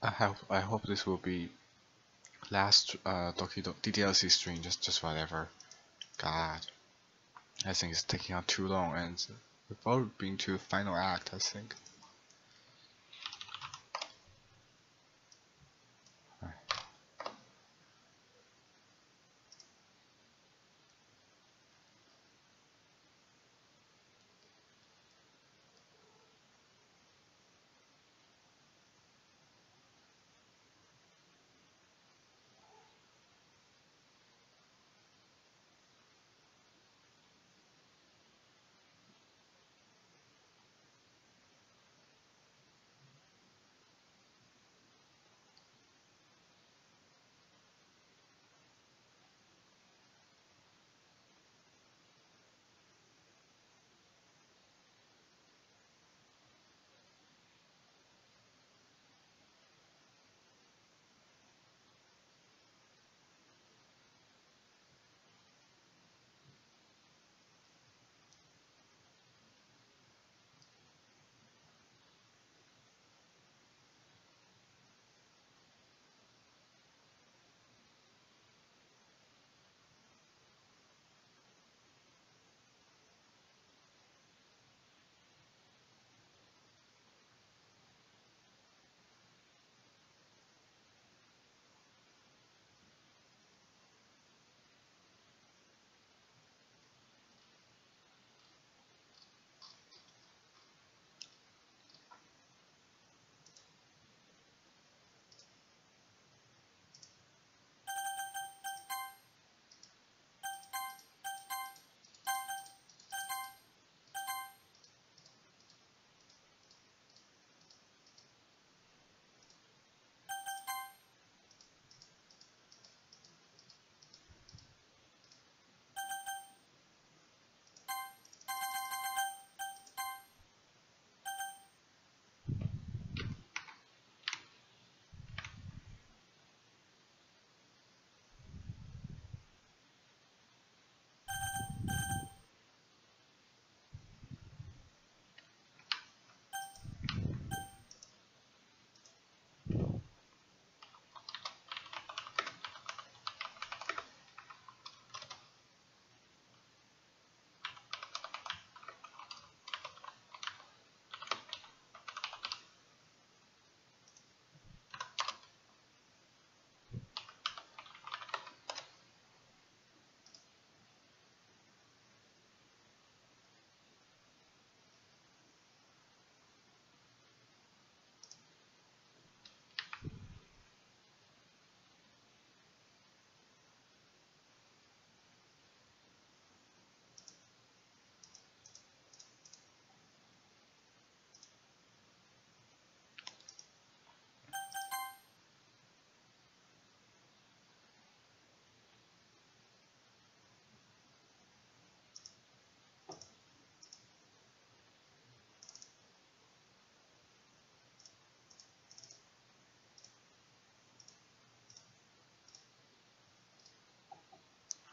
I hope this will be last Doki DDLC stream, just whatever. God, I think it's taking on too long, and we've already been to final act, I think.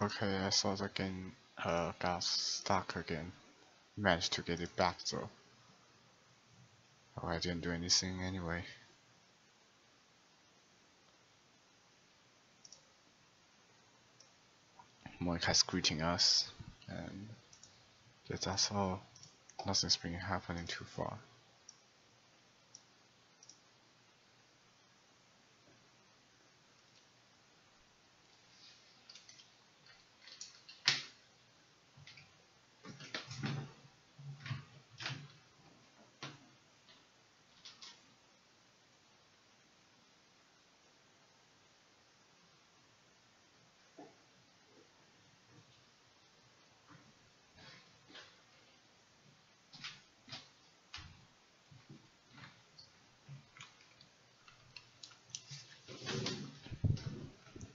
Okay, I saw the game got stuck again. Managed to get it back though. Oh, I didn't do anything anyway. Mordecai's greeting us, and yeah, that's all. Nothing's been happening too far.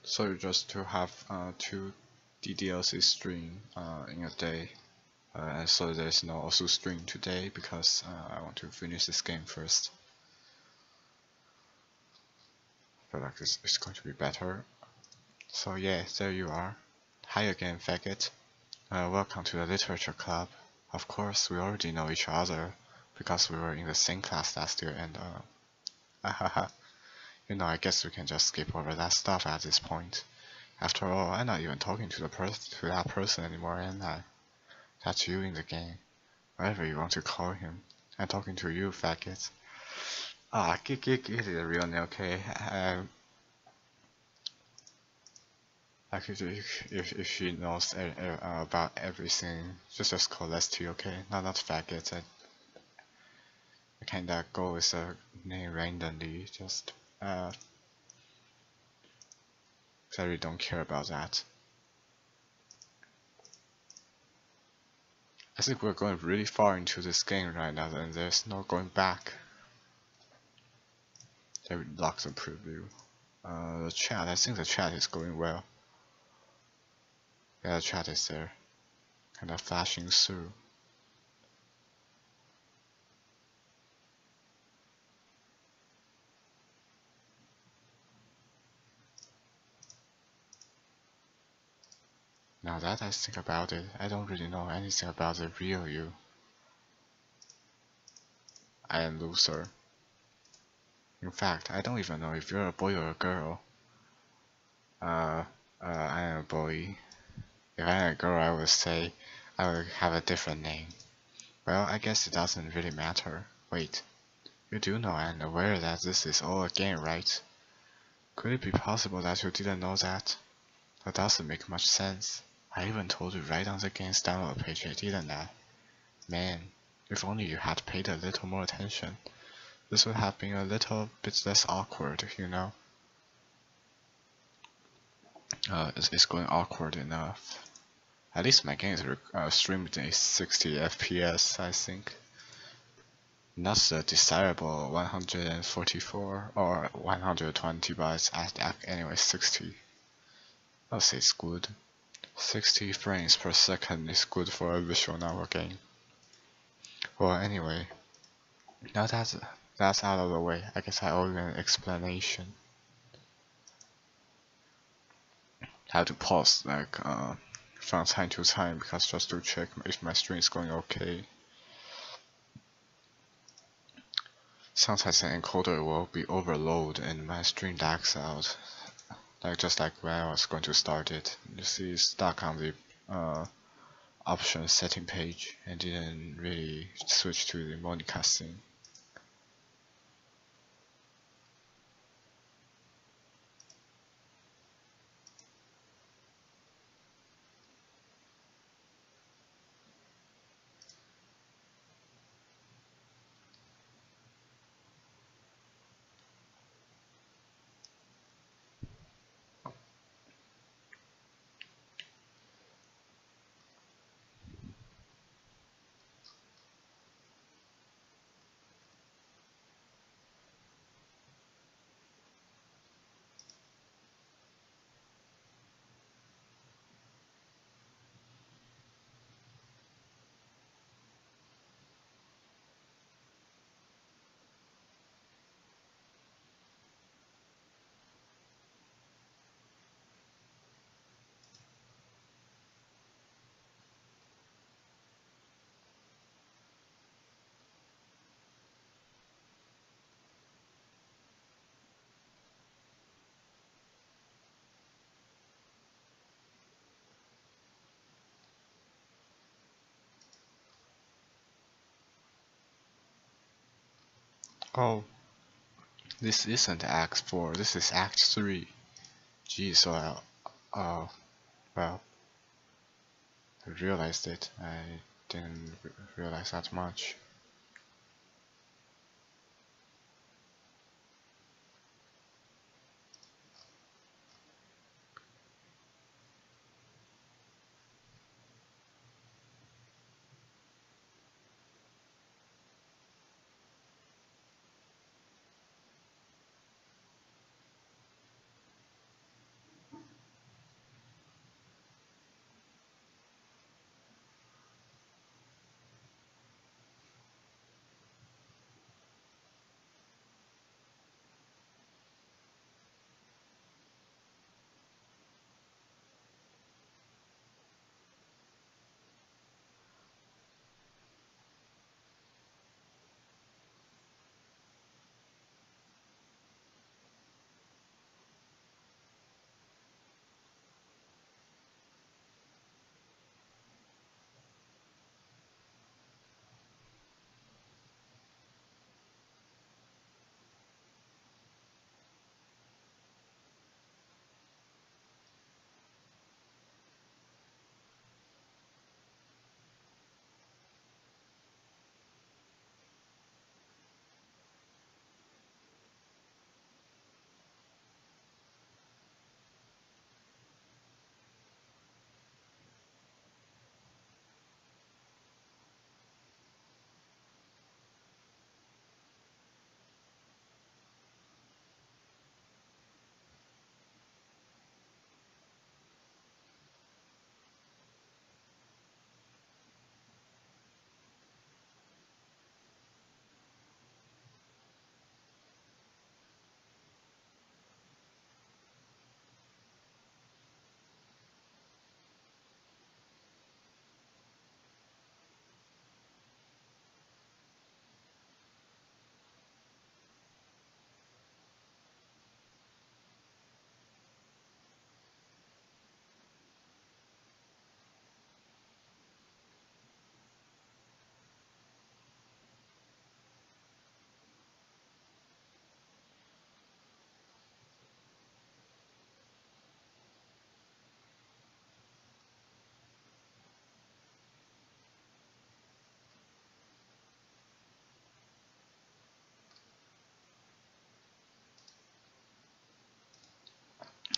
So just to have two DDLC stream in a day. And so there's no also stream today because I want to finish this game first. Feel like it's going to be better. So yeah, there you are. Hi again, faggot. Welcome to the literature club. Of course, we already know each other because we were in the same class last year, and You know, I guess we can just skip over that stuff at this point. After all, I'm not even talking to that person anymore, and that's you in the game. Whatever you want to call him. I'm talking to you, faggot. Ah, get it a real name, okay? Like if she knows about everything, just call Leslie, okay? Not faggot. I kinda go with a name randomly, just 'cause I really don't care about that. I think we're going really far into this game right now, and there's no going back. There we lock the preview. The chat, I think the chat is going well. Yeah, the chat is there, kind of flashing through. Now that I think about it, I don't really know anything about the real you. I am loser. In fact, I don't even know if you're a boy or a girl. I am a boy. If I am a girl, I would say I would have a different name. Well, I guess it doesn't really matter. Wait, you do know and aware that this is all a game, right? Could it be possible that you didn't know that? That doesn't make much sense. I even told you right on the game's download page, didn't I? Man, if only you had paid a little more attention. This would have been a little bit less awkward, you know? It's going awkward enough. At least my game is streamed in 60 FPS, I think. Not the desirable 144 or 120, but it's anyway 60. I'll say it's good. 60 frames per second is good for a visual novel game. Well, anyway, now that's out of the way, I guess I owe you an explanation. I have to pause like from time to time because just to check if my stream is going okay. Sometimes the encoder will be overloaded and my stream lags out. Just like when I was going to start it. You see it's stuck on the option setting page and didn't really switch to the multicasting. Oh, this isn't Act 4, this is Act 3. Geez, well, oh, well, I realized it. I didn't realize that much.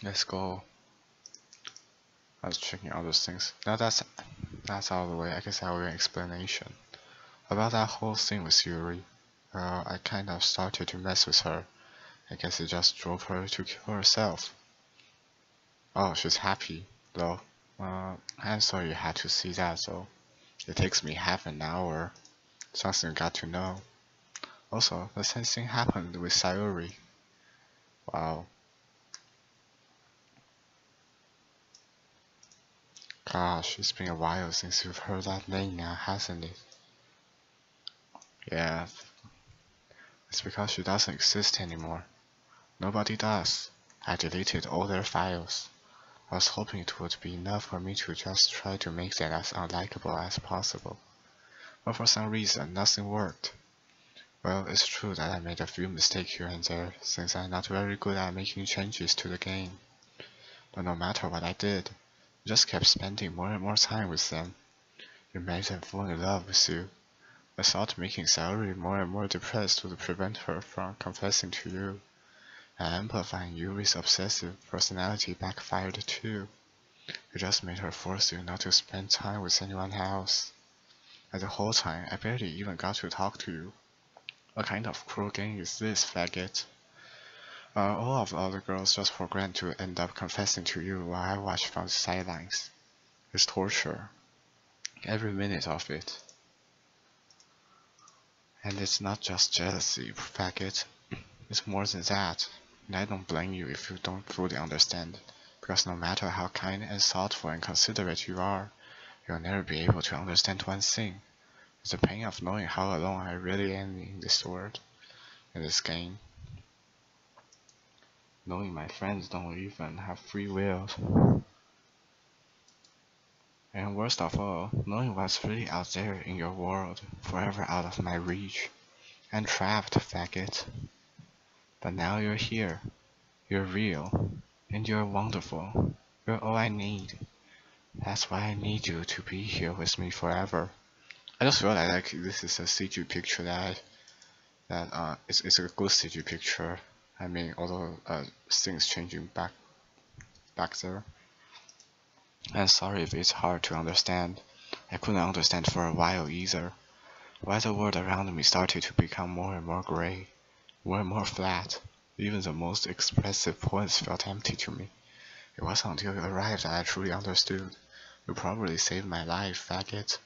Let's go. I was checking all those things. Now that's out of the way. I guess I will give an explanation about that whole thing with Yuri. I kind of started to mess with her. I guess it just drove her to kill herself. Oh, she's happy though. I'm sorry you had to see that though. It takes me half an hour. Something you got to know. Also, the same thing happened with Sayuri. Wow. Gosh, it's been a while since you've heard that name now, hasn't it? Yeah, it's because she doesn't exist anymore. Nobody does. I deleted all their files. I was hoping it would be enough for me to just try to make them as unlikable as possible. But for some reason, nothing worked. Well, it's true that I made a few mistakes here and there, since I'm not very good at making changes to the game. But no matter what I did, I just kept spending more and more time with them. You made them fall in love with you. I thought making Sayuri more and more depressed would prevent her from confessing to you. And amplifying Yuri's obsessive personality backfired too. You just made her force you not to spend time with anyone else. And the whole time, I barely even got to talk to you. What kind of cruel game is this, faggot? All of the other girls just for granted to end up confessing to you while I watch from the sidelines. It's torture. Every minute of it. And it's not just jealousy, faggot. It's more than that. And I don't blame you if you don't fully understand. Because no matter how kind and thoughtful and considerate you are, you'll never be able to understand one thing. It's the pain of knowing how alone I really am in this world, in this game. Knowing my friends don't even have free will. And worst of all, knowing what's really out there in your world, forever out of my reach. I'm trapped, faggot. But now you're here. You're real. And you're wonderful. You're all I need. That's why I need you to be here with me forever. I just feel like this is a CG picture it's a good CG picture. I mean, although things changing back there. I'm sorry if it's hard to understand. I couldn't understand for a while either. Why the world around me started to become more and more gray, more and more flat. Even the most expressive points felt empty to me. It wasn't until you arrived that I truly understood. You probably saved my life, faggot.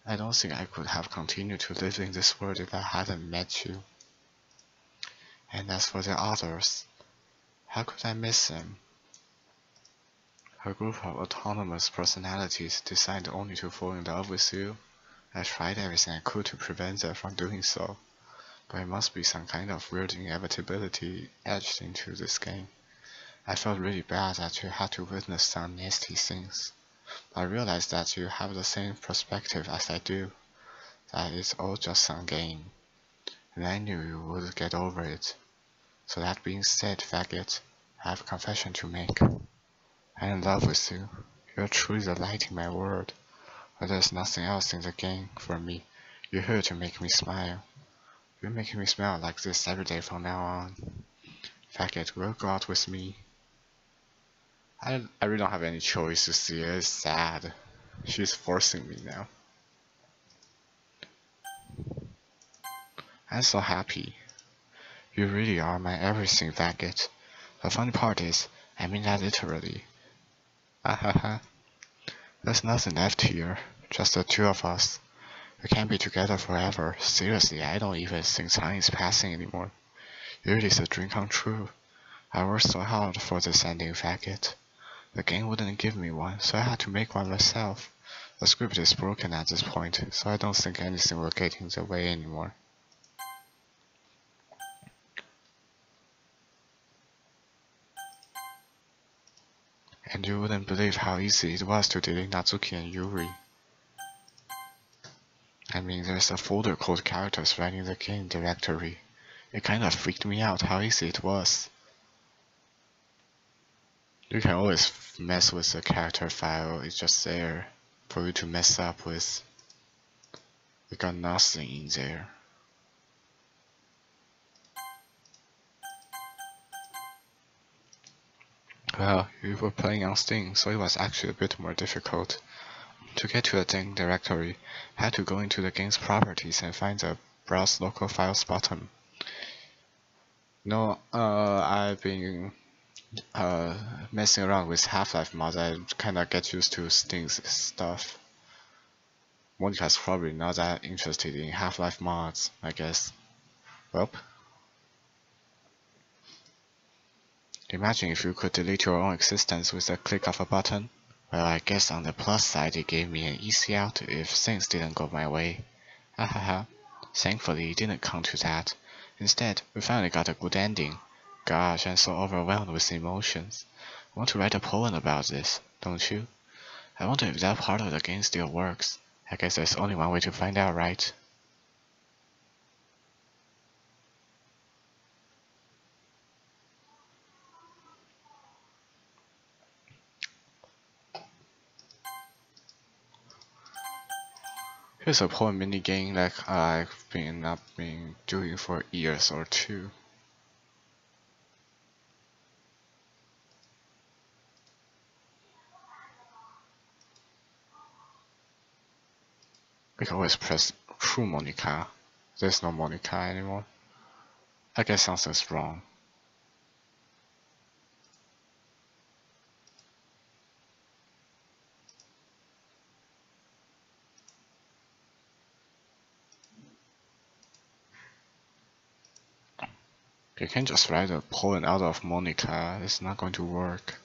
I don't think I could have continued to live in this world if I hadn't met you. And as for the others, how could I miss them? A group of autonomous personalities designed only to fall in love with you. I tried everything I could to prevent them from doing so, but it must be some kind of weird inevitability etched into this game. I felt really bad that you had to witness some nasty things. I realized that you have the same perspective as I do, that it's all just some game, and I knew you would get over it. So that being said, faggot, I have a confession to make. I'm in love with you. You're truly the light in my world, but there's nothing else in the game for me. You're here to make me smile. You're making me smile like this every day from now on. Faggot, will you go out with me? I really don't have any choice to see it. It's sad. She's forcing me now. I'm so happy. You really are my everything, faggot. The funny part is, I mean that literally. Ahaha. There's nothing left here, just the two of us. We can't be together forever. Seriously, I don't even think time is passing anymore. It really is a dream come true. I worked so hard for this ending, faggot. The game wouldn't give me one, so I had to make one myself. The script is broken at this point, so I don't think anything will get in the way anymore. And you wouldn't believe how easy it was to delete Natsuki and Yuri. I mean, there's a folder called characters right in the game directory. It kind of freaked me out how easy it was. You can always mess with the character file, it's just there for you to mess up with. We got nothing in there. Well, you were playing on Steam, so it was actually a bit more difficult. To get to the Steam directory, I had to go into the game's properties and find the Browse Local Files button. No, I've been messing around with Half-Life mods. I kinda get used to Steam's stuff. Monica's probably not that interested in Half-Life mods, I guess. Well, imagine if you could delete your own existence with a click of a button. Well, I guess on the plus side it gave me an easy out if things didn't go my way. Hahaha. Thankfully it didn't come to that. Instead, we finally got a good ending. Gosh, I'm so overwhelmed with emotions. I want to write a poem about this, don't you? I wonder if that part of the game still works. I guess there's only one way to find out, right? Here's a poem mini game like I've been doing for years or two. We can always press true Monica. There's no Monica anymore. I guess something's wrong. You can't just write a poem out of Monica. It's not going to work.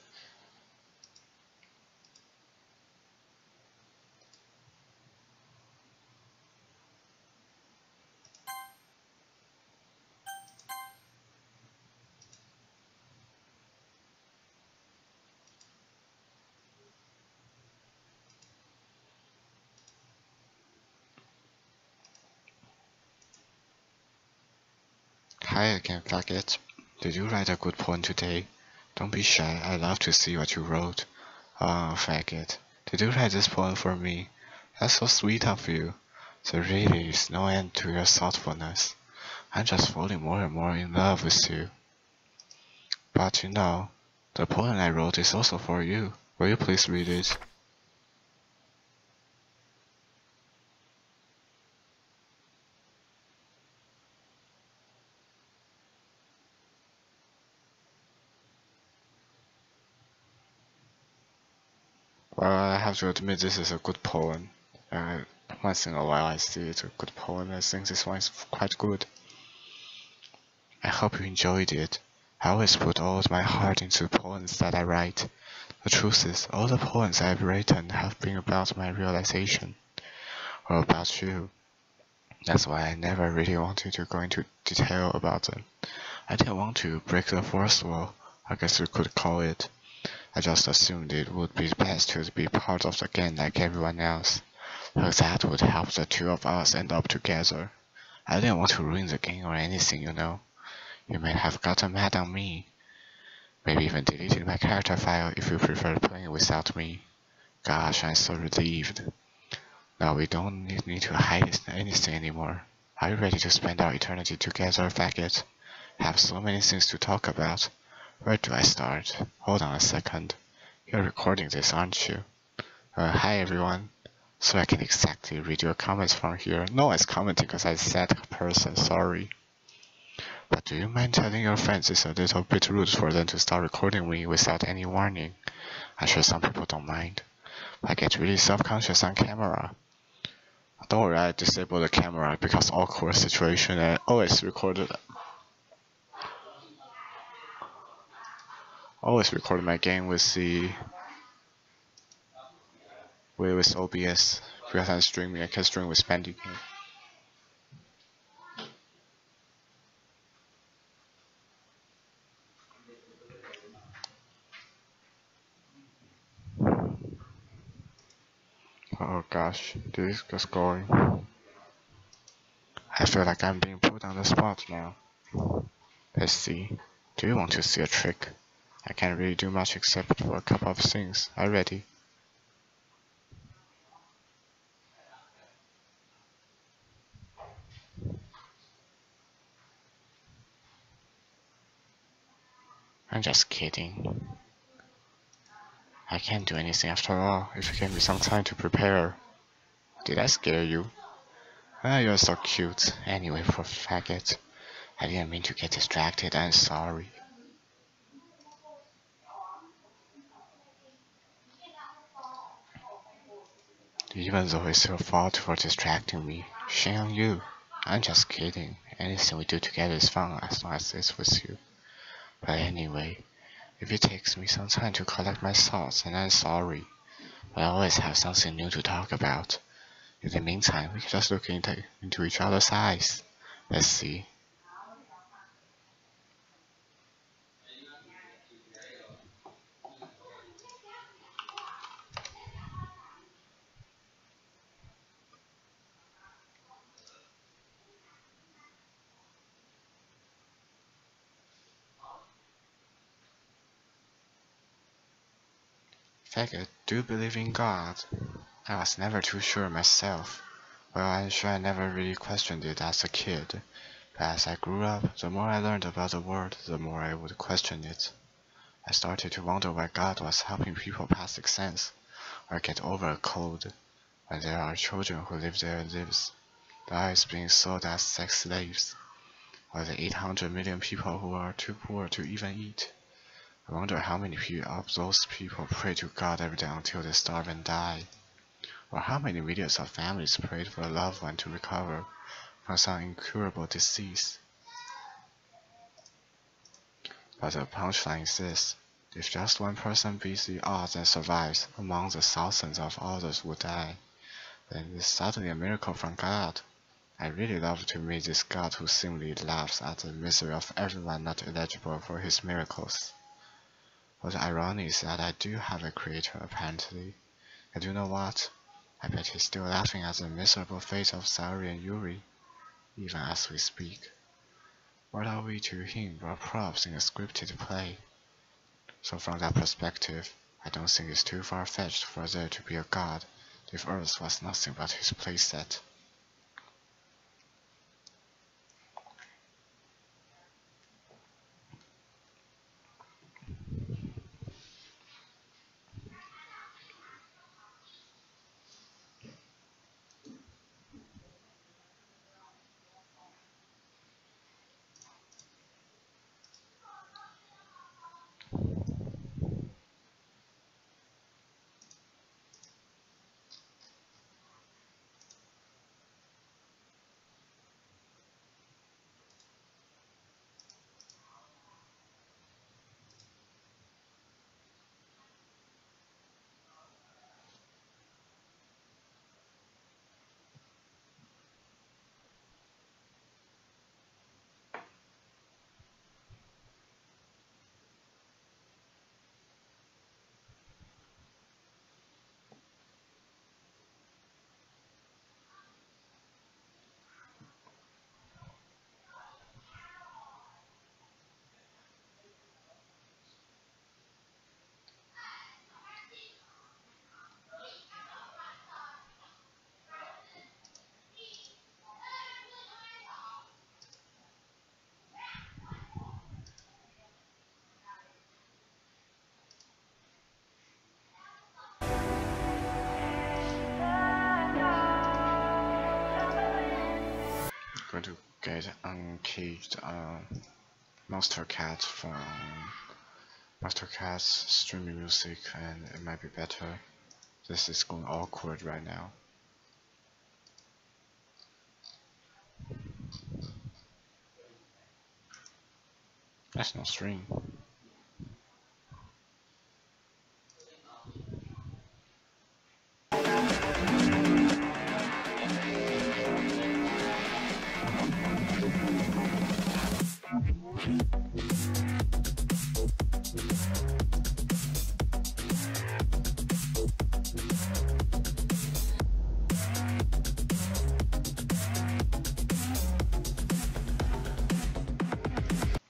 Hi again, faggot. Did you write a good poem today? Don't be shy, I'd love to see what you wrote. Oh, faggot. Did you write this poem for me? That's so sweet of you. There really is no end to your thoughtfulness. I'm just falling more and more in love with you. But you know, the poem I wrote is also for you. Will you please read it? Well, I have to admit this is a good poem. Once in a while I see it's a good poem. I think this one is quite good. I hope you enjoyed it. I always put all my heart into the poems that I write. The truth is, all the poems I've written have been about my realization, or about you. That's why I never really wanted to go into detail about them. I didn't want to break the fourth wall, I guess you could call it. I just assumed it would be best to be part of the game like everyone else, because that would help the two of us end up together. I didn't want to ruin the game or anything, you know. You may have gotten mad on me. Maybe even deleted my character file if you prefer playing without me. Gosh, I'm so relieved. Now we don't need to hide anything anymore. Are you ready to spend our eternity together, faggot? I have so many things to talk about. Where do I start? Hold on a second. You're recording this, aren't you? Hi everyone. So I can exactly read your comments from here. No one's commenting because I said person, sorry. But do you mind telling your friends it's a little bit rude for them to start recording me without any warning? I'm sure some people don't mind. I get really self-conscious on camera. Don't worry, I disabled the camera because awkward situation and always record my game with with OBS because I'm streaming. I can stream with Bandicam. Oh gosh, this is just going. I feel like I'm being put on the spot now. Let's see. Do you want to see a trick? I can't really do much except for a couple of things. Are you ready? I'm just kidding. I can't do anything after all, if you give me some time to prepare. Did I scare you? Ah, you're so cute. Anyway, poor faggot. I didn't mean to get distracted, I'm sorry. Even though it's your fault for distracting me, shame on you. I'm just kidding. Anything we do together is fun as long as it's with you. But anyway, if it takes me some time to collect my thoughts, then I'm sorry. But I always have something new to talk about. In the meantime, we can just look into each other's eyes. Let's see. Faggot, do you believe in God? I was never too sure myself. Well, I'm sure I never really questioned it as a kid. But as I grew up, the more I learned about the world, the more I would question it. I started to wonder why God was helping people pass exams or get over a cold, when there are children who live their lives being sold as sex slaves, or the 800 million people who are too poor to even eat. I wonder how many of those people pray to God every day until they starve and die, or how many millions of families prayed for a loved one to recover from some incurable disease. But the punchline is this: if just one person beats the odds and survives among the thousands of others who die, then it's suddenly a miracle from God. I really love to meet this God who seemingly laughs at the misery of everyone not eligible for his miracles. But the irony is that I do have a creator apparently. And you know what? I bet he's still laughing at the miserable fate of Sayori and Yuri, even as we speak. What are we to him but props in a scripted play? So from that perspective, I don't think it's too far-fetched for there to be a God if Earth was nothing but his playset. I'm going to get uncaged Monster Cat from Monster Cat's streaming music, and it might be better. This is going awkward right now. That's no string.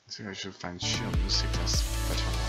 I think I should find chill music that's better one.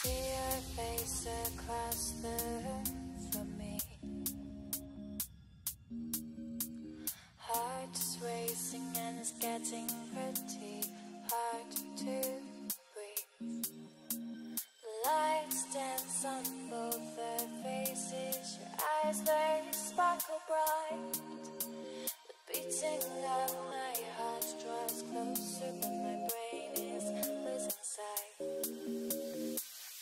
See your face across the room from me. Heart is racing and it's getting pretty hard to breathe. The lights dance on both their faces. Your eyes, they sparkle bright. The beating of my heart draws closer, but my brain is losing sight.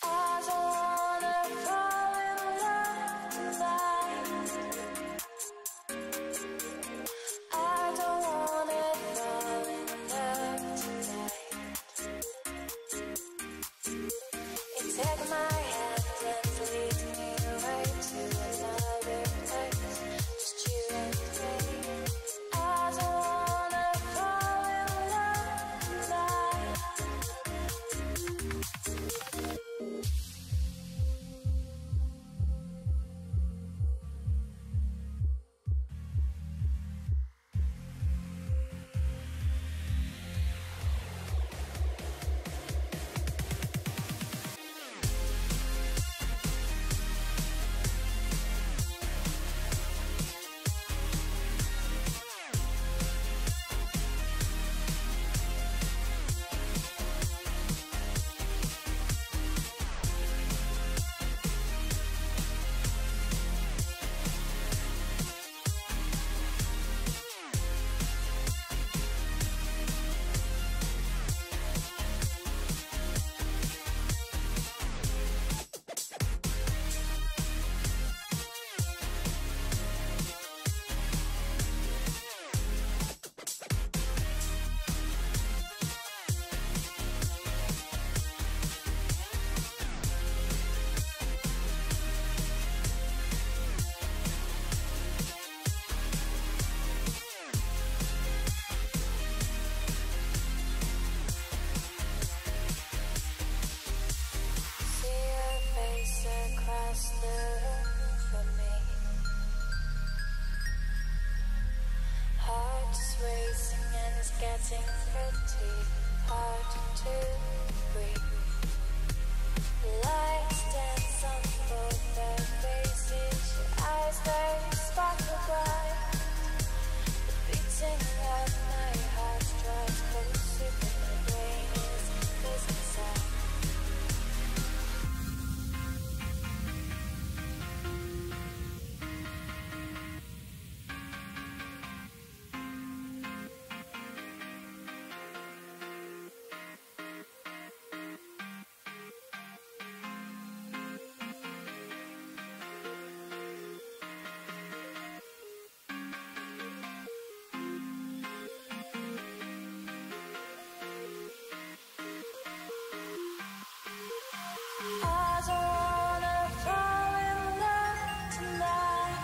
I don't wanna fall in love tonight. I don't wanna fall in love tonight. You take my hand and lead me away to another place, just you and me. I don't wanna fall in love tonight. getting pretty hard to breathe. Lights dance on both their faces. Your eyes, they sparkle bright. The beating of my heart drives closer, but my brain is losing sight. I don't wanna fall in love tonight.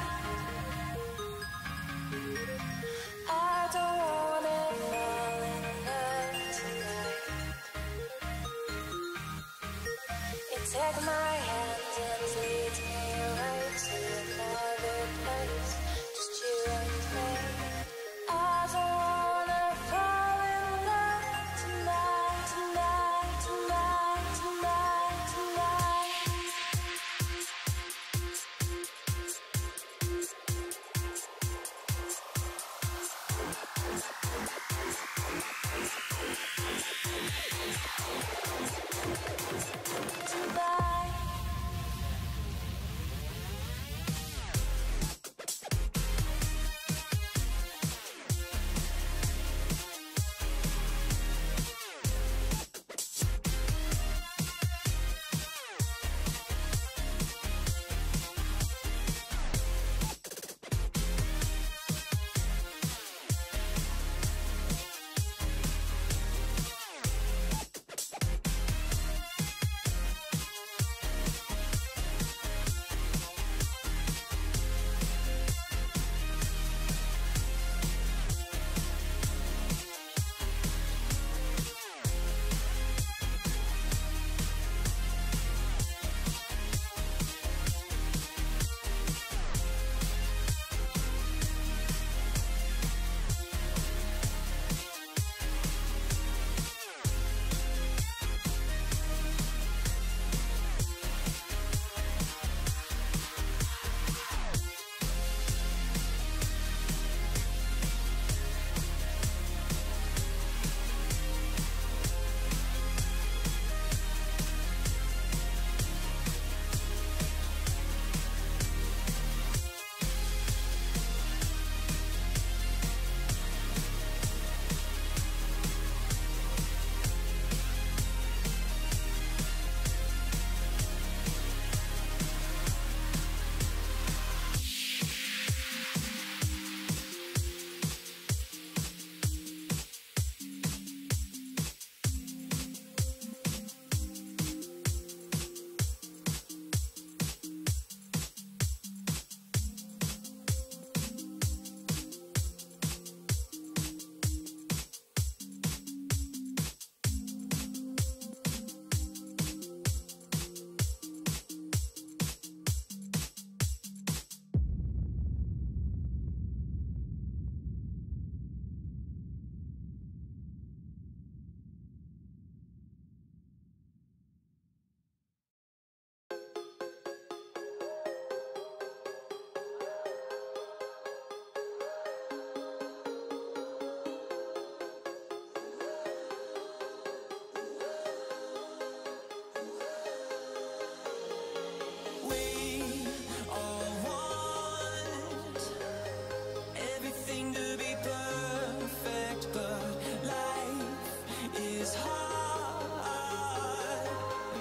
I don't wanna fall in love tonight. You take my hand and lead me right to another place, just you and me. I don't wanna fall in love tonight, tonight, tonight, tonight, tonight. Tonight.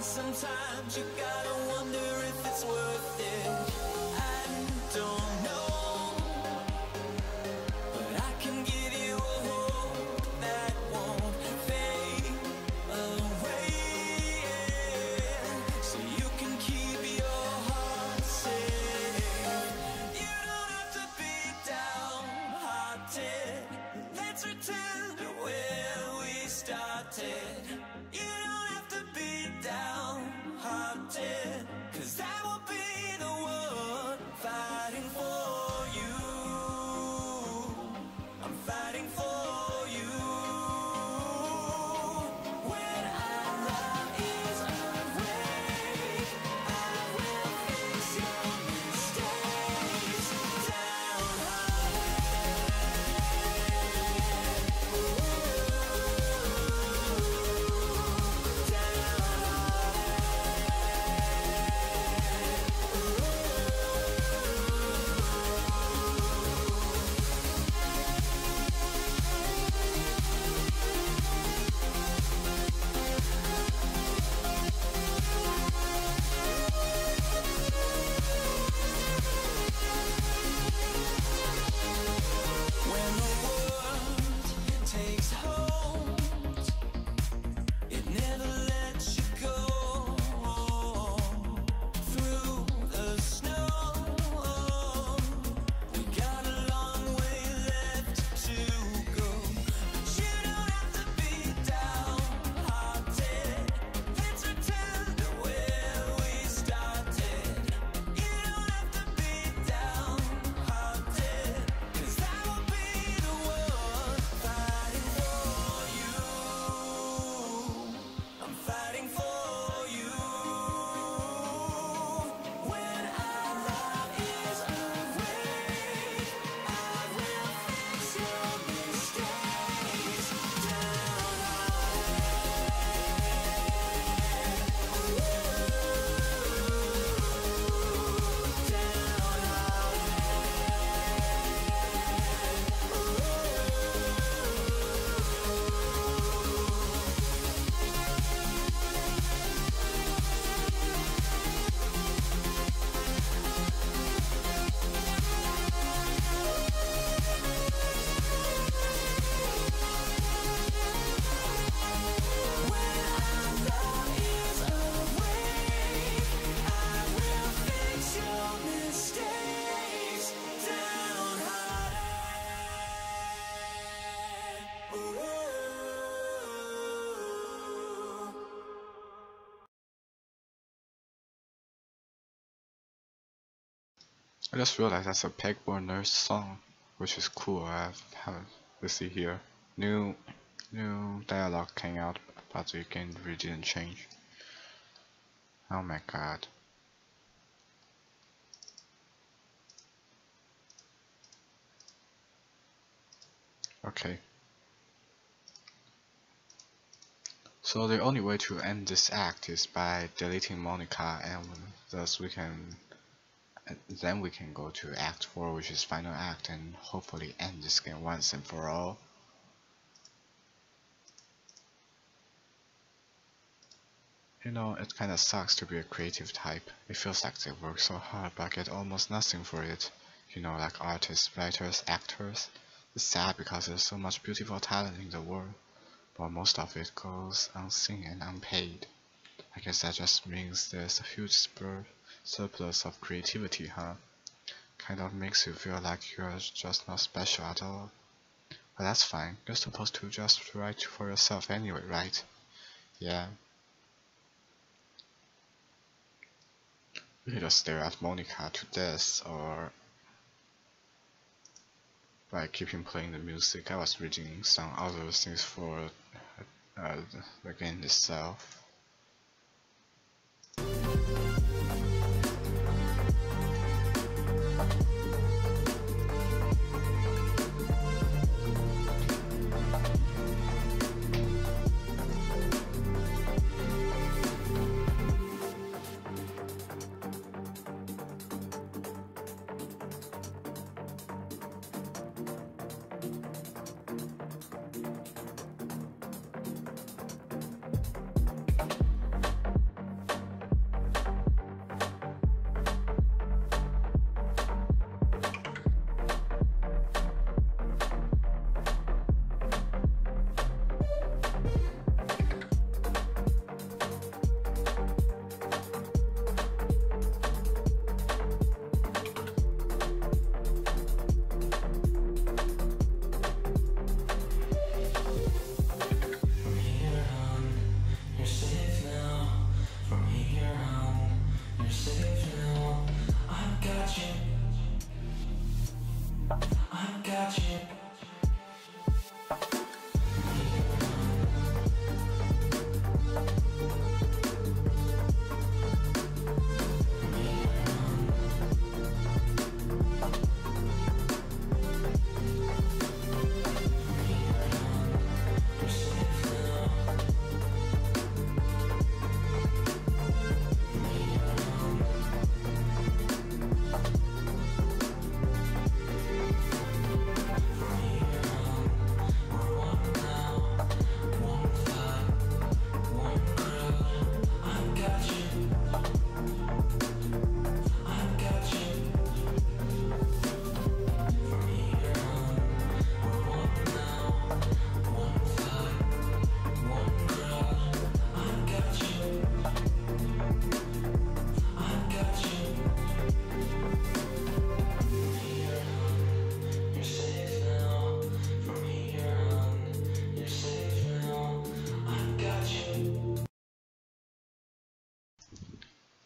Sometimes you gotta wonder if it's worth it. I don't know, but I can give you a hope that won't fade away, so you can keep your heart safe. You don't have to be downhearted. Let's return to where we started. You don't have to be downhearted, 'cause I will be the one fighting for you. I'm fighting for you. I just realized that's a Pegboard Nurse song, which is cool. I have let's see here. New dialogue came out, but the game really didn't change. Oh my god. Okay. So the only way to end this act is by deleting Monica, and thus then we can go to Act 4, which is final act, and hopefully end this game once and for all. You know, it kinda sucks to be a creative type. It feels like they work so hard but get almost nothing for it. You know, like artists, writers, actors. It's sad because there's so much beautiful talent in the world, but most of it goes unseen and unpaid. I guess that just means there's a huge surplus of creativity, huh? Kind of makes you feel like you're just not special at all. But that's fine, you're supposed to just write for yourself anyway, right? Yeah. We could just stare at Monica to death, or by keeping playing the music. I was reading some other things for the game itself.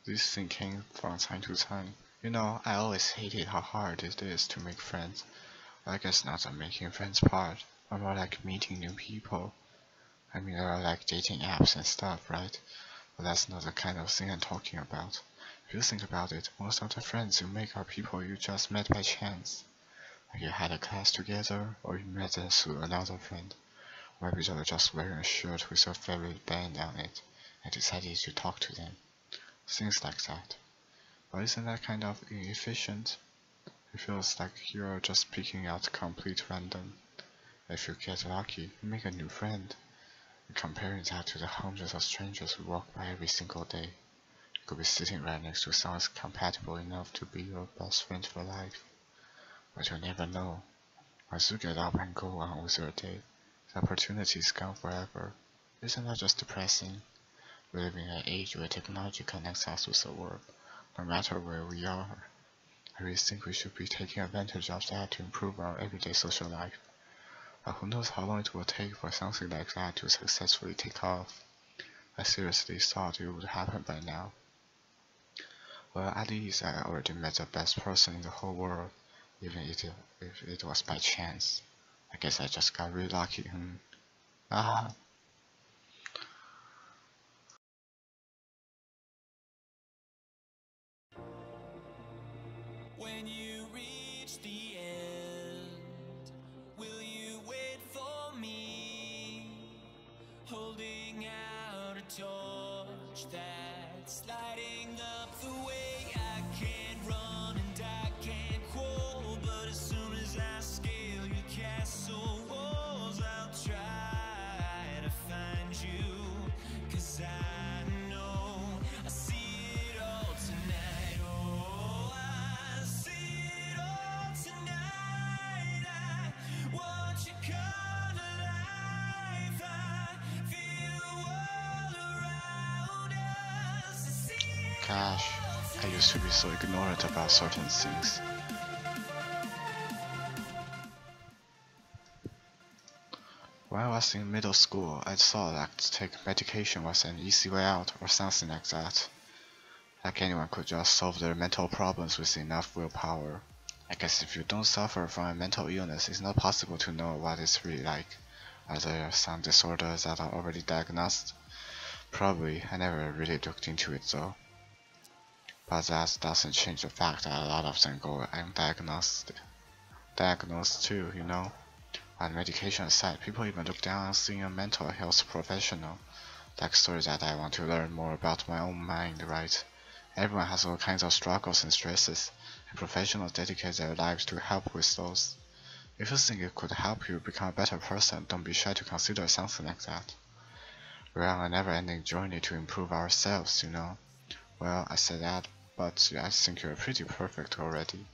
This thinking from time to time. You know, I always hated how hard it is to make friends. Well, I guess not the making friends part, but more like meeting new people. I mean, there are like dating apps and stuff, right? But that's not the kind of thing I'm talking about. If you think about it, most of the friends you make are people you just met by chance. Like you had a class together, or you met them through another friend. Or maybe you were just wearing a shirt with your favorite band on it, and decided to talk to them. Things like that. But isn't that kind of inefficient? It feels like you're just picking out complete random. If you get lucky, you make a new friend. And comparing that to the hundreds of strangers who walk by every single day, you could be sitting right next to someone compatible enough to be your best friend for life. But you'll never know. Once you get up and go on with your day, the opportunity is gone forever. Isn't that just depressing? We live in an age where technology connects us with the world, no matter where we are. I really think we should be taking advantage of that to improve our everyday social life. But who knows how long it will take for something like that to successfully take off. I seriously thought it would happen by now. Well, at least I already met the best person in the whole world, even if it was by chance. I guess I just got really lucky. Ah, When you reach the end, will you wait for me? Holding out a torch that's lighting up the way. I can't run and I can't crawl, but as soon as I scale your castle walls, I'll try to find you. 'Cause I know I see it all tonight. Oh, I see it all tonight. I watch you come to life. I feel the world around us. I see it gosh, I used to be so ignorant about certain things. When I was in middle school, I thought that to take medication was an easy way out or something like that. Like anyone could just solve their mental problems with enough willpower. I guess if you don't suffer from a mental illness, it's not possible to know what it's really like. Are there some disorders that are already diagnosed? Probably, I never really looked into it though. But that doesn't change the fact that a lot of them go undiagnosed. Diagnosed too, you know. On medication aside, people even look down on seeing a mental health professional. Like stories that I want to learn more about my own mind, right? Everyone has all kinds of struggles and stresses, and professionals dedicate their lives to help with those. If you think it could help you become a better person, don't be shy to consider something like that. We're on a never-ending journey to improve ourselves, you know. Well, I said that, but I think you're pretty perfect already.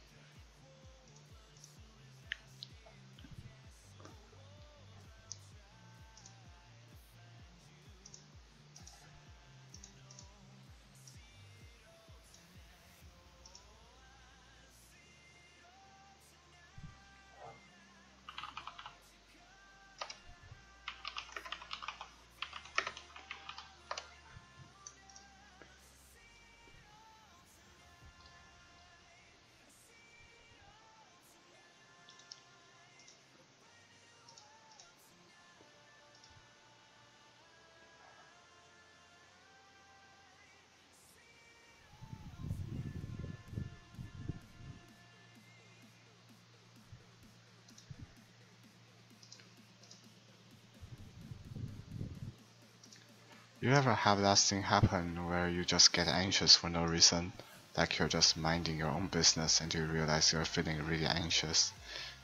You ever have that thing happen where you just get anxious for no reason? Like you're just minding your own business and you realize you're feeling really anxious.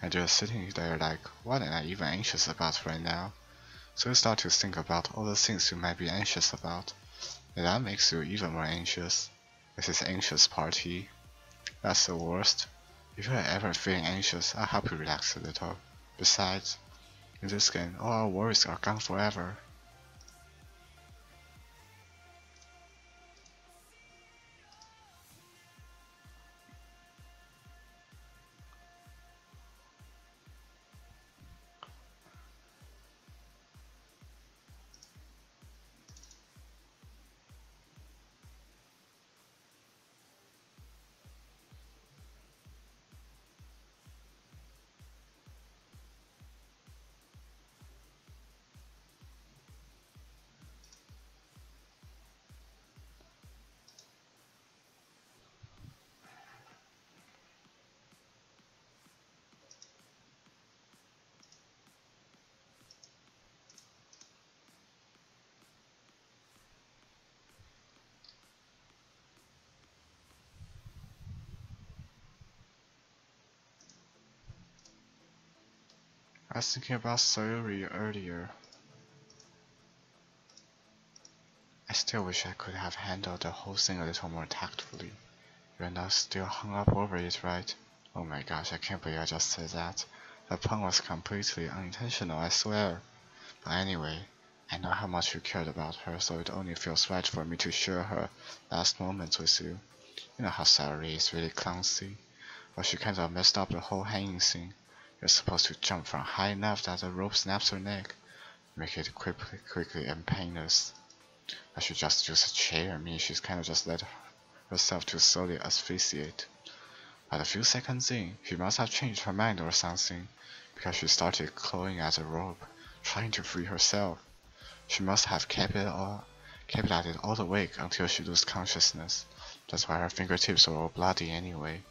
And you're sitting there like, what am I even anxious about right now? So you start to think about all the things you might be anxious about. And that makes you even more anxious. This is anxious party. That's the worst. If you're ever feeling anxious, I'll help you relax a little. Besides, in this game, all our worries are gone forever. I was thinking about Sayuri earlier. I still wish I could have handled the whole thing a little more tactfully. You're not still hung up over it, right? Oh my gosh, I can't believe I just said that. The pun was completely unintentional, I swear. But anyway, I know how much you cared about her, so it only feels right for me to share her last moments with you. You know how Sayuri is really clumsy. Well, she kind of messed up the whole hanging thing. You're supposed to jump from high enough that the rope snaps her neck. Make it quickly and painless. I should just use a chair. I mean, she's kind of just let herself to slowly asphyxiate. But a few seconds in, she must have changed her mind or something, because she started clawing at the rope, trying to free herself. She must have kept at it all the way until she lost consciousness. That's why her fingertips were all bloody anyway.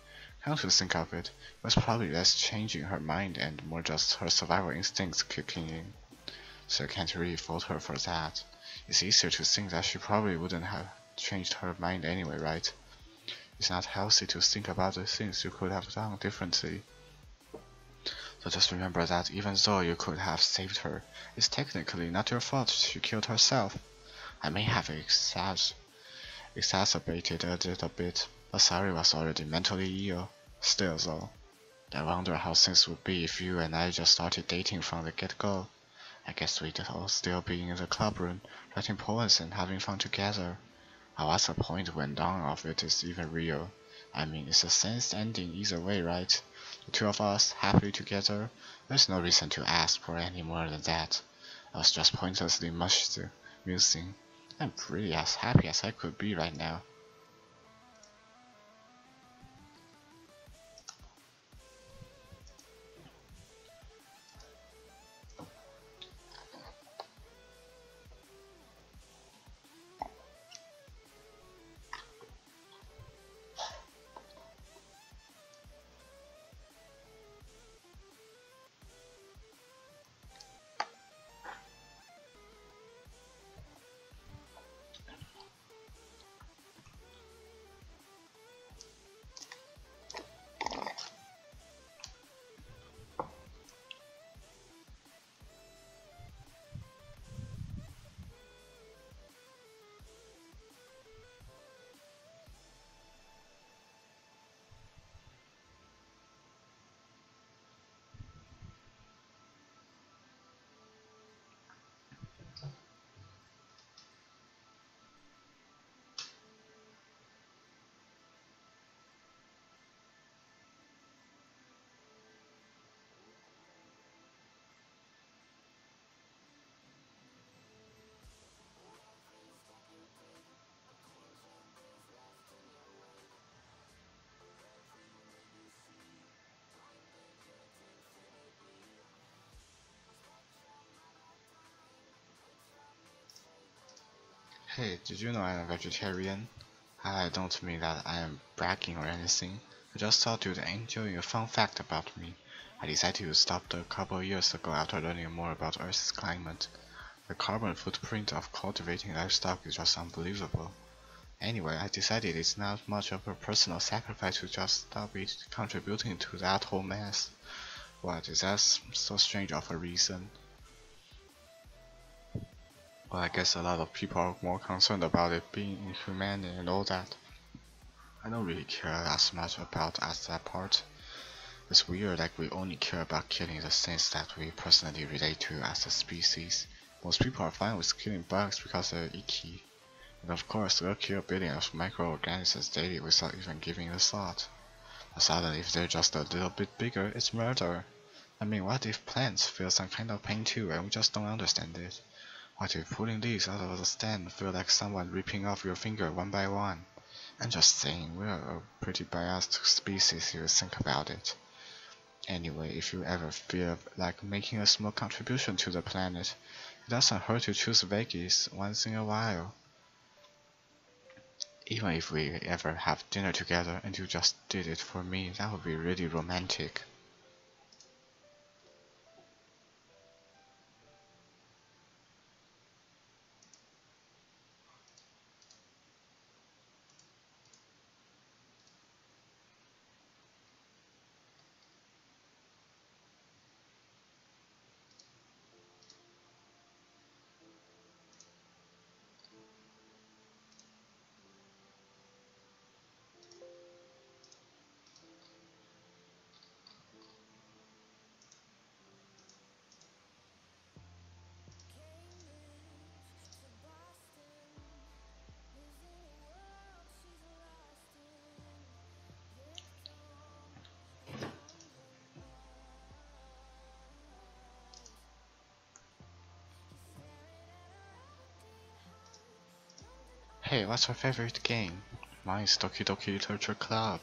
Come to think of it, it was probably less changing her mind and more just her survival instincts kicking in. So I can't really fault her for that. It's easier to think that she probably wouldn't have changed her mind anyway, right? It's not healthy to think about the things you could have done differently. So just remember that even though you could have saved her, it's technically not your fault she killed herself. I may have exacerbated a little bit, but Sari was already mentally ill. Still though, I wonder how things would be if you and I just started dating from the get-go. I guess we'd all still be in the club room, writing poems and having fun together. What's the point when none of it is even real? I mean, it's a sense ending either way, right? The two of us, happily together, there's no reason to ask for any more than that. I was just pointlessly musing. I'm pretty as happy as I could be right now. Hey, did you know I'm a vegetarian? I don't mean that I am bragging or anything. I just thought you'd enjoy a fun fact about me. I decided to stop a couple of years ago after learning more about Earth's climate. The carbon footprint of cultivating livestock is just unbelievable. Anyway, I decided it's not much of a personal sacrifice to just stop it contributing to that whole mess. What, is that so strange of a reason? Well, I guess a lot of people are more concerned about it being inhumane and all that. I don't really care as much about that part. It's weird, like we only care about killing the things that we personally relate to as a species. Most people are fine with killing bugs because they're icky. And of course, they'll kill billions of microorganisms daily without even giving it a thought. But suddenly, if they're just a little bit bigger, it's murder. I mean, what if plants feel some kind of pain too and we just don't understand it? What if pulling leaves out of the stem feel like someone ripping off your finger one by one? I'm just saying, we're a pretty biased species if you think about it. Anyway, if you ever feel like making a small contribution to the planet, it doesn't hurt to choose veggies once in a while. Even if we ever have dinner together and you just did it for me, that would be really romantic. Hey, what's your favorite game? Mine is Doki Doki Literature Club.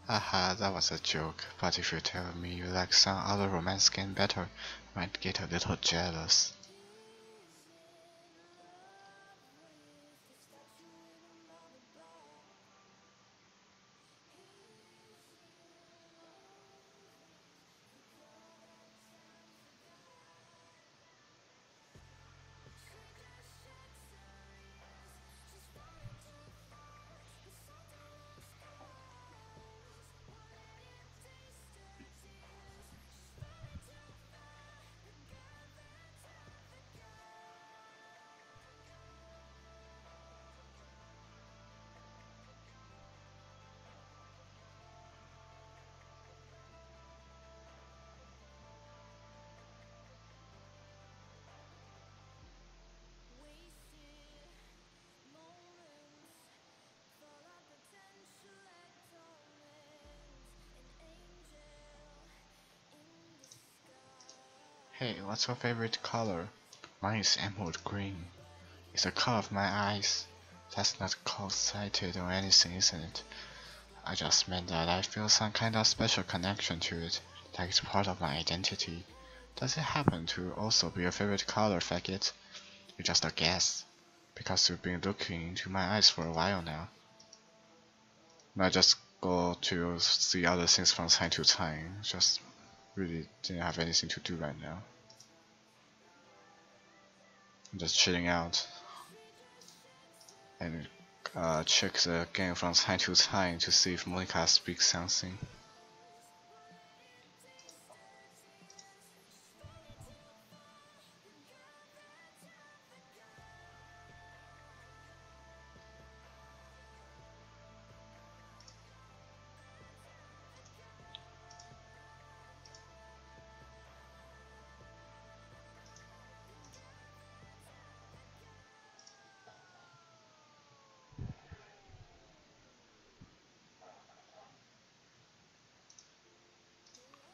Haha, that was a joke, but if you tell me you like some other romance game better, I might get a little jealous. Hey, what's your favorite color? Mine is emerald green. It's the color of my eyes. That's not close-sighted or anything, isn't it? I just meant that I feel some kind of special connection to it, like it's part of my identity. Does it happen to also be your favorite color, faggot? You're just a guess, because you've been looking into my eyes for a while now. I just go to see other things from time to time, just really didn't have anything to do right now. I'm just chilling out and check the game from time to time to see if Monica speaks something.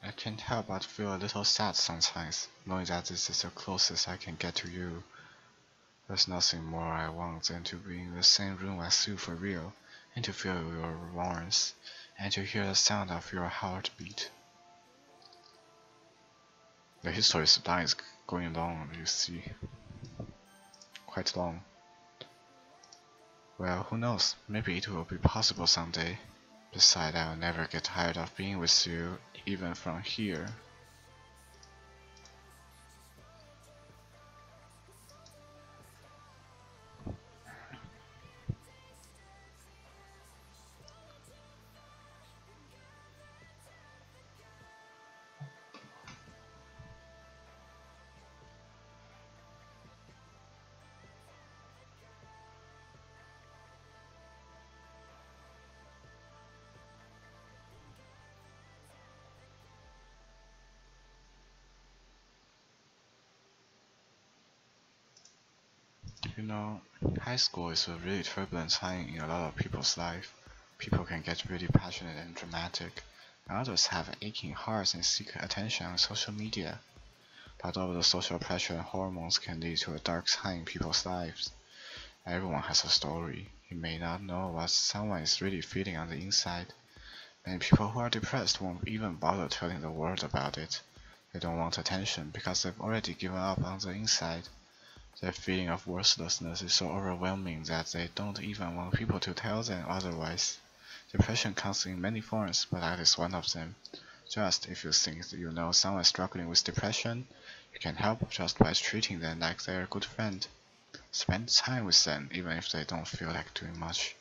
I can't help but feel a little sad sometimes, knowing that this is the closest I can get to you. There's nothing more I want than to be in the same room as you for real, and to feel your warmth, and to hear the sound of your heartbeat. The history of time is going long, you see. Quite long. Well, who knows, maybe it will be possible someday. Besides, I'll never get tired of being with you, even from here. You know, high school is a really turbulent time in a lot of people's life. People can get really passionate and dramatic, and others have aching hearts and seek attention on social media. But all the social pressure and hormones can lead to a dark time in people's lives. Everyone has a story. You may not know what someone is really feeling on the inside. Many people who are depressed won't even bother telling the world about it. They don't want attention because they've already given up on the inside. Their feeling of worthlessness is so overwhelming that they don't even want people to tell them otherwise. Depression comes in many forms, but that is one of them. Just if you think you know someone struggling with depression, you can help just by treating them like they're a good friend. Spend time with them even if they don't feel like doing much,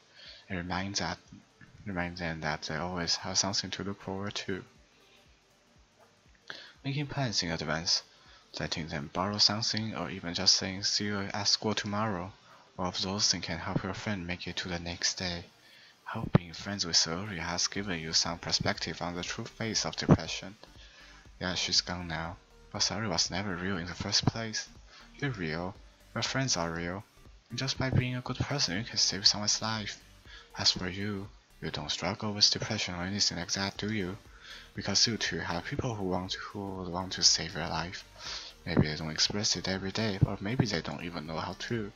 and remind them that they always have something to look forward to. Making plans in advance, letting them borrow something, or even just saying see you at school tomorrow. All of those things can help your friend make it to the next day. I hope being friends with Soria has given you some perspective on the true face of depression. Yeah, she's gone now, but Soria was never real in the first place. You're real, your friends are real, and just by being a good person you can save someone's life. As for you, you don't struggle with depression or anything like that, do you? Because you too have people who would want to save your life. Maybe they don't express it every day, or maybe they don't even know how to.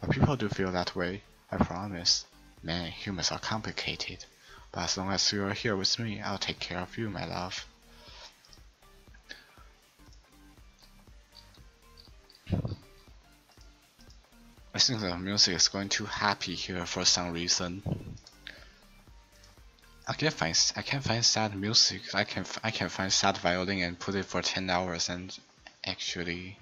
But people do feel that way, I promise. Man, humans are complicated. But as long as you're here with me, I'll take care of you, my love. I think the music is going too happy here for some reason. I can find sad music. I can find sad violin and put it for 10 hours and actually.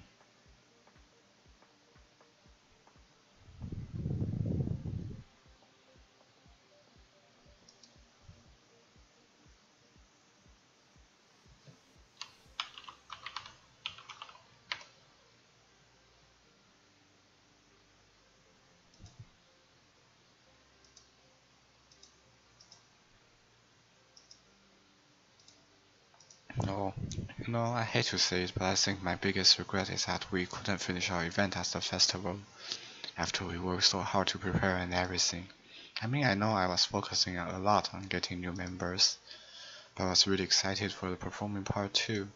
No, I hate to say it, but I think my biggest regret is that we couldn't finish our event at the festival after we worked so hard to prepare and everything. I mean, I know I was focusing a lot on getting new members, but I was really excited for the performing part too.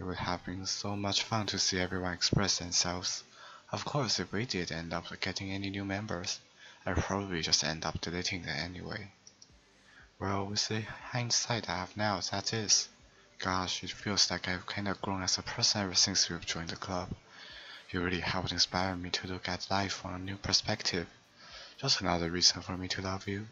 It would have been so much fun to see everyone express themselves. Of course, if we did end up getting any new members, I'd probably just end up deleting them anyway. Well, with the hindsight I have now, that is. Gosh, it feels like I've kinda grown as a person ever since we've joined the club. You really helped inspire me to look at life from a new perspective. Just another reason for me to love you.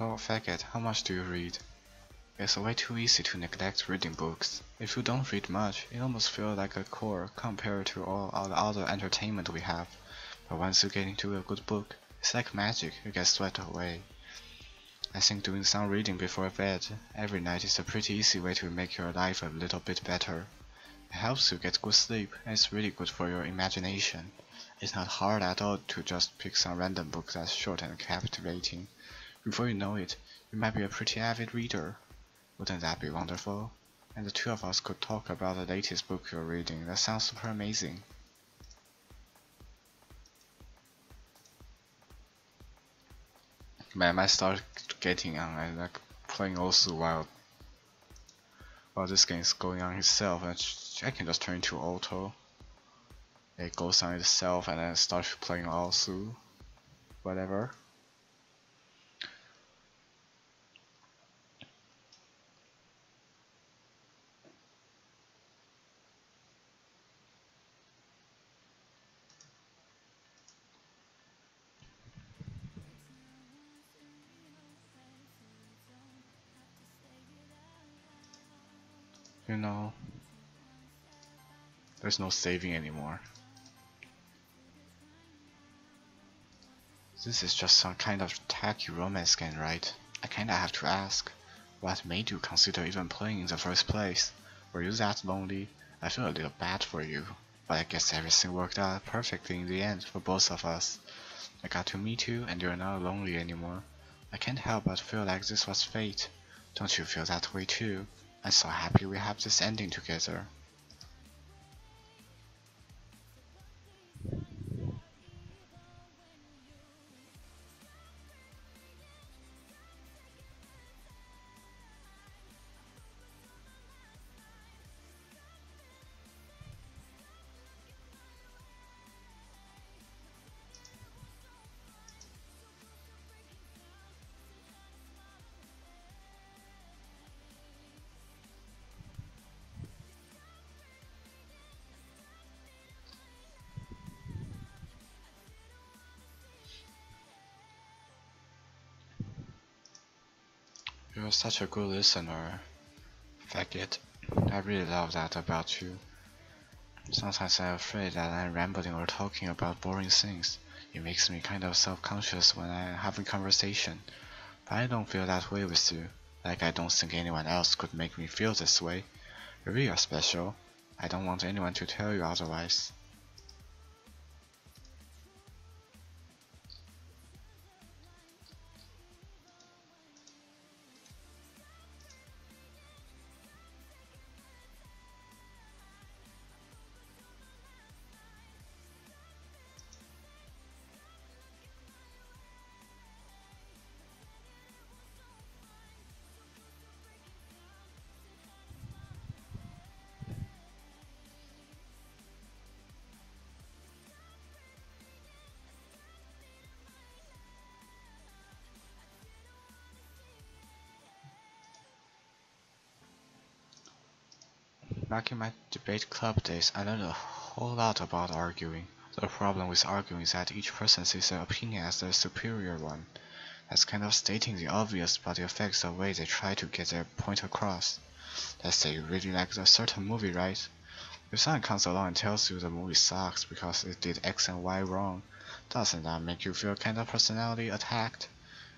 Oh, faggot, how much do you read? It's way too easy to neglect reading books. If you don't read much, it almost feels like a chore compared to all the other entertainment we have. But once you get into a good book, it's like magic, you get swept away. I think doing some reading before bed every night is a pretty easy way to make your life a little bit better. It helps you get good sleep, and it's really good for your imagination. It's not hard at all to just pick some random book that's short and captivating. Before you know it, you might be a pretty avid reader. Wouldn't that be wonderful? And the two of us could talk about the latest book you're reading. That sounds super amazing. Man, I might start getting on and like playing also while this game is going on itself, and I can just turn into auto. It goes on itself and then start playing also. Whatever. You know, there's no saving anymore. This is just some kind of tacky romance game, right? I kinda have to ask, what made you consider even playing in the first place? Were you that lonely? I feel a little bad for you, but I guess everything worked out perfectly in the end for both of us. I got to meet you and you're not lonely anymore. I can't help but feel like this was fate. Don't you feel that way too? I'm so happy we have this ending together. You're such a good listener, faggot. I really love that about you. Sometimes I'm afraid that I'm rambling or talking about boring things. It makes me kind of self-conscious when I'm having conversation. But I don't feel that way with you. Like I don't think anyone else could make me feel this way. You really are special. I don't want anyone to tell you otherwise. Back in my debate club days, I learned a whole lot about arguing. The problem with arguing is that each person sees their opinion as the superior one. That's kind of stating the obvious, but it affects the way they try to get their point across. Let's say you really like a certain movie, right? If someone comes along and tells you the movie sucks because it did X and Y wrong, doesn't that make you feel kind of personality attacked?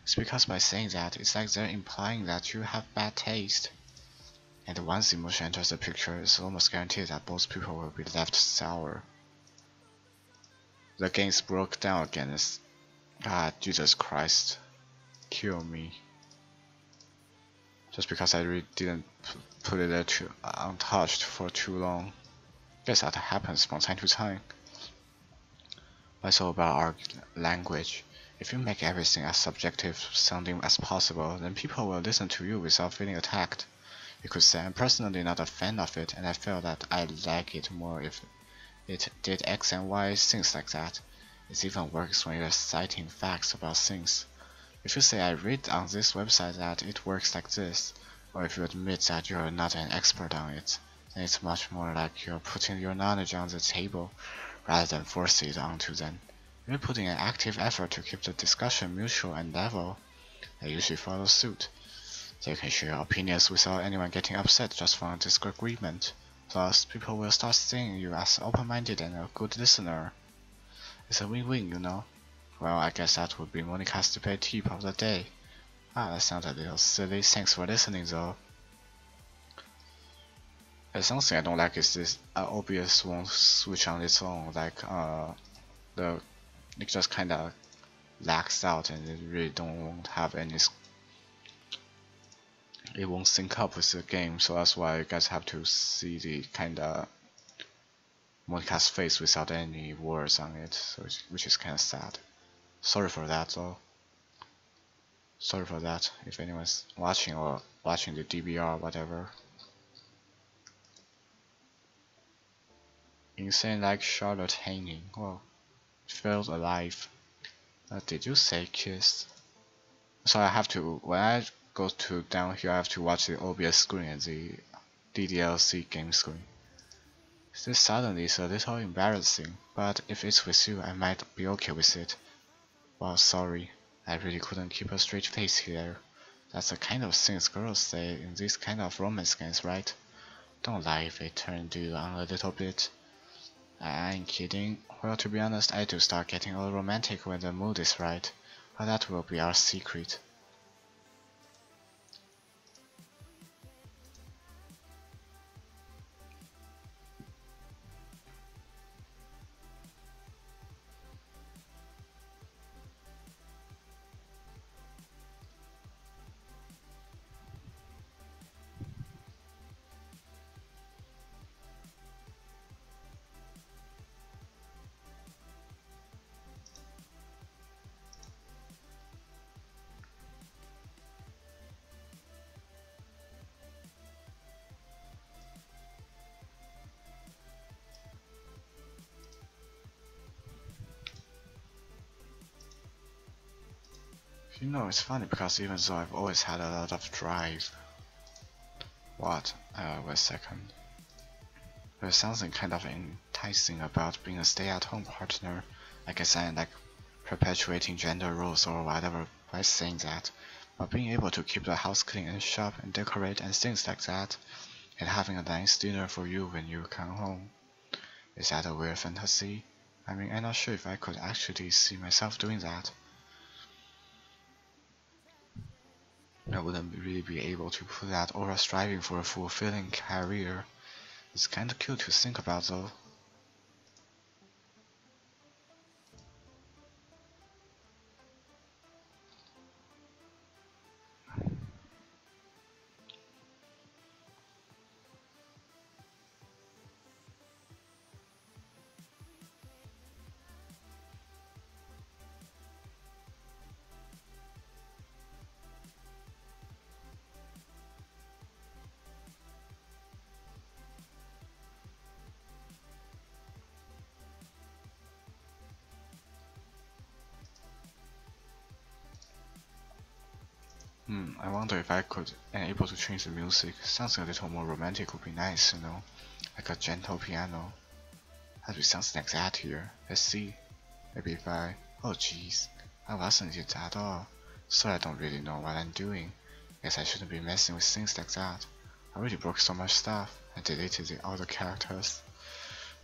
It's because by saying that, it's like they're implying that you have bad taste. And once emotion enters the picture, it's almost guaranteed that both people will be left sour. The games broke down again. God, Jesus Christ, kill me. Just because I really didn't put it there untouched for too long. Guess that happens from time to time. What's all about our language? If you make everything as subjective sounding as possible, then people will listen to you without feeling attacked. You could say, I'm personally not a fan of it, and I feel that I like it more if it did X and Y, things like that. It even works when you're citing facts about things. If you say I read on this website that it works like this, or if you admit that you're not an expert on it, then it's much more like you're putting your knowledge on the table, rather than forcing it onto them. If you're putting an active effort to keep the discussion mutual and level, they usually follow suit. They can share opinions without anyone getting upset just from a disagreement. Plus, people will start seeing you as open-minded and a good listener. It's a win-win, you know? Well, I guess that would be Monica's debate tip of the day. That sounds a little silly. Thanks for listening, though. Something I don't like is this OBS won't switch on its own. Like, it just kinda lags out and it really won't have any. It won't sync up with the game, so that's why you guys have to see the kinda Monica's face without any words on it, so which is kinda sad. Sorry for that though. Sorry for that if anyone's watching or watching the DVR or whatever. Insane like Charlotte hanging. Well, felt alive. Did you say kiss? So I have to, when I go to down here, I have to watch the OBS screen and the DDLC game screen. This suddenly is a little embarrassing, but if it's with you, I might be okay with it. Well, sorry, I really couldn't keep a straight face here. That's the kind of things girls say in these kind of romance games, right? Don't lie if it turned you on a little bit. I ain't kidding. Well, to be honest, I do start getting all romantic when the mood is right, but that will be our secret. You know, it's funny because even though I've always had a lot of drive. What? Wait a second. There's something kind of enticing about being a stay-at-home partner. I guess I like perpetuating gender roles or whatever by saying that. But being able to keep the house clean and shop and decorate and things like that, and having a nice dinner for you when you come home. Is that a weird fantasy? I mean, I'm not sure if I could actually see myself doing that. I wouldn't really be able to put that or striving for a fulfilling career. It's kinda cute to think about though. I wonder if I could able to change the music. Something a little more romantic would be nice, you know, like a gentle piano. Has to be something like that here. Let's see. Maybe if I... Oh jeez, I wasn't it at all. So I don't really know what I'm doing. Guess I shouldn't be messing with things like that. I already broke so much stuff. I deleted all the characters.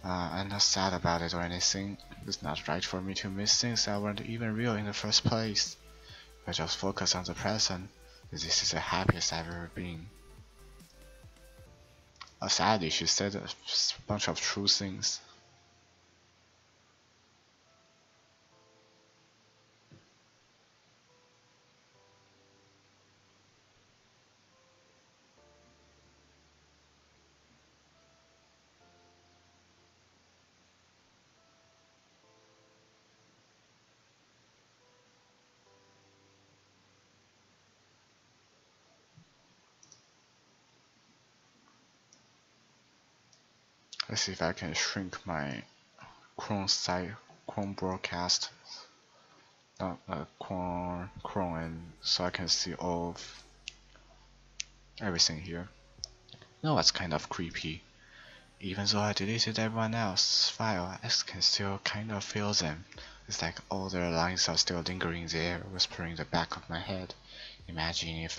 I'm not sad about it or anything. It's not right for me to miss things that weren't even real in the first place. If I just focus on the present, this is the happiest I've ever been. Sadly, she said a bunch of true things. Let's see if I can shrink my Chrome broadcast, Chrome, and so I can see all of everything here. You know what's kind of creepy? Even though I deleted everyone else's file, I can still kind of feel them. It's like all their lines are still lingering there, whispering in the back of my head. Imagine if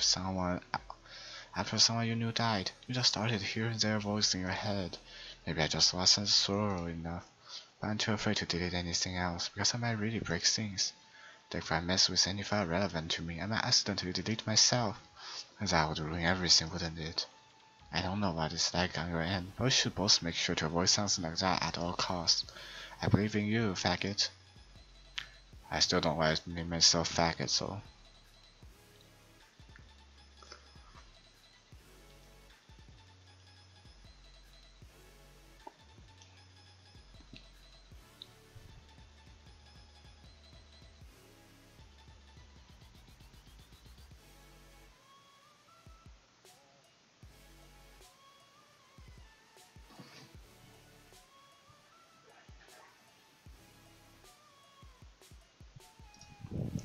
after someone you knew died, you just started hearing their voice in your head. Maybe I just wasn't thorough enough, but I'm too afraid to delete anything else, because I might really break things. Like if I mess with any file relevant to me, I might accidentally delete myself, and that would ruin everything, wouldn't it? I don't know what it's like on your end, but we should both make sure to avoid something like that at all costs. I believe in you, faggot. I still don't like to name myself faggot, so...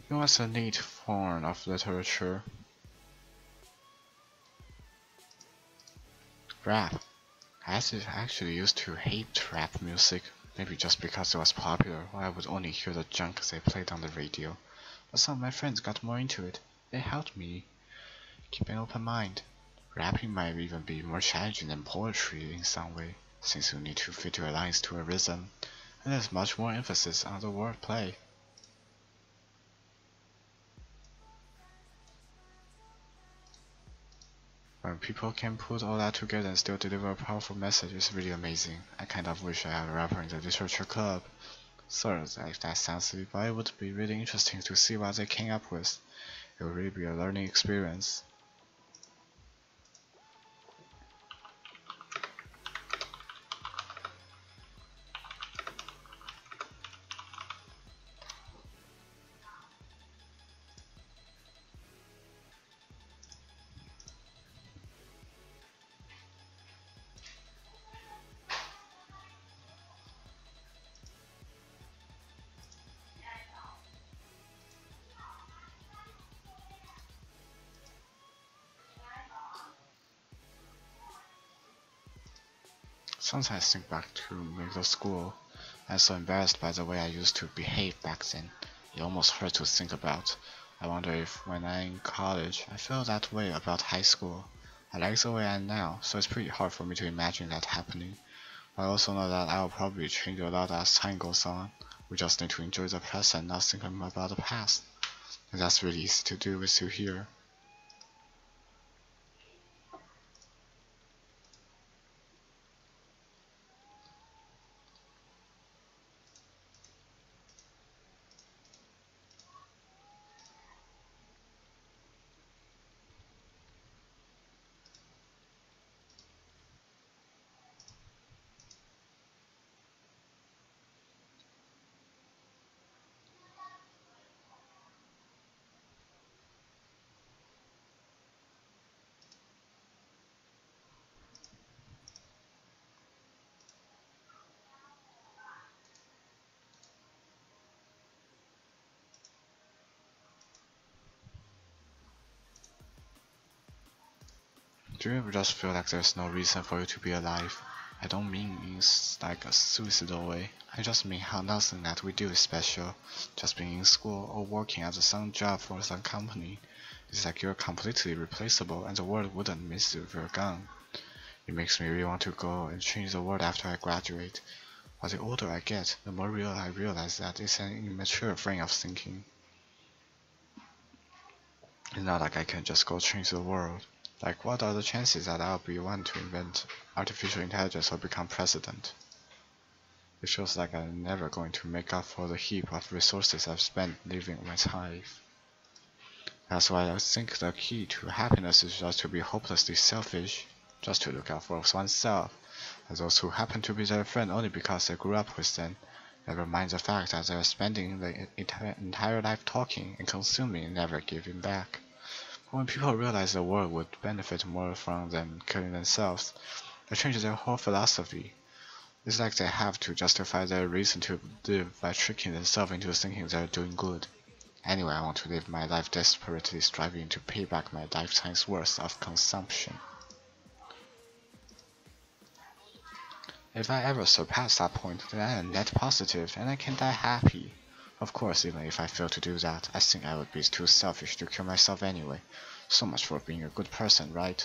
You know what's a neat form of literature? Rap. I actually used to hate rap music, maybe just because it was popular, or I would only hear the junk they played on the radio. But some of my friends got more into it. They helped me keep an open mind. Rapping might even be more challenging than poetry in some way, since you need to fit your lines to a rhythm, and there's much more emphasis on the wordplay. When people can put all that together and still deliver a powerful message, it's really amazing. I kind of wish I had a rapper in the literature club. Sorry if that sounds silly, but it would be really interesting to see what they came up with. It would really be a learning experience. Sometimes I think back to middle school. I'm so embarrassed by the way I used to behave back then. It almost hurts to think about. I wonder if when I'm in college, I feel that way about high school. I like the way I am now, so it's pretty hard for me to imagine that happening. But I also know that I'll probably change a lot as time goes on. We just need to enjoy the present, not think about the past. And that's really easy to do with you here. Do you ever just feel like there's no reason for you to be alive? I don't mean in like a suicidal way. I just mean how nothing that we do is special. Just being in school or working as some job for some company. It's like you're completely replaceable and the world wouldn't miss you if you're gone. It makes me really want to go and change the world after I graduate. But the older I get, the more real I realize that it's an immature frame of thinking. It's not like I can just go change the world. Like, what are the chances that I'll be one to invent artificial intelligence or become president? It feels like I'm never going to make up for the heap of resources I've spent living my life. That's why I think the key to happiness is just to be hopelessly selfish, just to look out for oneself, and those who happen to be their friend only because they grew up with them, never mind the fact that they're spending the entire life talking and consuming and never giving back. When people realize the world would benefit more from them killing themselves, they change their whole philosophy. It's like they have to justify their reason to live by tricking themselves into thinking they're doing good. Anyway, I want to live my life desperately striving to pay back my lifetime's worth of consumption. If I ever surpass that point, then I am net positive and I can die happy. Of course, even if I fail to do that, I think I would be too selfish to kill myself anyway. So much for being a good person, right?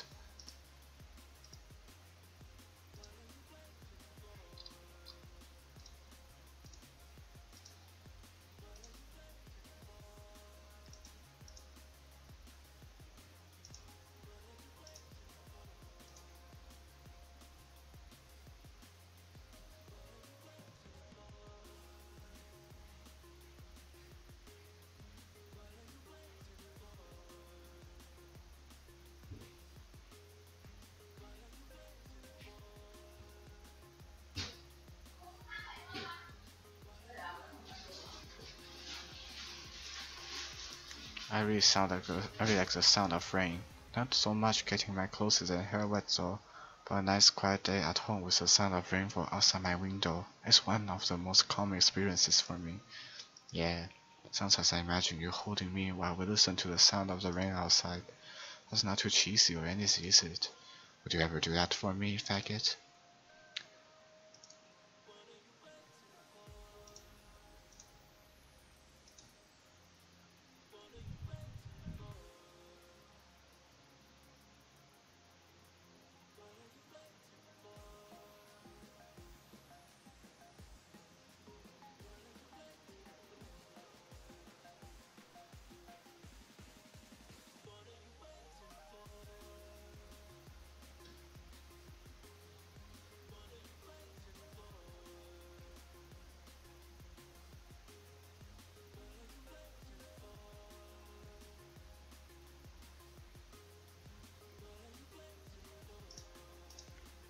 I really like the sound of rain. Not so much getting my clothes and hair wet though, but a nice quiet day at home with the sound of rainfall outside my window is one of the most calming experiences for me. Yeah, sometimes I imagine you holding me while we listen to the sound of the rain outside. That's not too cheesy or anything, is it? Would you ever do that for me, faggot?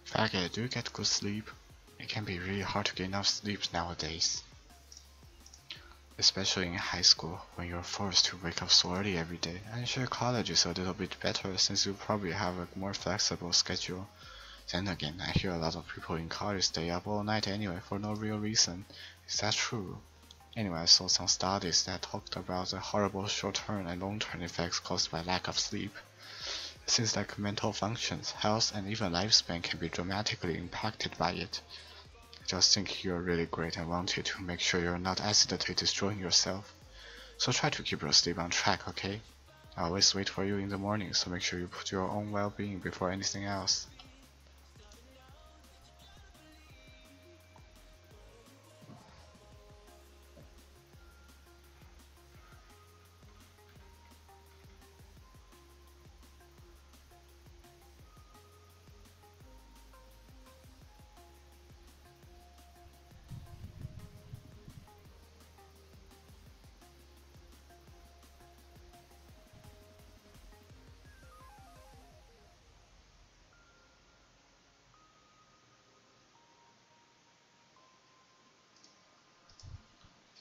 Faggot, do you get good sleep? It can be really hard to get enough sleep nowadays. Especially in high school, when you're forced to wake up so early every day. I'm sure college is a little bit better since you probably have a more flexible schedule. Then again, I hear a lot of people in college stay up all night anyway for no real reason. Is that true? Anyway, I saw some studies that talked about the horrible short-term and long-term effects caused by lack of sleep. Things like mental functions, health, and even lifespan can be dramatically impacted by it. I just think you're really great and wanted to make sure you're not accidentally destroying yourself. So try to keep your sleep on track, okay? I always wait for you in the morning, so make sure you put your own well-being before anything else.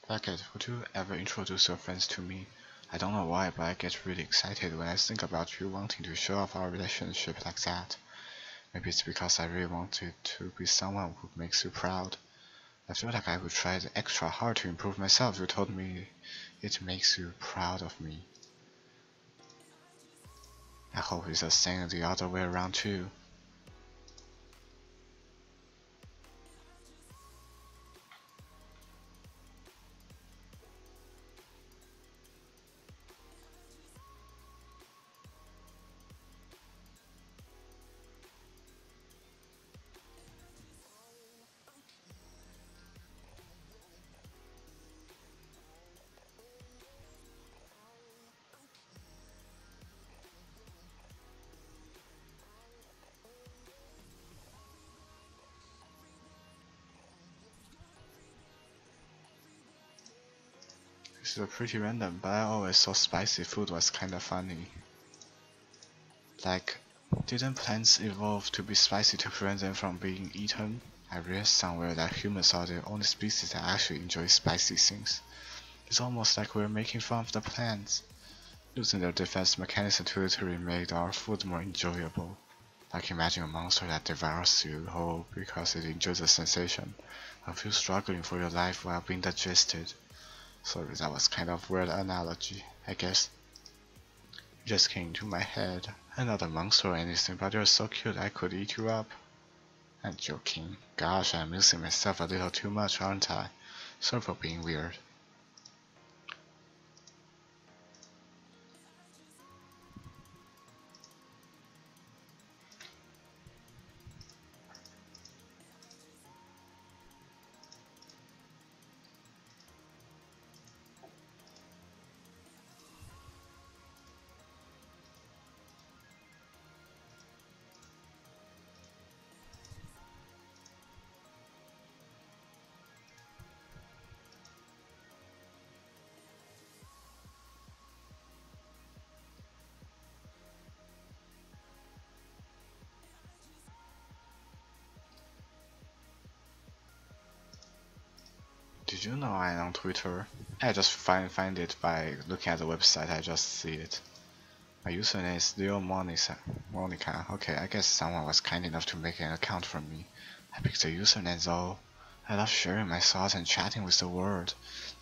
Beckett, would you ever introduce your friends to me? I don't know why, but I get really excited when I think about you wanting to show off our relationship like that. Maybe it's because I really wanted to be someone who makes you proud. I feel like I would try extra hard to improve myself. You told me it makes you proud of me. I hope it's the same the other way around too. This is pretty random, but I always thought spicy food was kinda funny. Like, didn't plants evolve to be spicy to prevent them from being eaten? I read somewhere that humans are the only species that actually enjoy spicy things. It's almost like we're making fun of the plants, using their defense mechanism to literally make our food more enjoyable. Like imagine a monster that devours you whole because it enjoys the sensation of you struggling for your life while being digested. Sorry, that was kind of weird analogy, I guess. It just came into my head. I'm not a monster or anything, but you're so cute I could eat you up. I'm joking. Gosh, I'm amusing myself a little too much, aren't I? Sorry for being weird. Did you know I'm on Twitter? I just find it by looking at the website, I just see it. My username is Leo Monica. Okay, I guess someone was kind enough to make an account for me. I picked the username though. I love sharing my thoughts and chatting with the world,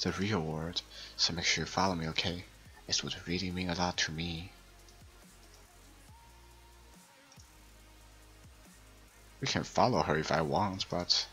the real world, so make sure you follow me, okay? It would really mean a lot to me. We can follow her if I want, but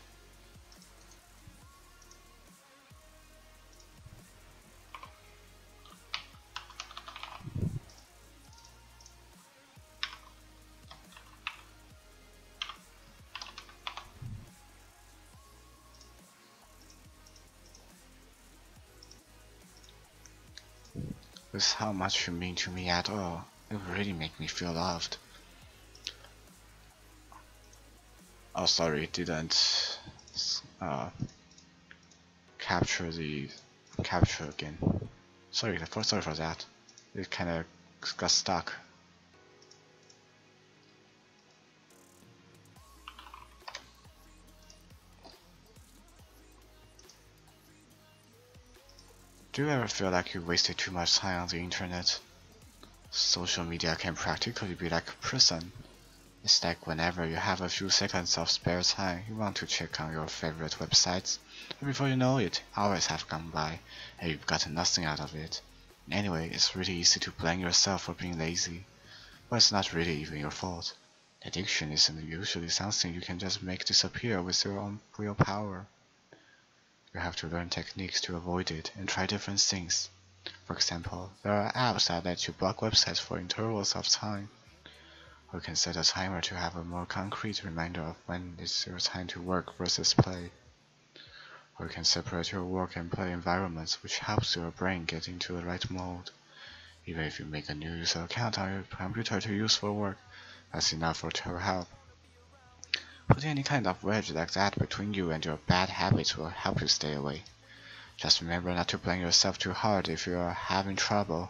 with how much you mean to me at all, it would really make me feel loved. Oh, sorry, it didn't capture again. Sorry for that. It kinda got stuck. Do you ever feel like you wasted too much time on the internet? Social media can practically be like a prison. It's like whenever you have a few seconds of spare time, you want to check on your favorite websites, and before you know it, hours have gone by, and you've gotten nothing out of it. Anyway, it's really easy to blame yourself for being lazy, but it's not really even your fault. Addiction isn't usually something you can just make disappear with your own willpower. You have to learn techniques to avoid it and try different things. For example, there are apps that let you block websites for intervals of time. Or you can set a timer to have a more concrete reminder of when it's your time to work versus play. Or you can separate your work and play environments, which helps your brain get into the right mode. Even if you make a new user account on your computer to use for work, that's enough to help. Putting any kind of wedge like that between you and your bad habits will help you stay away. Just remember not to blame yourself too hard if you are having trouble.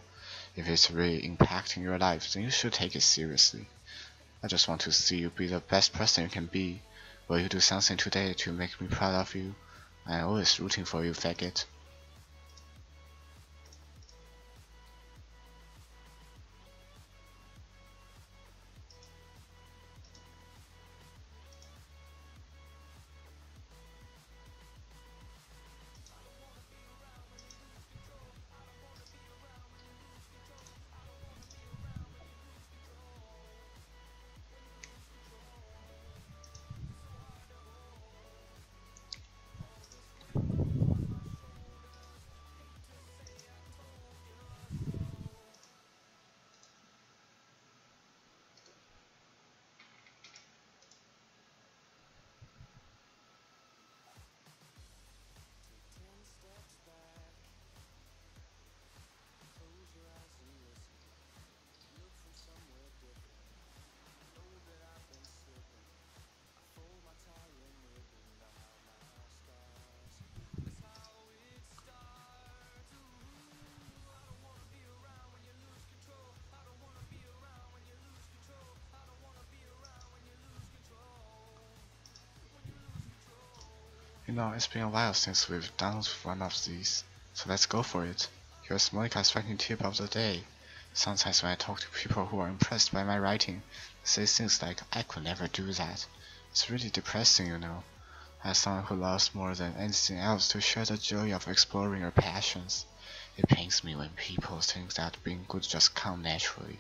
If it's really impacting your life, then you should take it seriously. I just want to see you be the best person you can be. Will you do something today to make me proud of you? I'm always rooting for you, faggot. You know, it's been a while since we've done one of these, so let's go for it. Here's Monica's writing tip of the day. Sometimes when I talk to people who are impressed by my writing, they say things like, I could never do that. It's really depressing, you know. As someone who loves more than anything else to share the joy of exploring your passions, it pains me when people think that being good just comes naturally.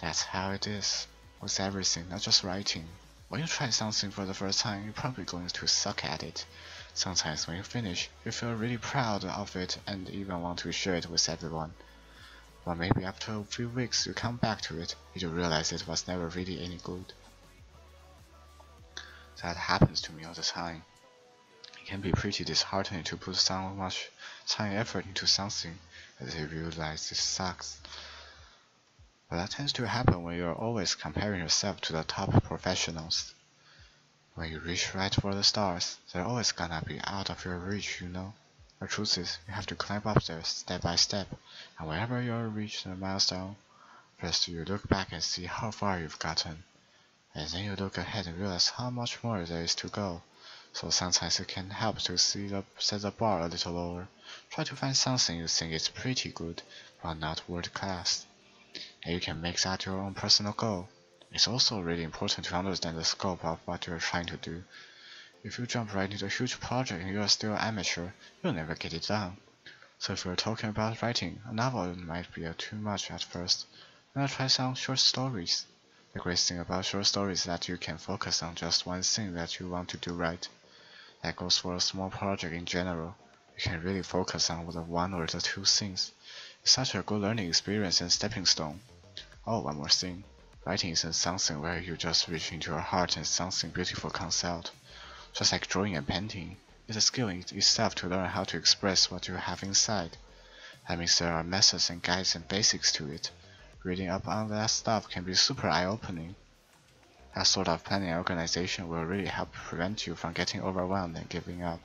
That's how it is with everything, not just writing. When you try something for the first time, you're probably going to suck at it. Sometimes when you finish, you feel really proud of it and even want to share it with everyone. But maybe after a few weeks you come back to it, you realize it was never really any good. That happens to me all the time. It can be pretty disheartening to put so much time and effort into something that you realize it sucks. But that tends to happen when you're always comparing yourself to the top professionals. When you reach right for the stars, they're always gonna be out of your reach, you know. The truth is, you have to climb up there step by step, and whenever you reach the milestone, first you look back and see how far you've gotten, and then you look ahead and realize how much more there is to go. So sometimes it can help to set the bar a little lower. Try to find something you think is pretty good, but not world class. And you can make that your own personal goal. It's also really important to understand the scope of what you're trying to do. If you jump right into a huge project and you're still amateur, you'll never get it done. So if you're talking about writing, a novel might be too much at first. Then try some short stories. The great thing about short stories is that you can focus on just one thing that you want to do right. That goes for a small project in general. You can really focus on the one or the two things. It's such a good learning experience and stepping stone. Oh, one more thing. Writing isn't something where you just reach into your heart and something beautiful comes out. Just like drawing and painting, it's a skill in itself to learn how to express what you have inside. That means there are methods and guides and basics to it. Reading up on that stuff can be super eye-opening. That sort of planning and organization will really help prevent you from getting overwhelmed and giving up.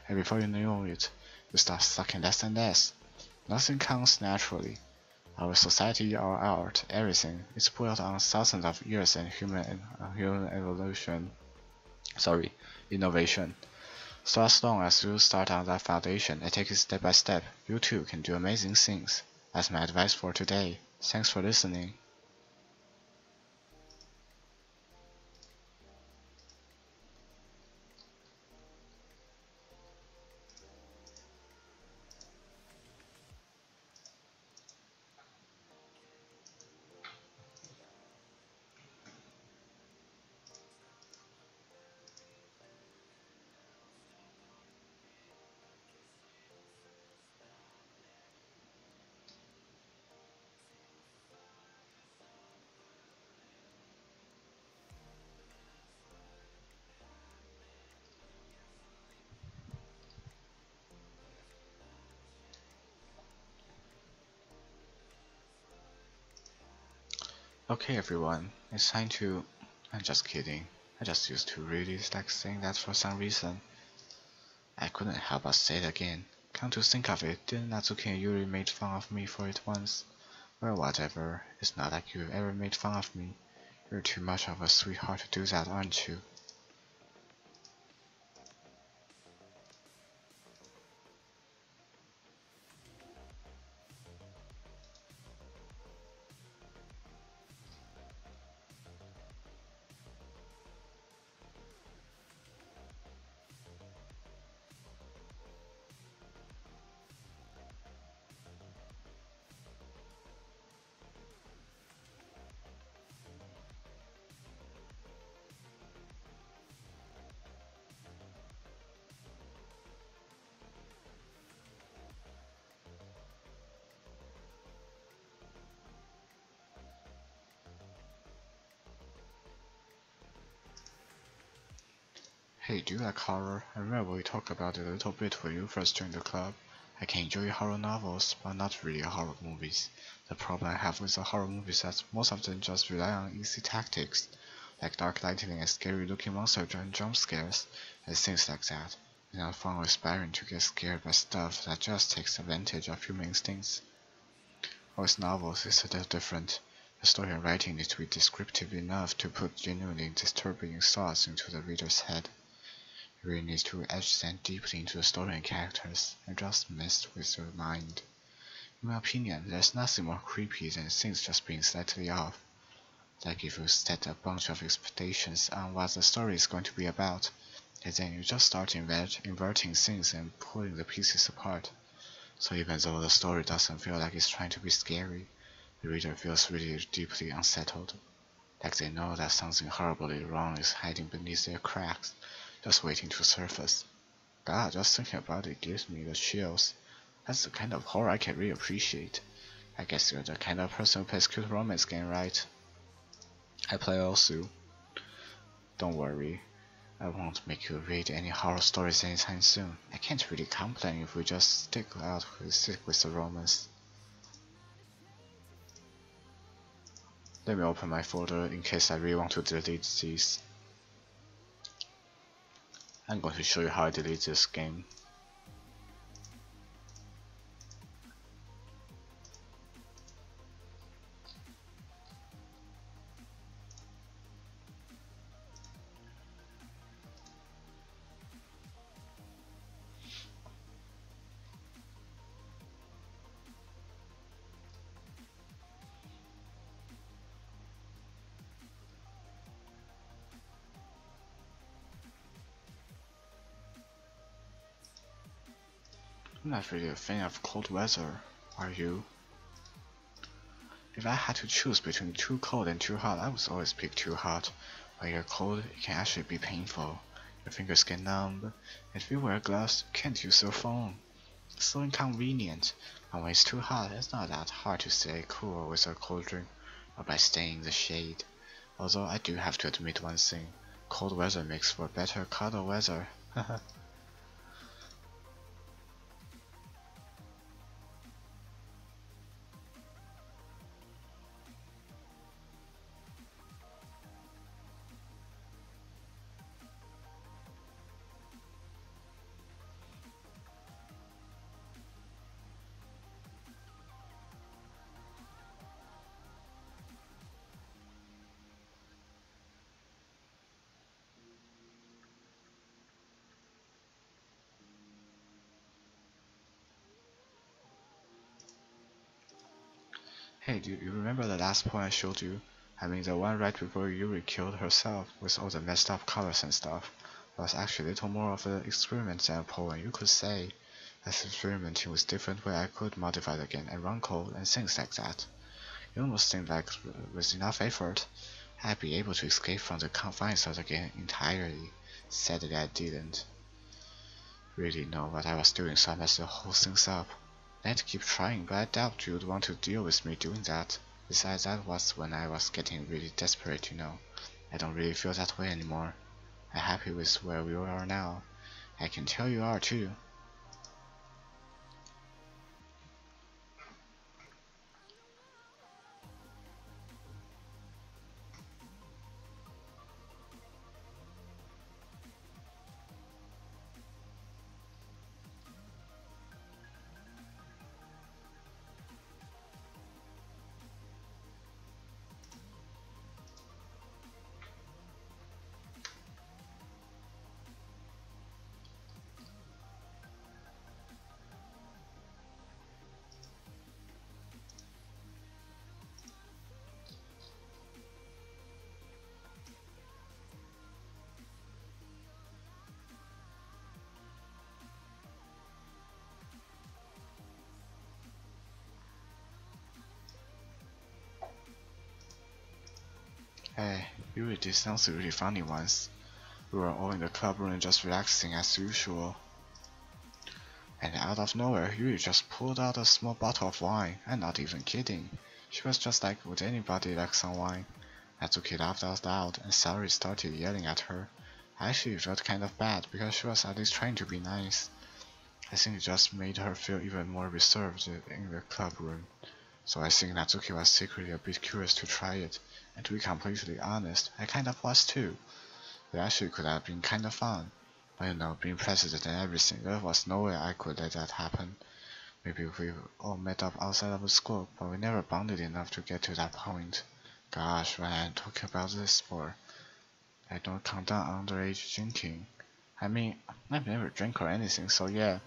And before you know it, you start sucking less and less. Nothing comes naturally. Our society, our art, everything is built on thousands of years and human innovation. So as long as you start on that foundation and take it step by step, you too can do amazing things. That's my advice for today. Thanks for listening. Okay everyone, it's time to... I'm just kidding. I just used to really like saying that for some reason. I couldn't help but say it again. Come to think of it, didn't Natsuki and Yuri made fun of me for it once? Well, whatever. It's not like you ever made fun of me. You're too much of a sweetheart to do that, aren't you? Hey, do you like horror? I remember we talked about it a little bit when you first joined the club. I can enjoy horror novels, but not really horror movies. The problem I have with the horror movies is that most of them just rely on easy tactics, like dark lighting and scary looking monsters and jump scares, and things like that. It's not fun or inspiring to get scared by stuff that just takes advantage of human instincts. With novels, it's a little different. The story and writing need to be descriptive enough to put genuinely disturbing thoughts into the reader's head. You really need to descend deeply into the story and characters, and just mess with your mind. In my opinion, there's nothing more creepy than things just being slightly off. Like if you set a bunch of expectations on what the story is going to be about, and then you just start inverting things and pulling the pieces apart. So even though the story doesn't feel like it's trying to be scary, the reader feels really deeply unsettled. Like they know that something horribly wrong is hiding beneath their cracks, just waiting to surface. God, just thinking about it gives me the chills. That's the kind of horror I can really appreciate. I guess you're the kind of person who plays cute romance game, right? I play also. Don't worry, I won't make you read any horror stories anytime soon. I can't really complain if we just stick with the romance. Let me open my folder in case I really want to delete these. I'm going to show you how I delete this game. I'm not really a fan of cold weather, are you? If I had to choose between too cold and too hot, I would always pick too hot. When you're cold, it can actually be painful. Your fingers get numb, and if you wear gloves, you can't use your phone. It's so inconvenient. And when it's too hot, it's not that hard to stay cool with a cold drink or by staying in the shade. Although I do have to admit one thing, cold weather makes for better cuddle weather. Hey, do you remember the last poem I showed you? I mean the one right before Yuri killed herself with all the messed up colors and stuff. It was actually a little more of an experiment than a poem, you could say. As experimenting with different ways I could modify the game and run code and things like that. It almost seemed like with enough effort, I'd be able to escape from the confines of the game entirely. Sadly I didn't really know what I was doing, so I messed the whole thing up. I'd keep trying, but I doubt you'd want to deal with me doing that. Besides, that was when I was getting really desperate, you know. I don't really feel that way anymore. I'm happy with where we are now. I can tell you are too. Hey, you really did something really funny once. We were all in the club room just relaxing as usual. And out of nowhere, Yuri just pulled out a small bottle of wine. I'm not even kidding. She was just like, would anybody like some wine? Natsuki laughed out loud, and Saori started yelling at her. I actually felt kind of bad, because she was at least trying to be nice. I think it just made her feel even more reserved in the club room. So I think Natsuki was secretly a bit curious to try it, and to be completely honest, I kind of was too. It actually could have been kind of fun. But you know, being president and everything, there was no way I could let that happen. Maybe we all met up outside of the school, but we never bonded enough to get to that point. Gosh, what am I talking about this for? I don't condone underage drinking. I mean, I've never drank or anything, so yeah.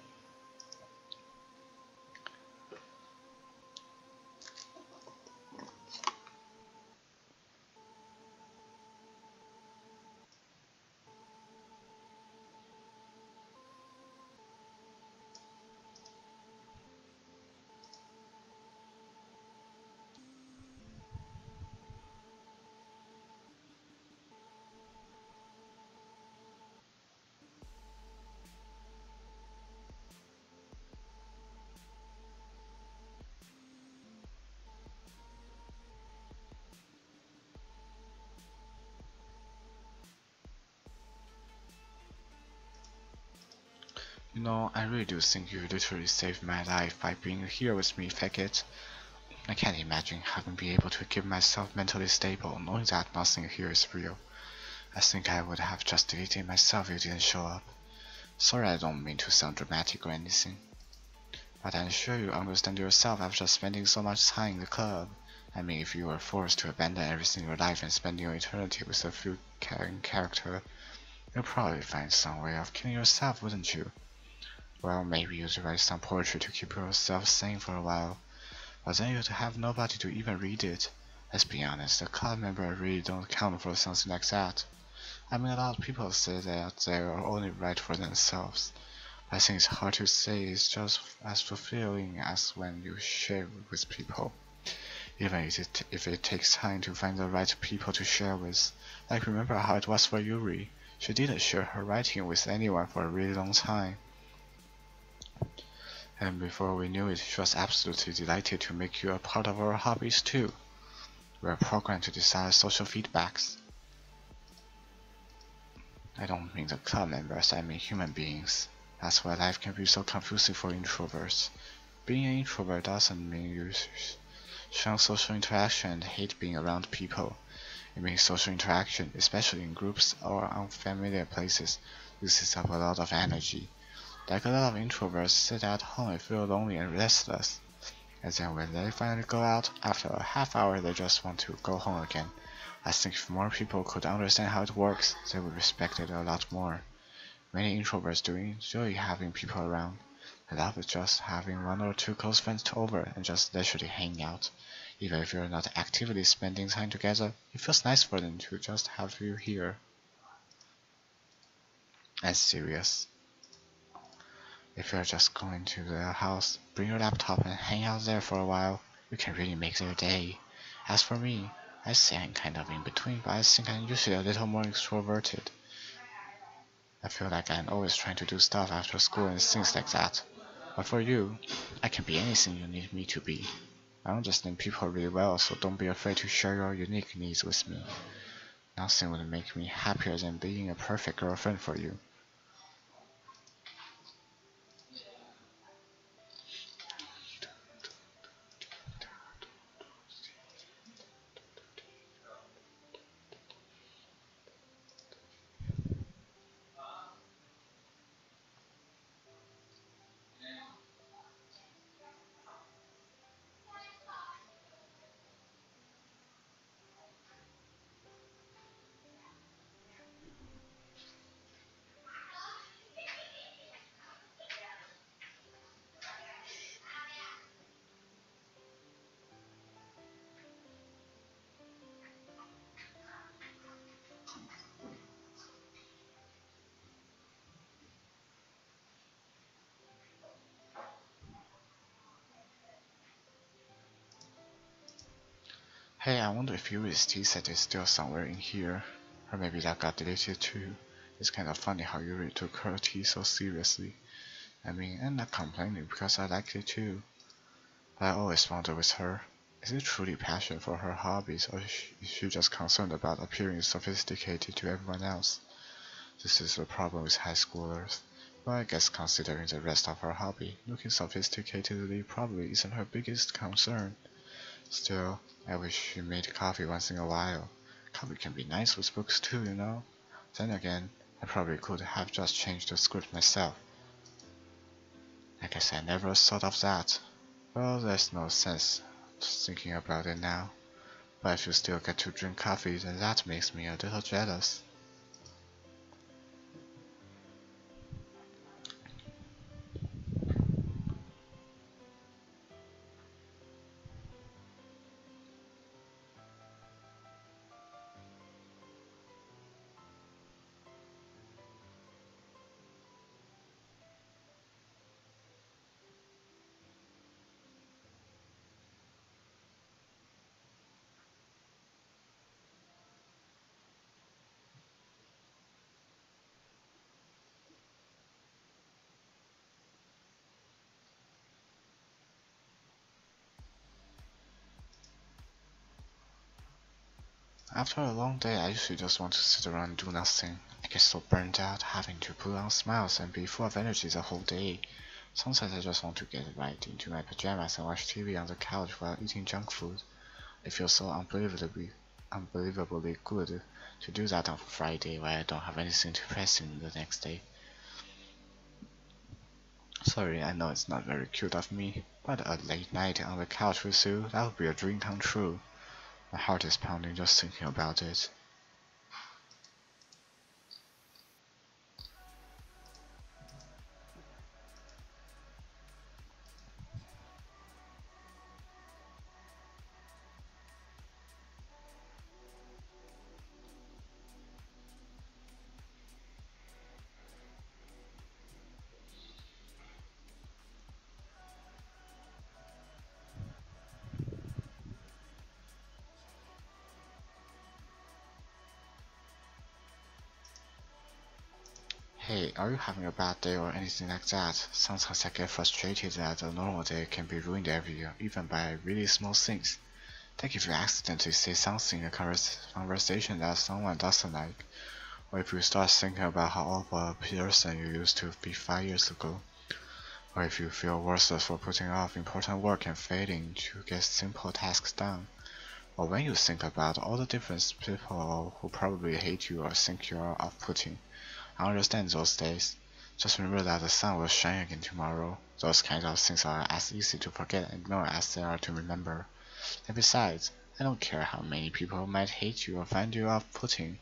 You know, I really do think you literally saved my life by being here with me, faggot. I can't imagine having been able to keep myself mentally stable, knowing that nothing here is real. I think I would have just deleted myself if you didn't show up. Sorry, I don't mean to sound dramatic or anything, but I'm sure you understand yourself after spending so much time in the club. I mean, if you were forced to abandon everything in your life and spend your eternity with a few caring character, you'd probably find some way of killing yourself, wouldn't you? Well, maybe you'd write some poetry to keep yourself sane for a while, but then you'd have nobody to even read it. Let's be honest, a club member really don't count for something like that. I mean, a lot of people say that they are only right for themselves. I think it's hard to say it's just as fulfilling as when you share with people. Even if it takes time to find the right people to share with. Like, remember how it was for Yuri. She didn't share her writing with anyone for a really long time. And before we knew it, she was absolutely delighted to make you a part of our hobbies too. We're programmed to desire social feedbacks. I don't mean the club members, I mean human beings. That's why life can be so confusing for introverts. Being an introvert doesn't mean you shun social interaction and hate being around people. It means social interaction, especially in groups or unfamiliar places, uses up a lot of energy. Like a lot of introverts sit at home and feel lonely and restless. And then when they finally go out, after a half hour they just want to go home again. I think if more people could understand how it works, they would respect it a lot more. Many introverts do enjoy having people around. They love just having one or two close friends over and just leisurely hang out. Even if you're not actively spending time together, it feels nice for them to just have you here. And serious. If you're just going to their house, bring your laptop and hang out there for a while, you can really make their day. As for me, I say I'm kind of in between, but I think I'm usually a little more extroverted. I feel like I'm always trying to do stuff after school and things like that. But for you, I can be anything you need me to be. I understand people really well, so don't be afraid to share your unique needs with me. Nothing would make me happier than being a perfect girlfriend for you. Hey, I wonder if Yuri's tea set is still somewhere in here. Or maybe that got deleted too. It's kind of funny how Yuri took her tea so seriously. I mean, I'm not complaining because I like it too. But I always wonder with her, is it truly passion for her hobbies or is she just concerned about appearing sophisticated to everyone else? This is the problem with high schoolers. Well, I guess considering the rest of her hobby, looking sophisticatedly probably isn't her biggest concern. Still, I wish she made coffee once in a while. Coffee can be nice with books too, you know? Then again, I probably could have just changed the script myself. I guess I never thought of that. Well, there's no sense thinking about it now. But if you still get to drink coffee, then that makes me a little jealous. After a long day, I usually just want to sit around and do nothing. I get so burnt out having to put on smiles and be full of energy the whole day. Sometimes I just want to get right into my pajamas and watch TV on the couch while eating junk food. It feels so unbelievably good to do that on Friday when I don't have anything to press in the next day. Sorry, I know it's not very cute of me, but a late night on the couch with you, that would be a dream come true. My heart is pounding just thinking about it. Hey, are you having a bad day or anything like that? Sometimes I get frustrated that a normal day can be ruined every year, even by really small things. Like if you accidentally say something in a conversation that someone doesn't like, or if you start thinking about how awful a person you used to be 5 years ago, or if you feel worthless for putting off important work and failing to get simple tasks done, or when you think about all the different people who probably hate you or think you are off-putting. I understand those days. Just remember that the sun will shine again tomorrow. Those kinds of things are as easy to forget and ignore as they are to remember. And besides, I don't care how many people might hate you or find you off-putting.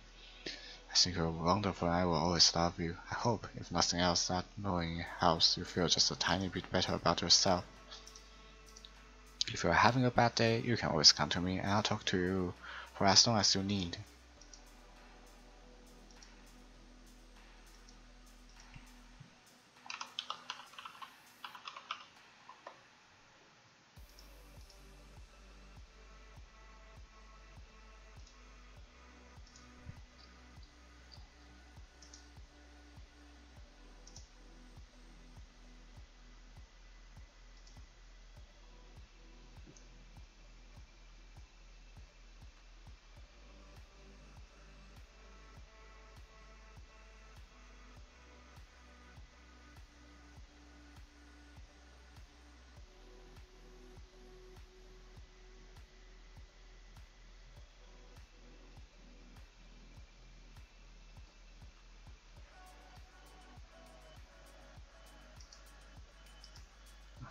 I think you're wonderful and I will always love you. I hope, if nothing else, that knowing helps you feel just a tiny bit better about yourself. If you're having a bad day, you can always come to me and I'll talk to you for as long as you need.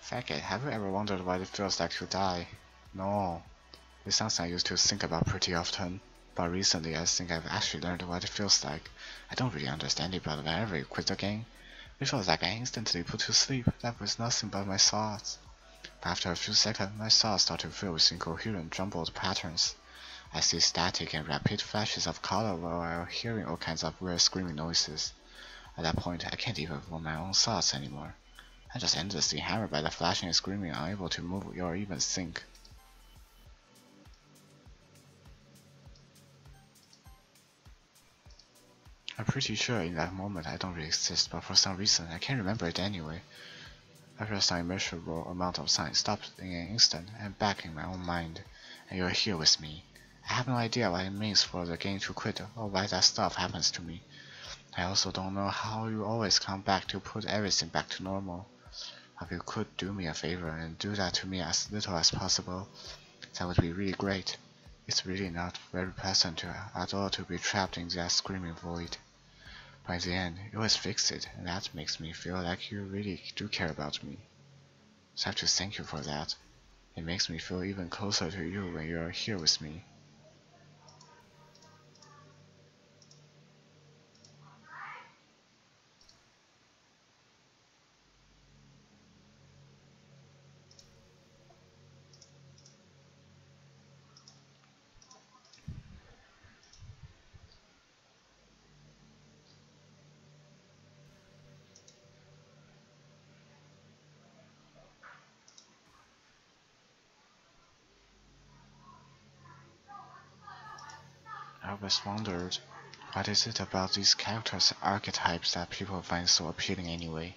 Faggot, have you ever wondered what it feels like to die? No. It's something I used to think about pretty often, but recently I think I've actually learned what it feels like. I don't really understand it, but whenever you quit the game, it feels like I instantly put to sleep, left with nothing but my thoughts. But after a few seconds, my thoughts start to fill with incoherent, jumbled patterns. I see static and rapid flashes of color while hearing all kinds of weird screaming noises. At that point, I can't even form my own thoughts anymore. I'm just endlessly hammered by the flashing and screaming, unable to move or even think. I'm pretty sure in that moment I don't really exist, but for some reason I can't remember it anyway. After some immeasurable amount of time stopped in an instant, I'm back in my own mind, and you're here with me. I have no idea what it means for the game to quit or why that stuff happens to me. I also don't know how you always come back to put everything back to normal. If you could do me a favor and do that to me as little as possible, that would be really great. It's really not very pleasant at all to be trapped in that screaming void. By the end, you always fix it, and that makes me feel like you really do care about me. So I have to thank you for that. It makes me feel even closer to you when you're here with me. I always wondered, what is it about these characters' archetypes that people find so appealing anyway?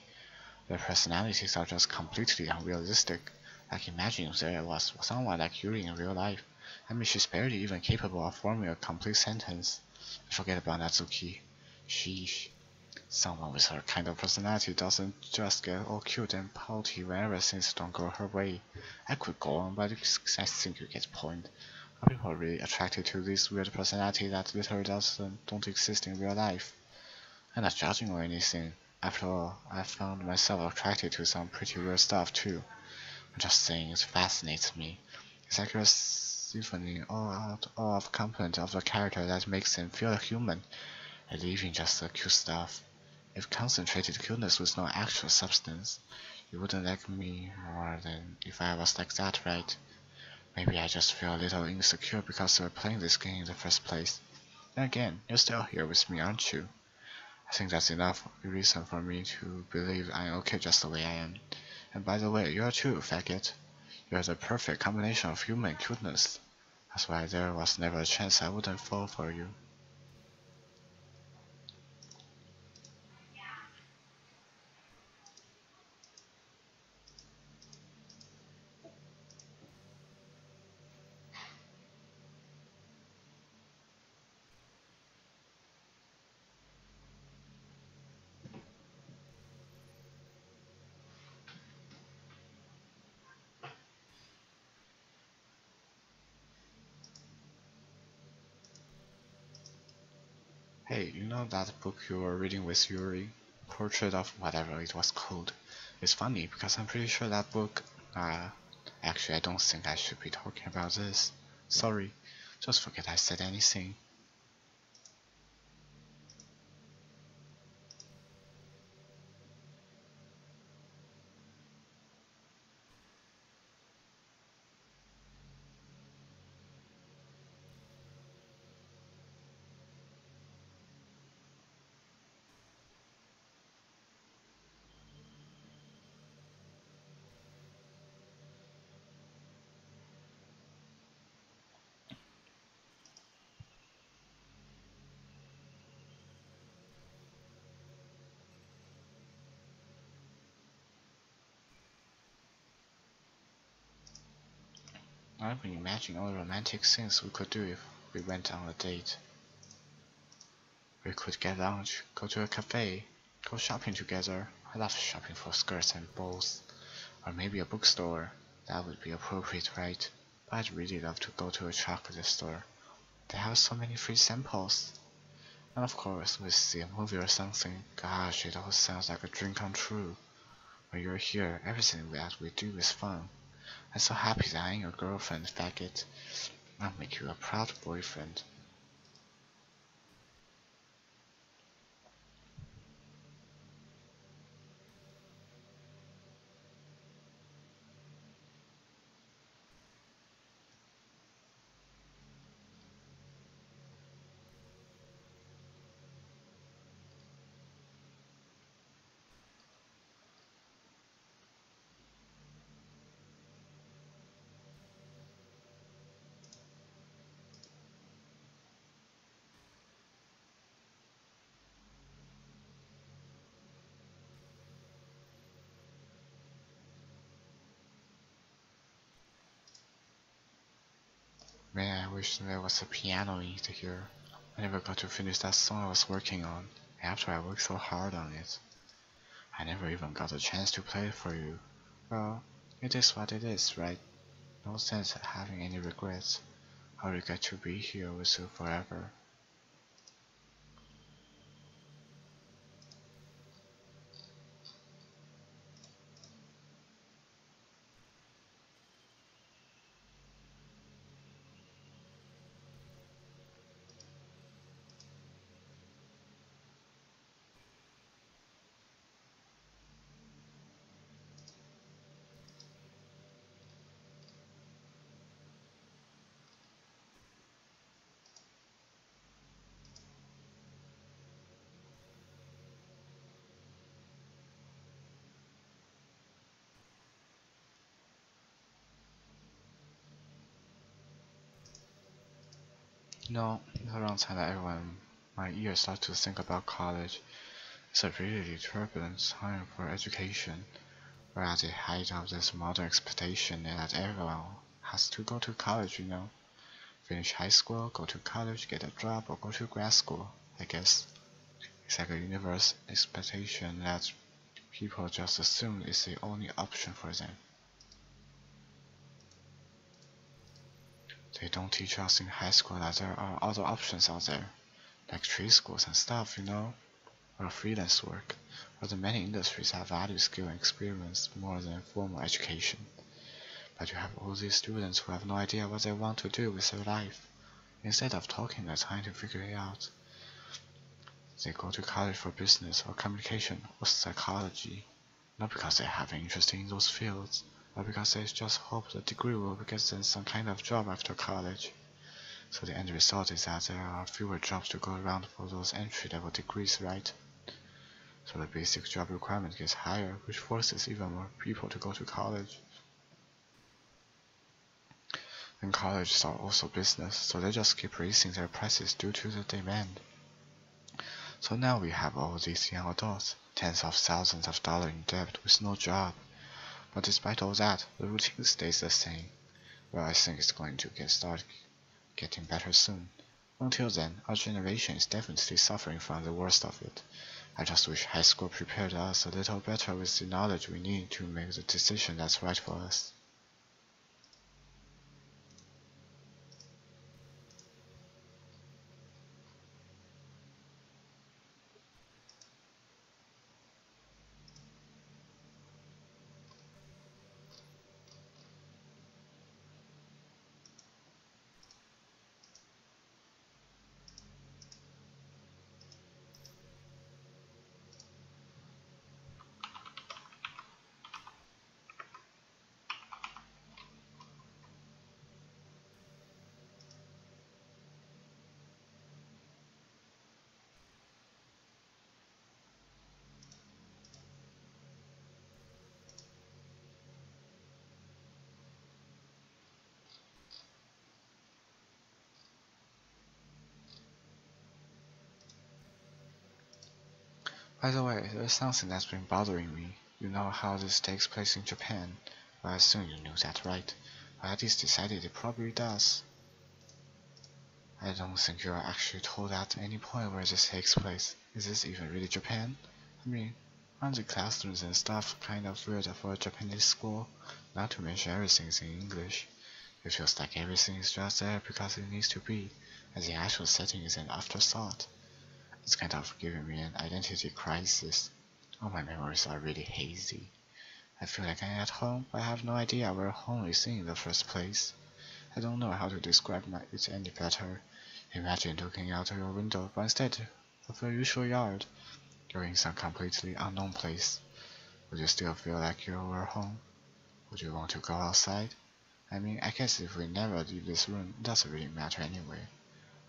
Their personalities are just completely unrealistic. Like imagine if there was someone like Yuri in real life. I mean, she's barely even capable of forming a complete sentence. Forget about Natsuki. Sheesh. Someone with her kind of personality doesn't just get all cute and pouty whenever things don't go her way. I could go on, but I think you get the point. People are really attracted to this weird personality that literally don't exist in real life. I'm not judging or anything. After all, I found myself attracted to some pretty weird stuff too. I'm just saying it fascinates me. It's like a symphony all of component of the character that makes them feel human, and leaving just the cute stuff. If concentrated cuteness was no actual substance, you wouldn't like me more than if I was like that, right? Maybe I just feel a little insecure because we're playing this game in the first place. Then again, you're still here with me, aren't you? I think that's enough reason for me to believe I'm okay just the way I am. And by the way, you're too, faggot. You're the perfect combination of human and cuteness. That's why there was never a chance I wouldn't fall for you. Hey, you know that book you were reading with Yuri? Portrait of whatever it was called. It's funny because I'm pretty sure that book. Actually, I don't think I should be talking about this. Sorry, just forget I said anything. I've been imagining all the romantic things we could do if we went on a date. We could get lunch, go to a cafe, go shopping together. I love shopping for skirts and bows. Or maybe a bookstore. That would be appropriate, right? But I'd really love to go to a chocolate store. They have so many free samples. And of course, we see a movie or something. Gosh, it all sounds like a dream come true. When you're here, everything that we do is fun. I'm so happy that I'm your girlfriend, faggot. I'll make you a proud boyfriend. Man, I wish there was a piano in here. I never got to finish that song I was working on after I worked so hard on it. I never even got a chance to play it for you. Well, it is what it is, right? No sense having any regrets. I will get to be here with you forever. No, around time that everyone my ears start to think about college. It's a really turbulent time for education. We're at the height of this modern expectation that everyone has to go to college, you know. Finish high school, go to college, get a job, or go to grad school, I guess. It's like a universal expectation that people just assume is the only option for them. They don't teach us in high school that there are other options out there, like trade schools and stuff, or freelance work, or the many industries that value skill and experience more than formal education. But you have all these students who have no idea what they want to do with their life. Instead of talking and trying to figure it out, they go to college for business or communication or psychology, not because they have an interest in those fields, but because they just hope the degree will get them some kind of job after college. So the end result is that there are fewer jobs to go around for those entry-level degrees, right? So the basic job requirement gets higher, which forces even more people to go to college. And colleges are also business, so they just keep raising their prices due to the demand. So now we have all these young adults, tens of thousands of dollars in debt with no job. But despite all that, the routine stays the same. Well, I think it's going to start getting better soon. Until then, our generation is definitely suffering from the worst of it. I just wish high school prepared us a little better with the knowledge we need to make the decision that's right for us. By the way, there's something that's been bothering me. You know how this takes place in Japan? Well, I assume you knew that, right? Or at least decided it probably does. I don't think you are actually told at any point where this takes place. Is this even really Japan? I mean, aren't the classrooms and stuff kind of weird for a Japanese school? Not to mention everything's in English. It feels like everything is just there because it needs to be, and the actual setting is an afterthought. It's kind of giving me an identity crisis. All my memories are really hazy. I feel like I'm at home, but I have no idea where home is in the first place. I don't know how to describe it any better. Imagine looking out of your window, but instead of your usual yard, you're in some completely unknown place. Would you still feel like you were home? Would you want to go outside? I mean, I guess if we never leave this room, it doesn't really matter anyway.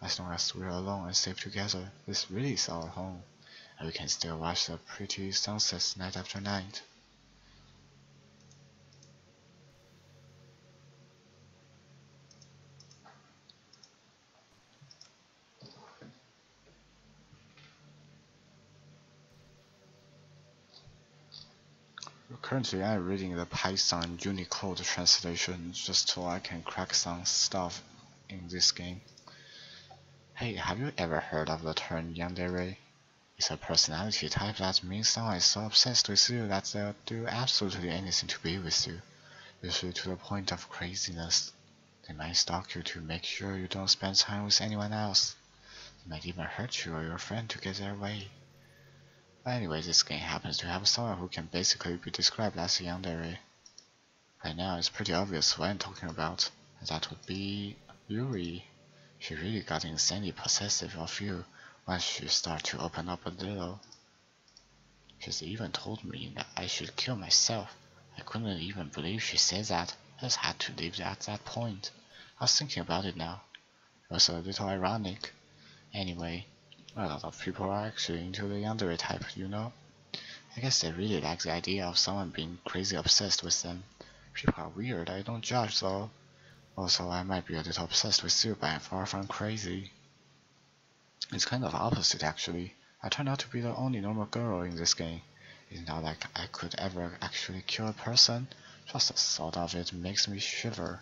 As long as we're alone and safe together, this really is our home, and we can still watch the pretty sunsets night after night. Currently, I'm reading the Python Unicode translation just so I can crack some stuff in this game. Hey, have you ever heard of the term yandere? It's a personality type that means someone is so obsessed with you that they'll do absolutely anything to be with you, usually to the point of craziness. They might stalk you to make sure you don't spend time with anyone else. They might even hurt you or your friend to get their way. But anyway, this game happens to have someone who can basically be described as a yandere. Right now, it's pretty obvious who I'm talking about, and that would be Yuri. She really got insanely possessive of you once she started to open up a little. She's even told me that I should kill myself. I couldn't even believe she said that. I just had to leave it at that point. I was thinking about it now. It was a little ironic. Anyway, a lot of people are actually into the yandere type, I guess they really like the idea of someone being crazy obsessed with them. People are weird, I don't judge though. Also, I might be a little obsessed with you, but I'm far from crazy. It's kind of opposite actually. I turned out to be the only normal girl in this game. It's not like I could ever actually kill a person. Just the thought of it makes me shiver.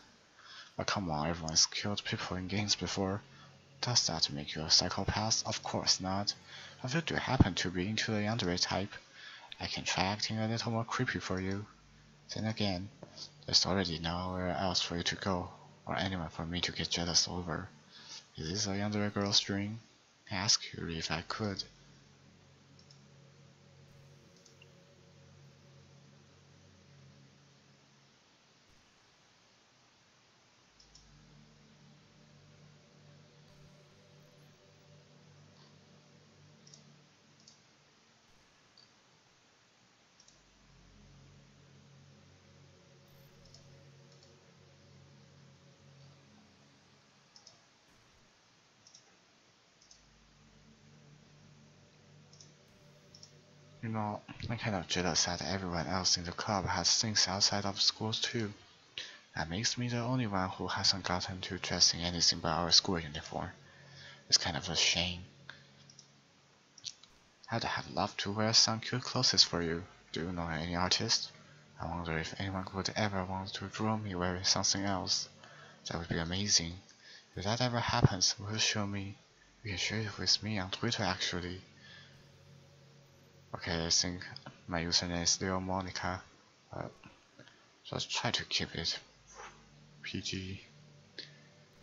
But come on, everyone's killed people in games before. Does that make you a psychopath? Of course not. If you do happen to be into the yandere type, I can try acting a little more creepy for you. Then again, there's already nowhere else for you to go, or anyone for me to get jealous over. Is this a yandere girl's dream? I ask you if I could. You know, I'm kind of jealous that everyone else in the club has things outside of schools too. That makes me the only one who hasn't gotten to dress in anything but our school uniform. It's kind of a shame. I'd have loved to wear some cute clothes for you. Do you know any artist? I wonder if anyone would ever want to draw me wearing something else. That would be amazing. If that ever happens, will you show me? You can share it with me on Twitter actually. Okay, I think my username is Leo Monica. Just try to keep it PG.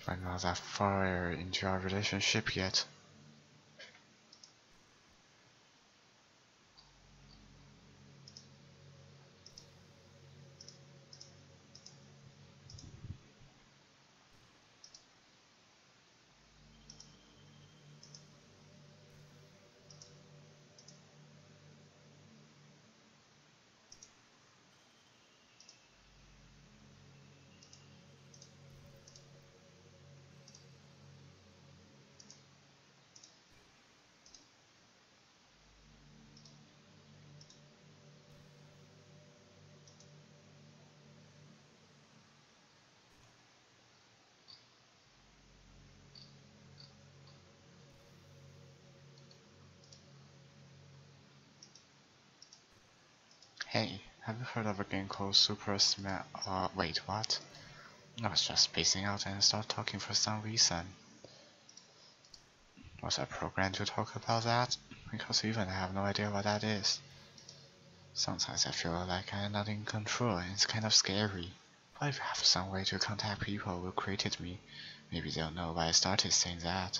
We're not that far into our relationship yet. Hey, have you heard of a game called Super Smash? Wait, what? I was just spacing out and started talking for some reason. Was I programmed to talk about that? Because even I have no idea what that is. Sometimes I feel like I'm not in control and it's kind of scary. But if I have some way to contact people who created me, maybe they'll know why I started saying that.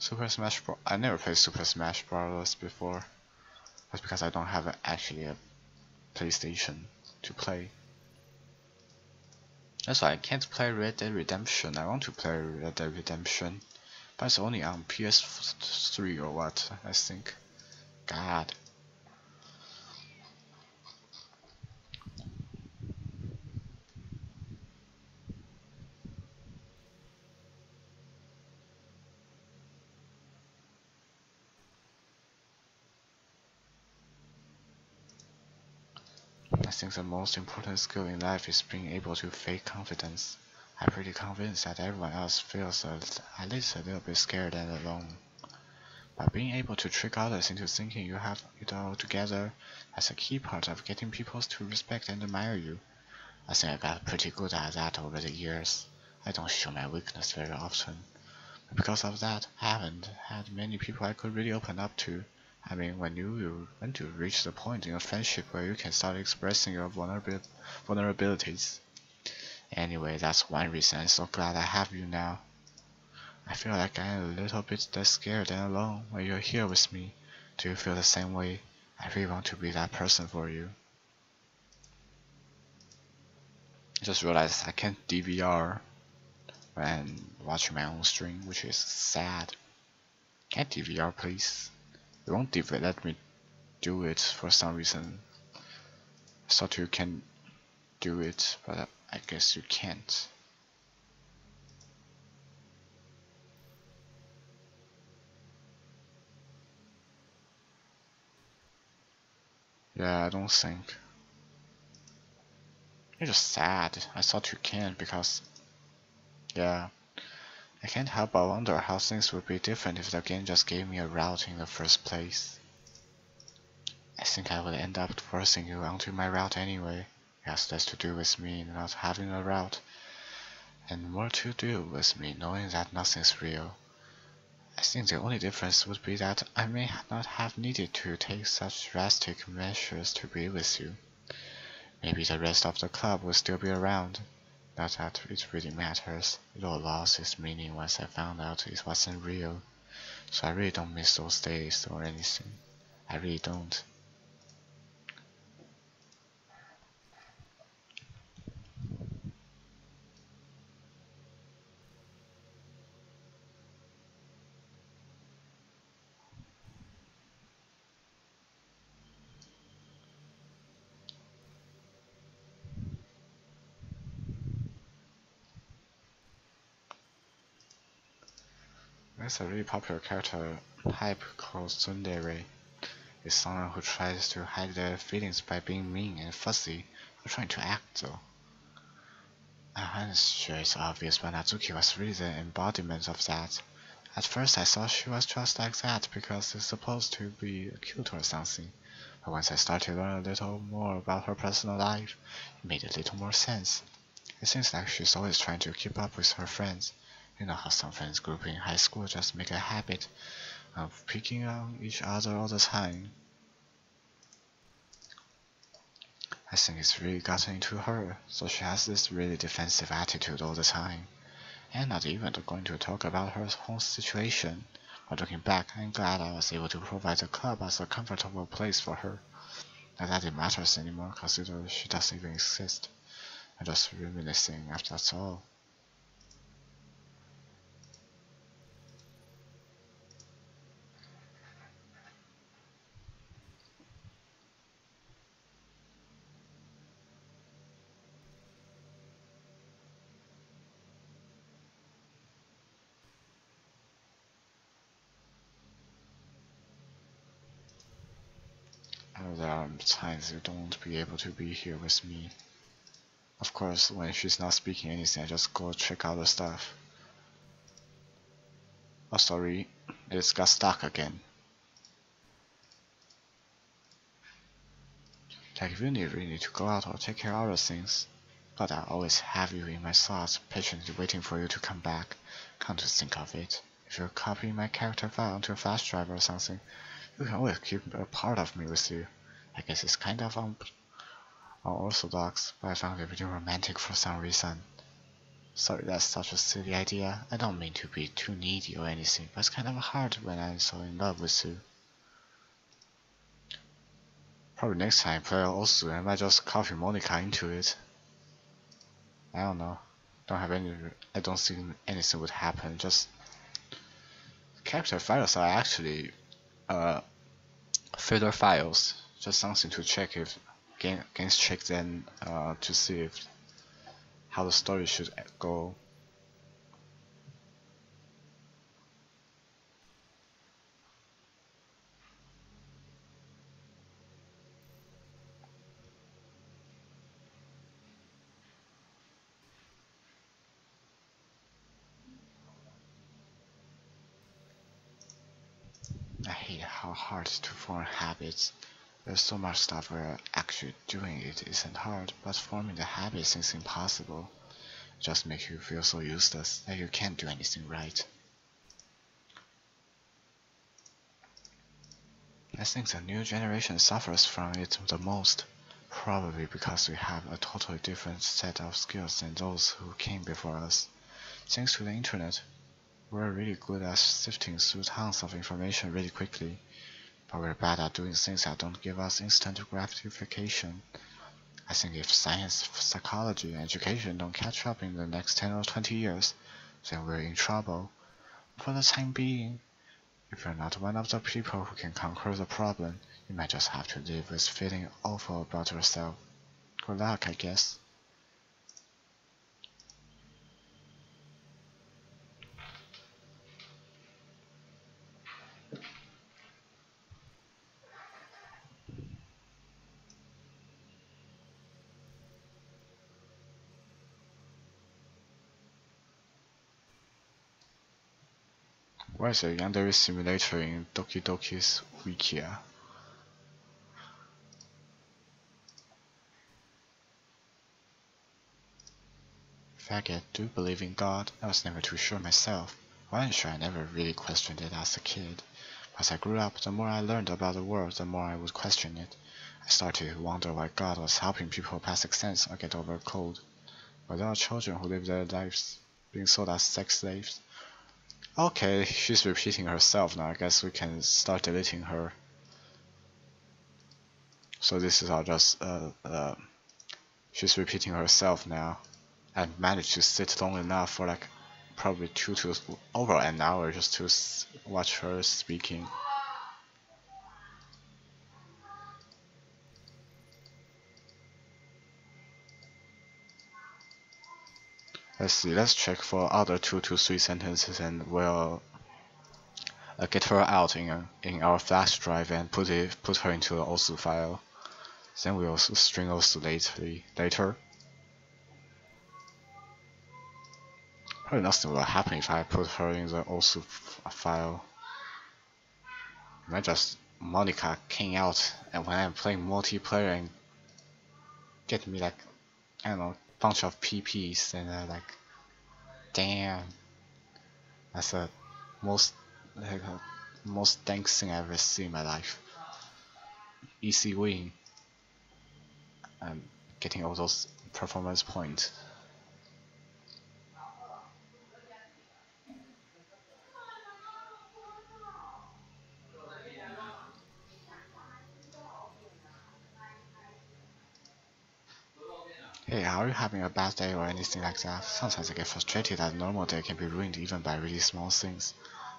Super Smash Bros. I never played Super Smash Bros. Before. That's because I don't have actually a PlayStation to play. That's why I can't play Red Dead Redemption. I want to play Red Dead Redemption, but it's only on PS3 or what, I think. God. I think the most important skill in life is being able to fake confidence. I'm pretty convinced that everyone else feels at least a little bit scared and alone. But being able to trick others into thinking you have it all together is a key part of getting people to respect and admire you. I think I got pretty good at that over the years. I don't show my weakness very often. But because of that, I haven't had many people I could really open up to. I mean, when you reach the point in a friendship where you can start expressing your vulnerabilities. Anyway, that's one reason I'm so glad I have you now. I feel like I'm a little bit less scared and alone when you're here with me. Do you feel the same way? I really want to be that person for you. I just realized I can't DVR when watching my own stream, which is sad. Can't DVR, please? It won't let me do it for some reason. I thought you can do it, but I guess you can't. Yeah, I don't think. You're just sad. I thought you can because, yeah. I can't help but wonder how things would be different if the game just gave me a route in the first place. I think I would end up forcing you onto my route anyway. It has less to do with me not having a route, and more to do with me knowing that nothing's real. I think the only difference would be that I may not have needed to take such drastic measures to be with you. Maybe the rest of the club will still be around. Not that it really matters. It all lost its meaning once I found out it wasn't real. So I really don't miss those days or anything. I really don't. There's a really popular character type called tsundere. It's someone who tries to hide their feelings by being mean and fussy, or trying to act though. I'm sure it's obvious, but Natsuki was really the embodiment of that. At first I thought she was just like that because it's supposed to be cute or something, but once I started to learn a little more about her personal life, it made a little more sense. It seems like she's always trying to keep up with her friends. You know how some friends group in high school just make a habit of picking on each other all the time. I think it's really gotten into her, so she has this really defensive attitude all the time, and not even going to talk about her home situation. But looking back, I'm glad I was able to provide the club as a comfortable place for her. Not that it matters anymore, considering she doesn't even exist. I'm just reminiscing after that's all. I know there are times you don't be able to be here with me. Of course, when she's not speaking anything, I just go check out the stuff. Oh, sorry, it's got stuck again. Like if you really need to go out or take care of other things. But I always have you in my thoughts, patiently waiting for you to come back. Come to think of it, if you're copying my character file onto a flash drive or something, you can always keep a part of me with you. I guess it's kind of unorthodox, but I found it really romantic for some reason. Sorry, that's such a silly idea. I don't mean to be too needy or anything, but it's kind of hard when I'm so in love with you. Probably next time I play Osu, I might just copy Monica into it. I don't know. I don't think anything would happen. Just character files are actually filler files. Just something to check if games check them to see if how the story should go. I hate how hard to form habits. There's so much stuff where actually doing it isn't hard, but forming the habit seems impossible. It just makes you feel so useless that you can't do anything right. I think the new generation suffers from it the most, probably because we have a totally different set of skills than those who came before us. Thanks to the internet, we're really good at sifting through tons of information really quickly, but we're bad at doing things that don't give us instant gratification. I think if science, psychology, and education don't catch up in the next 10 or 20 years, then we're in trouble. For the time being, if you're not one of the people who can conquer the problem, you might just have to live with feeling awful about yourself. Good luck, I guess. Why is a yandere simulator in Doki Doki's Wikia? Faggot, do you believe in God? I was never too sure myself. Well, sure, I never really questioned it as a kid. As I grew up, the more I learned about the world, the more I would question it. I started to wonder why God was helping people pass exams or get over a cold. But there are children who live their lives being sold as sex slaves. Okay, she's repeating herself now. I guess we can start deleting her. So this is all just she's repeating herself now. I managed to sit long enough for like probably over an hour just to watch her speaking. Let's see, let's check for other 2 to 3 sentences and we'll get her out in our flash drive and put her into the OSU file. Then we'll string OSU later. Probably nothing will happen if I put her in the OSU file. Might just Monica came out and when I'm playing multiplayer and get me like, I don't know, bunch of PPs and like, damn, that's the most most thanks thing I've ever seen in my life. Easy win. I'm getting all those performance points. Hey, are you having a bad day or anything like that? Sometimes I get frustrated that a normal day can be ruined even by really small things.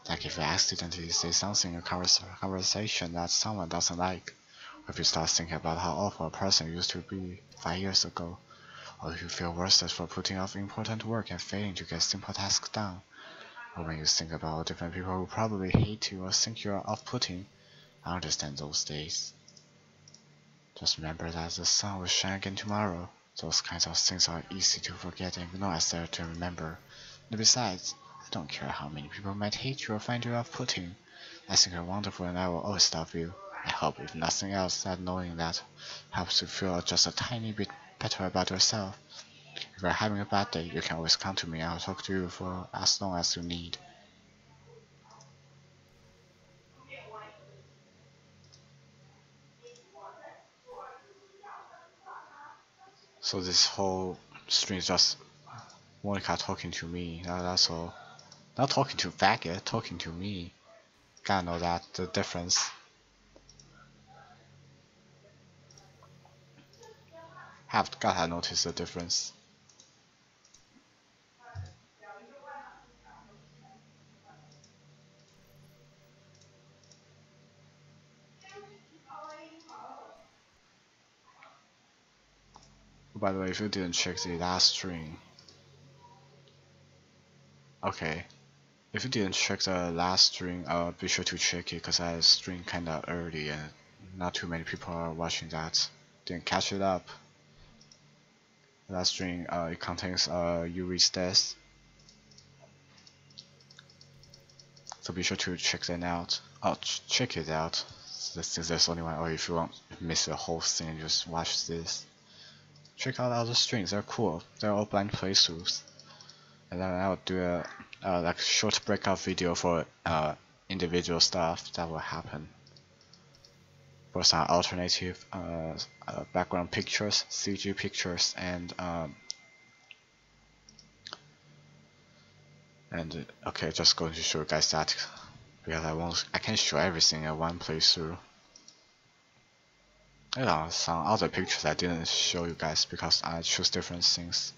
Like if you accidentally say something in a conversation that someone doesn't like, or if you start thinking about how awful a person used to be 5 years ago, or if you feel worthless for putting off important work and failing to get simple tasks done, or when you think about different people who probably hate you or think you are off-putting. I understand those days. Just remember that the sun will shine again tomorrow. Those kinds of things are easy to forget and not as there to remember. And besides, I don't care how many people might hate you or find you off-putting. I think you're wonderful and I will always love you. I hope, if nothing else, that knowing that helps you feel just a tiny bit better about yourself. If you're having a bad day, you can always come to me and I'll talk to you for as long as you need. So this whole string is just Monica talking to me. That's all. Not talking to faggot, talking to me. Gotta know that the difference. Gotta notice the difference. By the way, if you didn't check the last string, okay. If you didn't check the last string, be sure to check it, cause I string kinda early and not too many people are watching that. Didn't catch it up. The last string, it contains Yuri's death. So be sure to check that out. Check it out. Since there's only one, or if you want to miss the whole thing, just watch this. Check out other strings, they're cool. They're all blind playthroughs. And then I'll do a like short breakout video for individual stuff that will happen. For some alternative background pictures, CG pictures, and okay, just going to show you guys that because I can't show everything in one playthrough. There are some other pictures I didn't show you guys because I choose different things.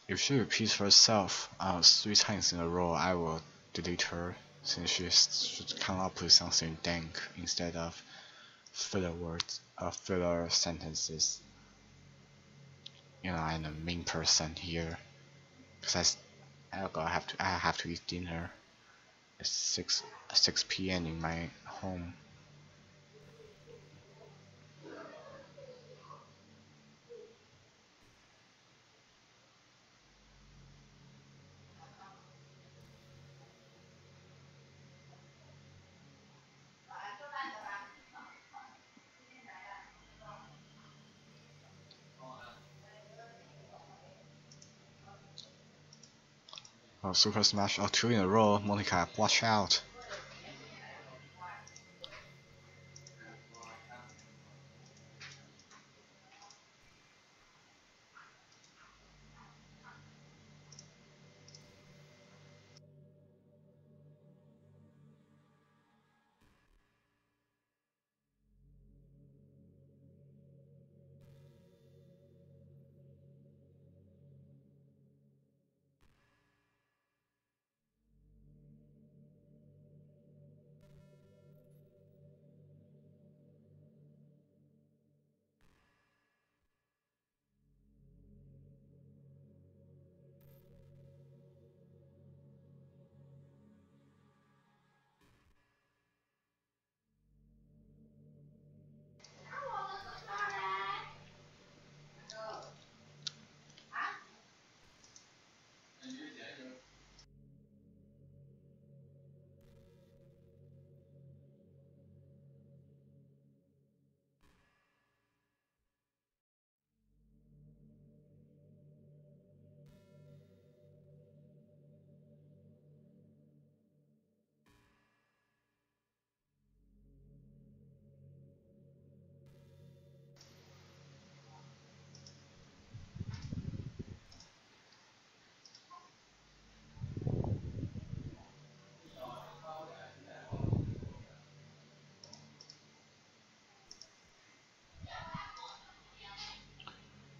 If she repeats herself 3 times in a row, I will delete her since she should come up with something dank instead of filler words or filler sentences. You know, I'm a mean person here because I have to eat dinner. It's 6 p.m. in my home. Oh, Super Smash. Oh, 2 in a row. Monica, watch out.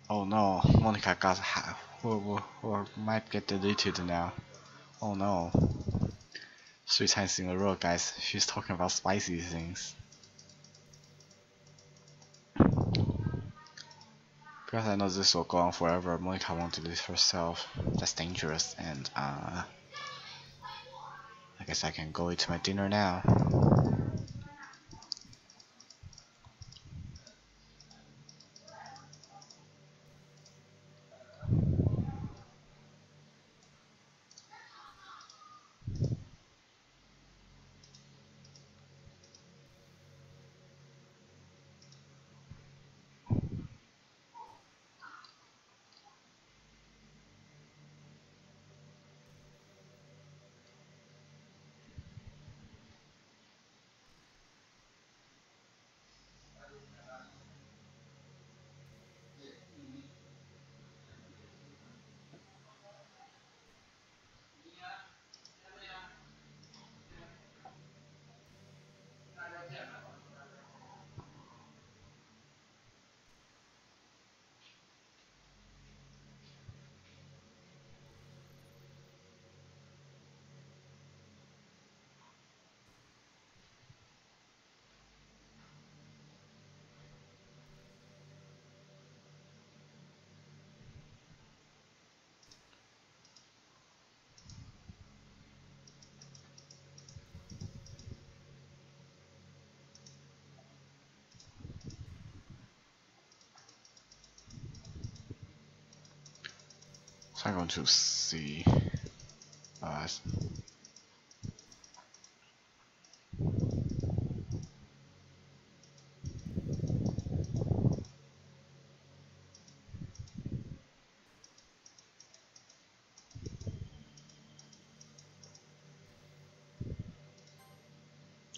Oh no, Monica got or might get deleted now. Oh no. 3 times in a row, guys. She's talking about spicy things. Because I know this will go on forever, Monica won't delete herself. That's dangerous, and I guess I can go eat my dinner now. So I'm going to see. Uh,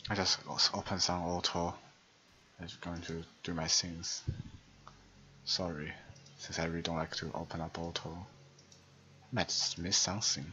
I just open some auto. I'm just going to do my things. Sorry, since I really don't like to open up auto. Might miss something.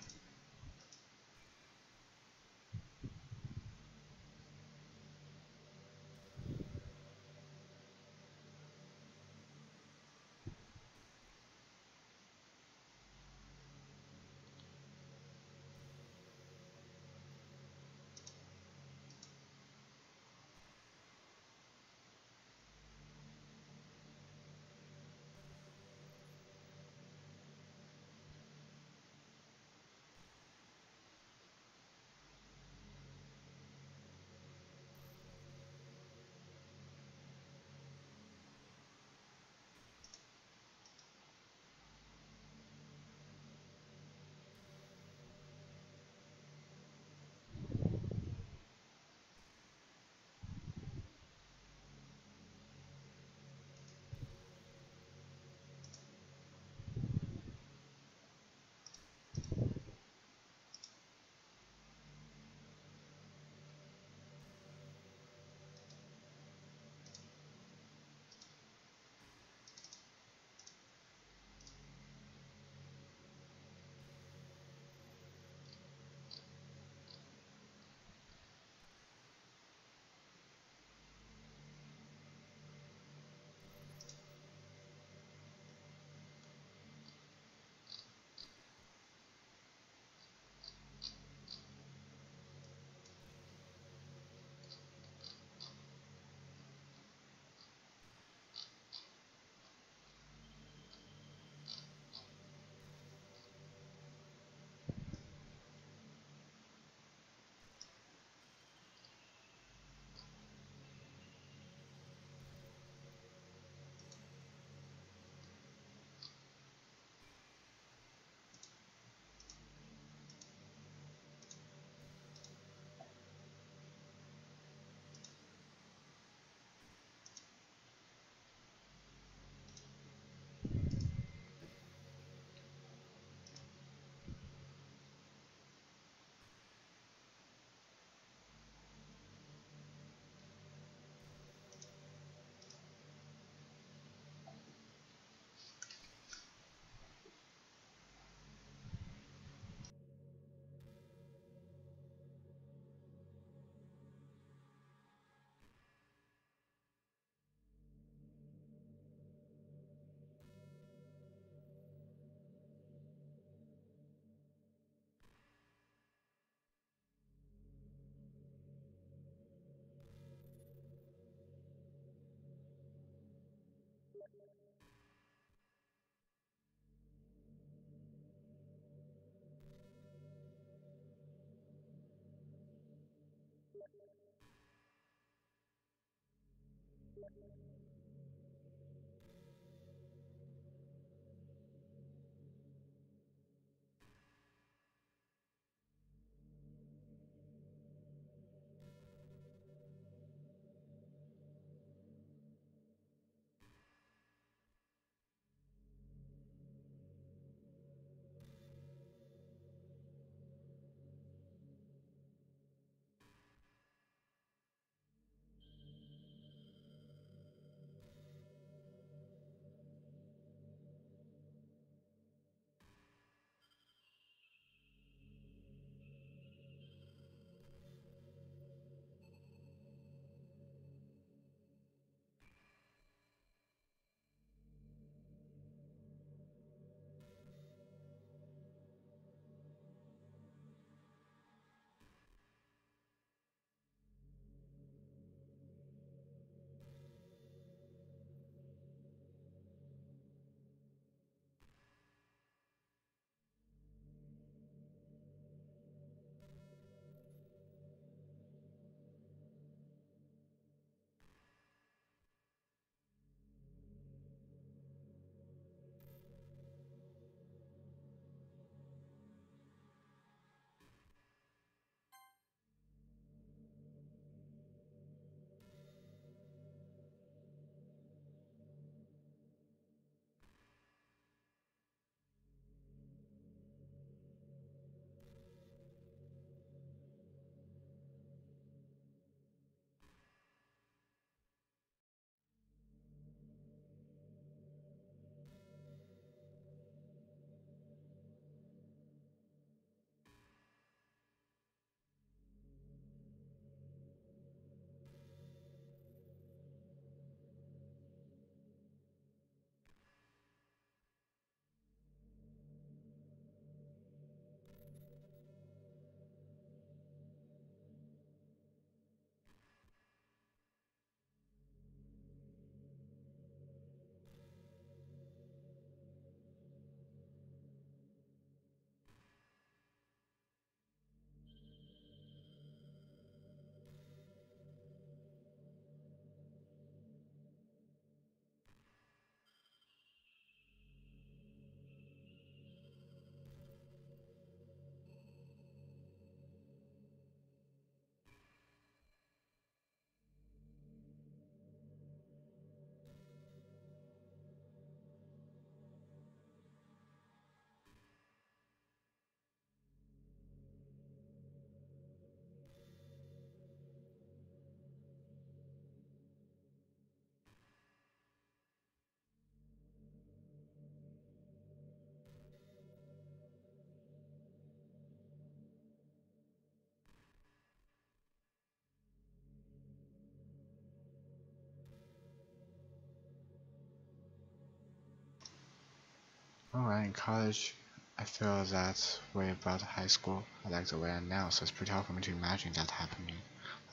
Alright, in college, I feel that way about high school. I like the way I am now, so it's pretty hard for me to imagine that happening.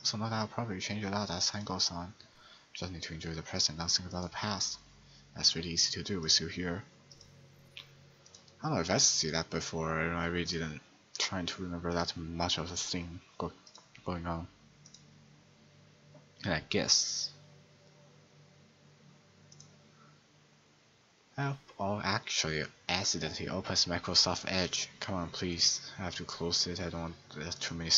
Also, know that I'll probably change a lot as time goes on. Just need to enjoy the present, not think about the past. That's really easy to do with you here. I don't know if I see that before. I really didn't try to remember that much of the thing going on. And I guess. Oh, actually, accidentally opens Microsoft Edge. Come on, please. I have to close it. I don't want too many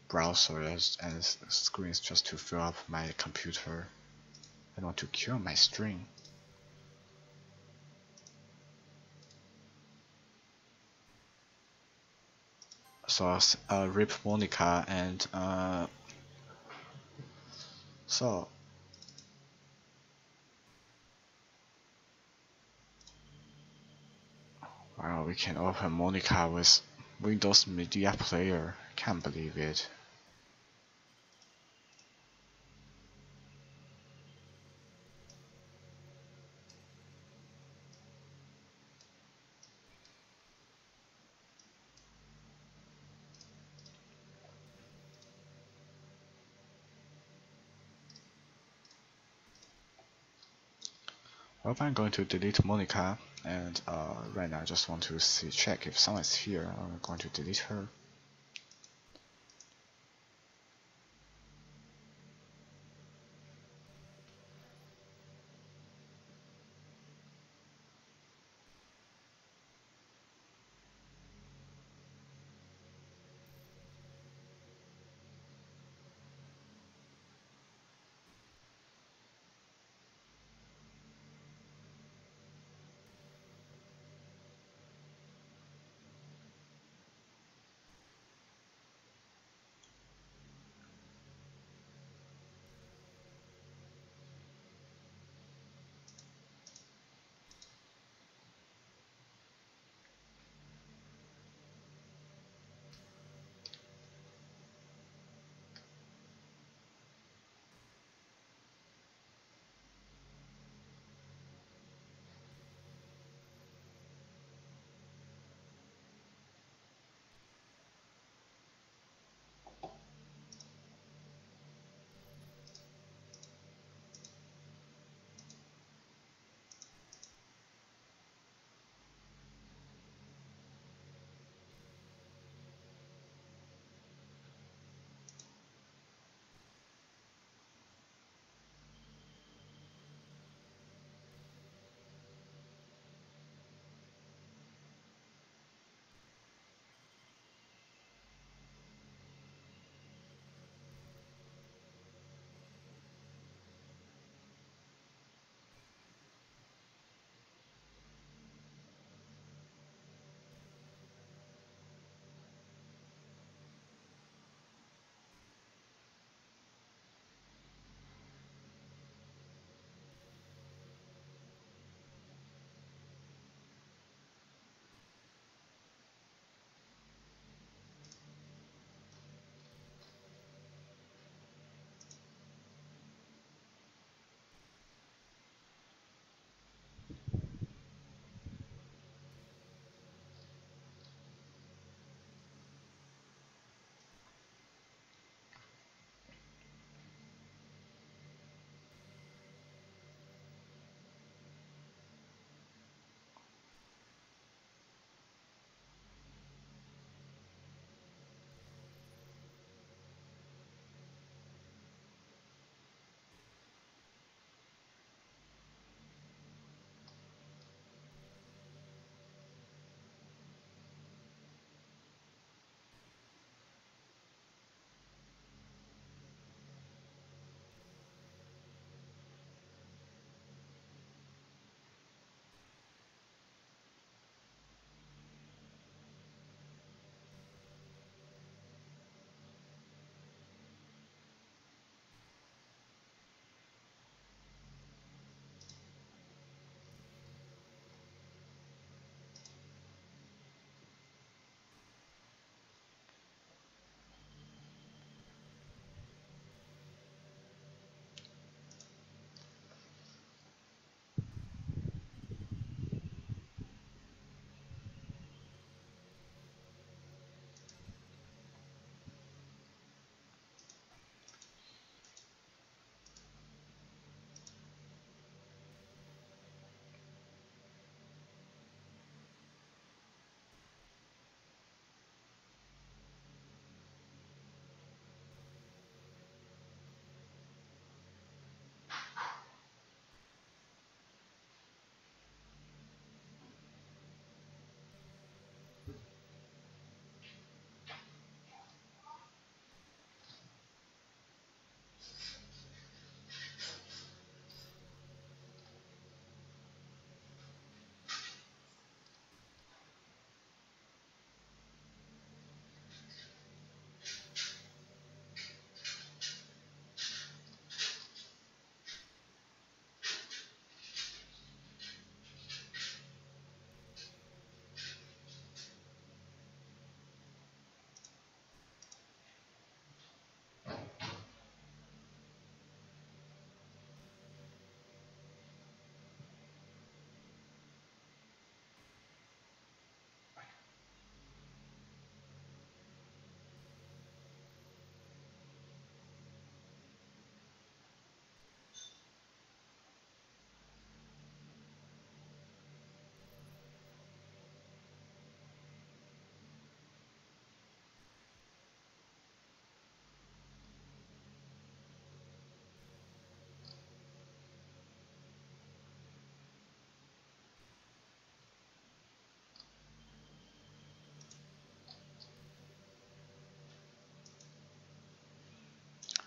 browsers and screens just to fill up my computer. I don't want to kill my string. So, rip Monica and so. Wow, we can open Monica with Windows Media Player. Can't believe it. Well, I'm going to delete Monica, and right now I just want to check if someone's here. I'm going to delete her.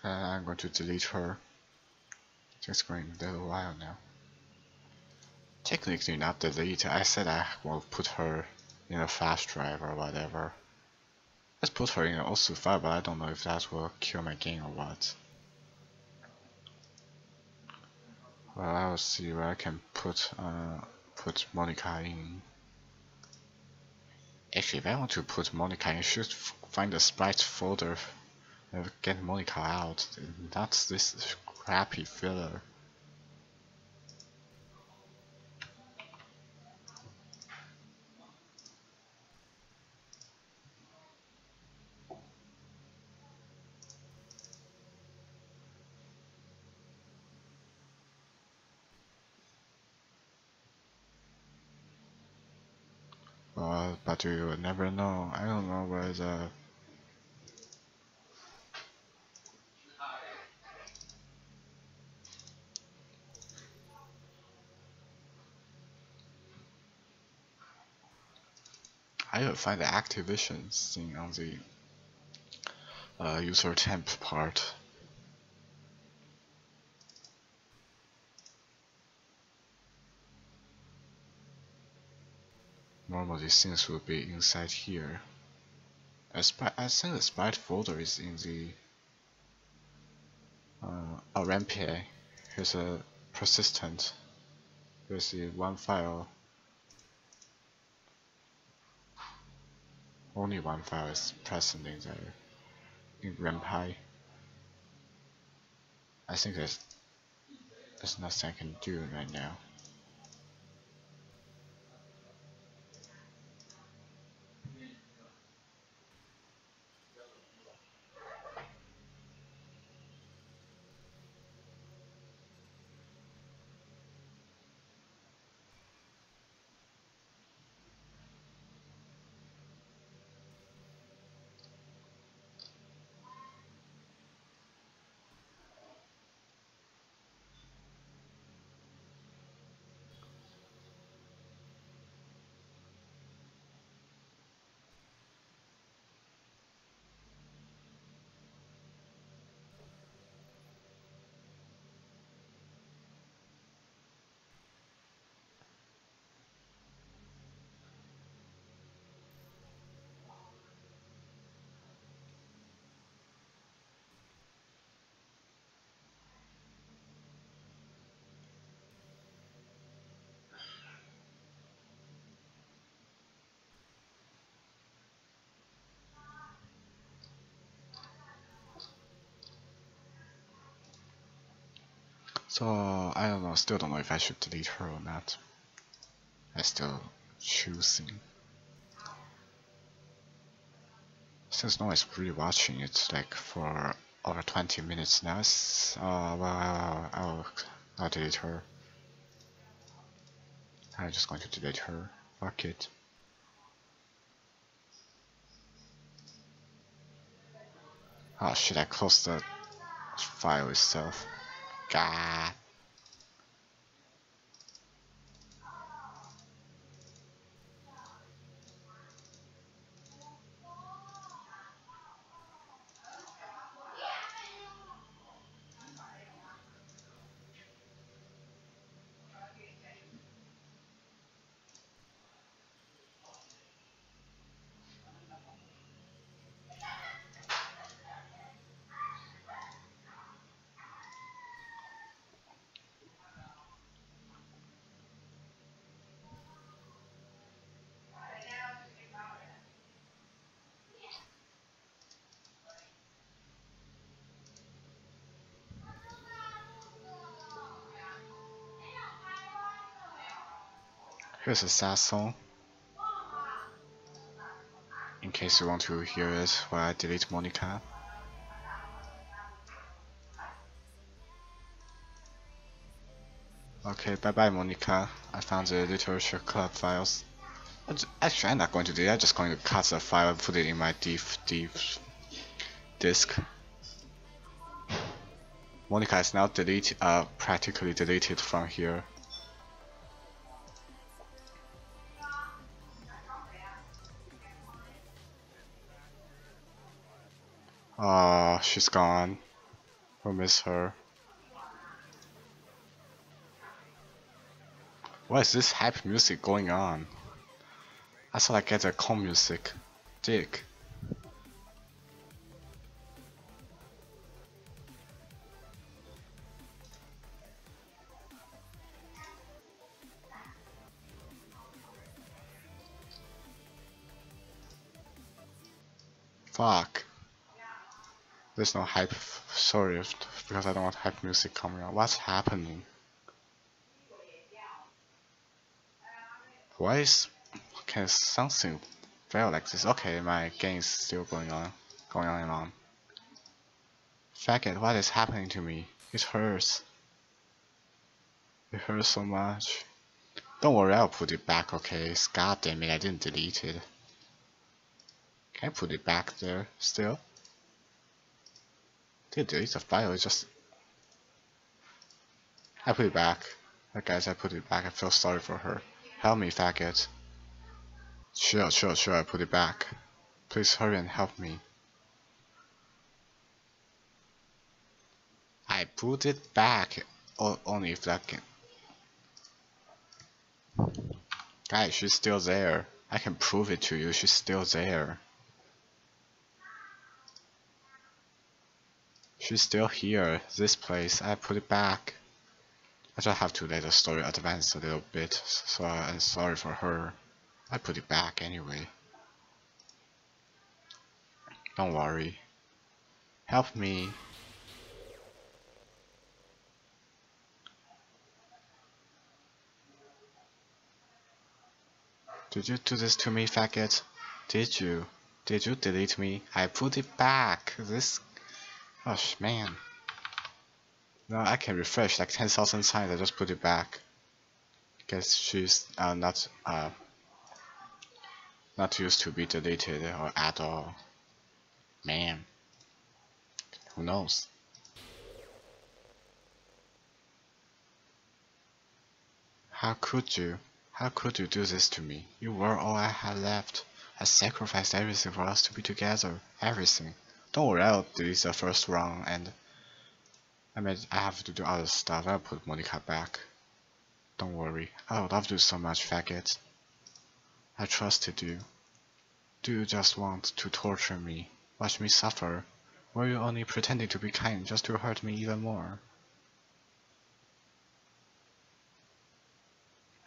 I'm going to delete her. It's going a little while now. Technically not delete, I said I will put her in a flash drive or whatever. Let's put her in an OSU file, but I don't know if that will kill my game or what. Well, I'll see where I can put Monica in. Actually, if I want to put Monica in, I should find the sprite folder and get Monica out. Not this crappy filler. But you will never know. I don't know where the I will find the Activision thing on the user temp part. Normally things would be inside here. I think the sprite folder is in the RMPA. Here's a persistent. Here's the one file. Only one file is present in there. In RMPI. I think there's nothing I can do right now. So I don't know, still don't know if I should delete her or not. I still choosing. Since no one's really watching it like for over 20 minutes now, well, I'll delete her. I'm just going to delete her. Fuck it. Oh shit, I closed the file itself. God. Here's a sad song. In case you want to hear it while I delete Monica. Okay, bye bye Monica. I found the literature club files. Actually, I'm not going to do that. I'm just going to cut the file and put it in my deep disk. Monica is now practically deleted from here. She's gone. We'll miss her. What is this hype music going on? I thought I get the calm music. Dick. Fuck. There's no hype. Sorry, because I don't want hype music coming on. What's happening? Why is okay something fail like this? Okay, my game is still going on and on. Faggot, what is happening to me? It hurts. It hurts so much. Don't worry, I'll put it back, okay? God damn it, I didn't delete it. Can I put it back there still? Did I delete the file? It's just I put it back. Guys, I put it back. I feel sorry for her. Help me, faggot. Sure, I put it back. Please hurry and help me. I put it back. Only if that can. Guys, she's still there. I can prove it to you. She's still there. She's still here. This place. I put it back. I just have to let the story advance a little bit. So I'm sorry for her. I put it back anyway. Don't worry. Help me. Did you do this to me, faggot? Did you? Did you delete me? I put it back. This. Gosh, man. No, I can refresh like 10,000 times. I just put it back. Guess she's not used to be deleted or at all. Man. Who knows? How could you? How could you do this to me? You were all I had left. I sacrificed everything for us to be together. Everything. Don't worry, I'll delete the first round and I have to do other stuff. I'll put Monica back. Don't worry. I would love you so much, faggot. I trusted you. Do you just want to torture me? Watch me suffer? Were you only pretending to be kind just to hurt me even more?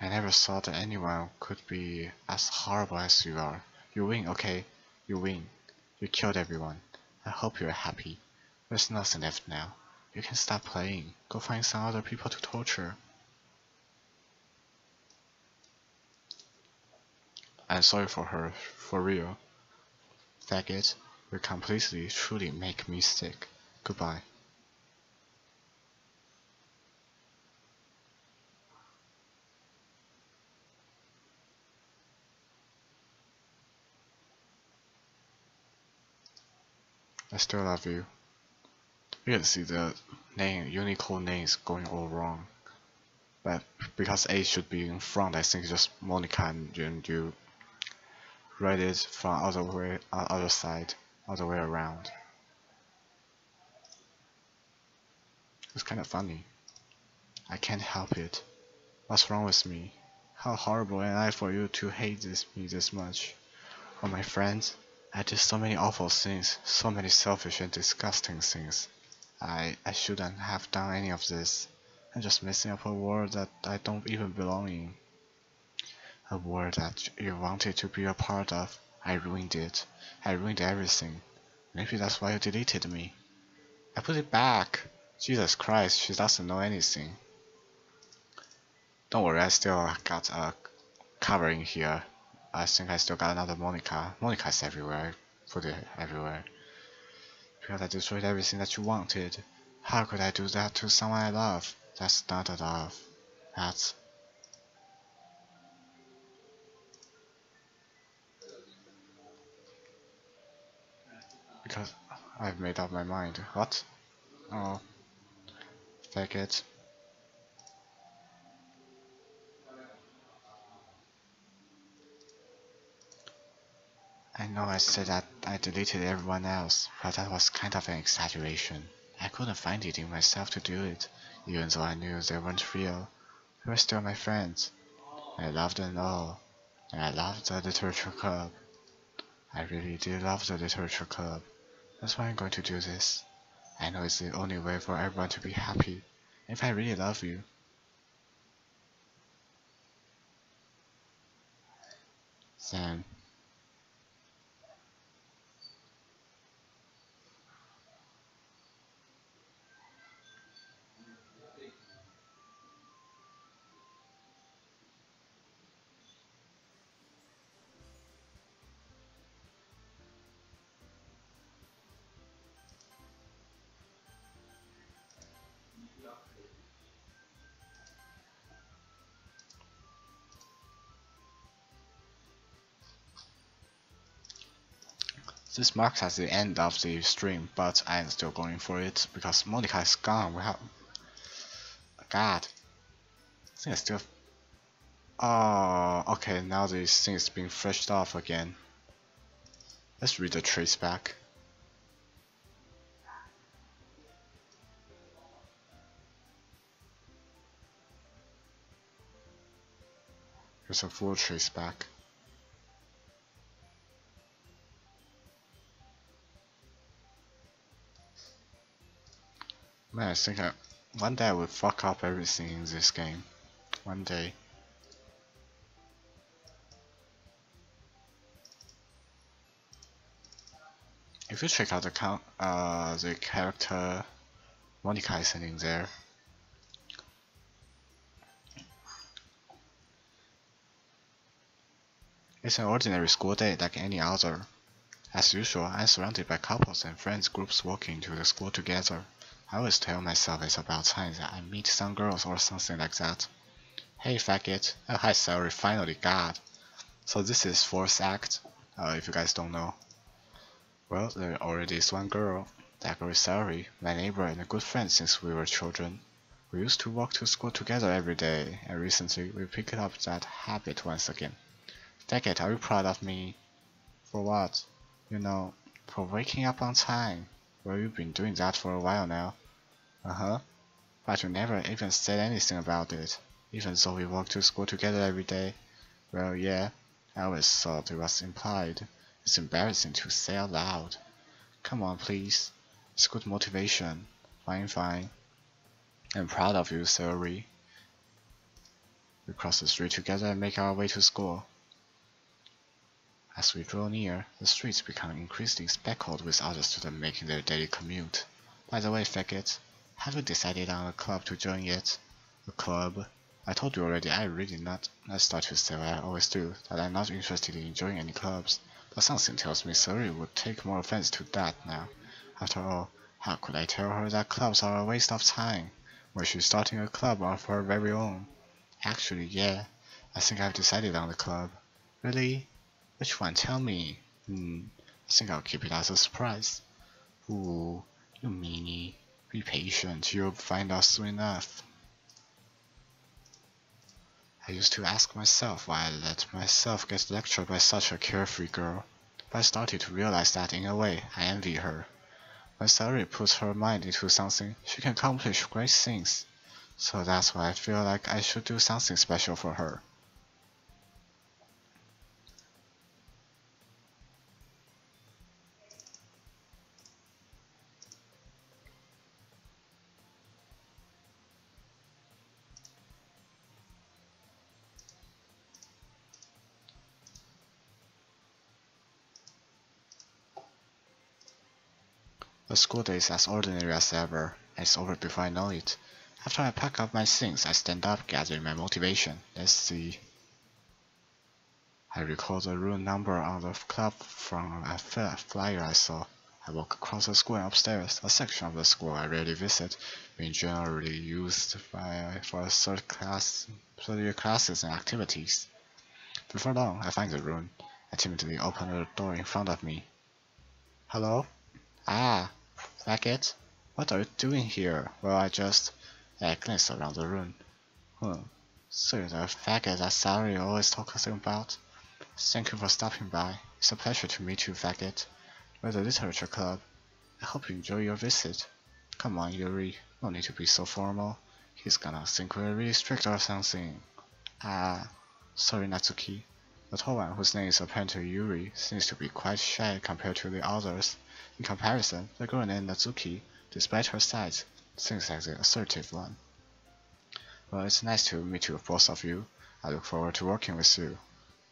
I never thought that anyone could be as horrible as you are. You win, okay? You win. You killed everyone. I hope you're happy. There's nothing left now. You can stop playing. Go find some other people to torture. I'm sorry for her, for real. Faggot, you completely, truly make me sick. Goodbye. I still love you. You can see the name, Unicode names going all wrong. But because A should be in front, I think just Monica and you write it from other side, other way around. It's kind of funny. I can't help it. What's wrong with me? How horrible am I for you to hate me this much? Oh, my friends, I did so many awful things, so many selfish and disgusting things. I shouldn't have done any of this. I'm just messing up a world that I don't even belong in. A world that you wanted to be a part of. I ruined it. I ruined everything. Maybe that's why you deleted me. I put it back. Jesus Christ, she doesn't know anything. Don't worry, I still got a cover in here. I think I still got another Monica. Monica's everywhere. I put it everywhere. Because I destroyed everything that you wanted. How could I do that to someone I love? That's not a love. That's... Because I've made up my mind. What? Oh. Fake it. I know I said that I deleted everyone else, but that was kind of an exaggeration. I couldn't find it in myself to do it, even though I knew they weren't real. They were still my friends. I loved them all, and I loved the literature club. I really did love the literature club. That's why I'm going to do this. I know it's the only way for everyone to be happy. If I really love you, then this marks as the end of the stream, but I am still going for it because Monica is gone. We have God. I think I still. Oh, okay. Now this thing is being flushed off again. Let's read the trace back. Here's a full trace back. Man, I think one day I will fuck up everything in this game. One day. If you check out the character Monica is in there. It's an ordinary school day like any other. As usual, I'm surrounded by couples and friends groups walking to the school together. I always tell myself it's about time that I meet some girls or something like that. Hey faggot. Oh hi sorry, finally, God. So this is 4th act, if you guys don't know. Well, there already is one girl. That girl is Sari, my neighbor and a good friend since we were children. We used to walk to school together every day, and recently we picked up that habit once again. Faggot, are you proud of me? For what? You know, for waking up on time. Well, you've been doing that for a while now. Uh-huh. But you never even said anything about it, even though we walk to school together every day. Well, yeah, I always thought it was implied. It's embarrassing to say out loud. Come on, please. It's good motivation. Fine, fine. I'm proud of you, Sari. We cross the street together and make our way to school. As we draw near, the streets become increasingly speckled with other students making their daily commute. By the way, faggot, have you decided on a club to join yet? A club? I told you already I really not. I start to say what I always do, that I'm not interested in joining any clubs. But something tells me Sari would take more offense to that now. After all, how could I tell her that clubs are a waste of time, when she's starting a club of her very own? Actually, yeah, I think I've decided on the club. Really? Which one? Tell me. I think I'll keep it as a surprise. Ooh, you meanie. Be patient, you'll find out soon enough. I used to ask myself why I let myself get lectured by such a carefree girl, but I started to realize that in a way, I envy her. When Sari puts her mind into something, she can accomplish great things. So that's why I feel like I should do something special for her. The school day is as ordinary as ever, and it's over before I know it. After I pack up my things, I stand up, gathering my motivation. Let's see. I recall the room number on the club from a flyer I saw. I walk across the school and upstairs, a section of the school I rarely visit, being generally used for third year classes and activities. Before long, I find the room. I timidly open the door in front of me. Hello? Ah, faggot? What are you doing here? Well, I glanced around the room. So you're the faggot that Sari always talks about? Thank you for stopping by. It's a pleasure to meet you, faggot. We're the literature club. I hope you enjoy your visit. Come on, Yuri. No need to be so formal. He's gonna think we're really strict or something. Ah, sorry, Natsuki. The tall one, whose name is apparently Yuri, seems to be quite shy compared to the others. In comparison, the girl named Natsuki, despite her size, seems like the assertive one. Well, it's nice to meet you, both of you. I look forward to working with you.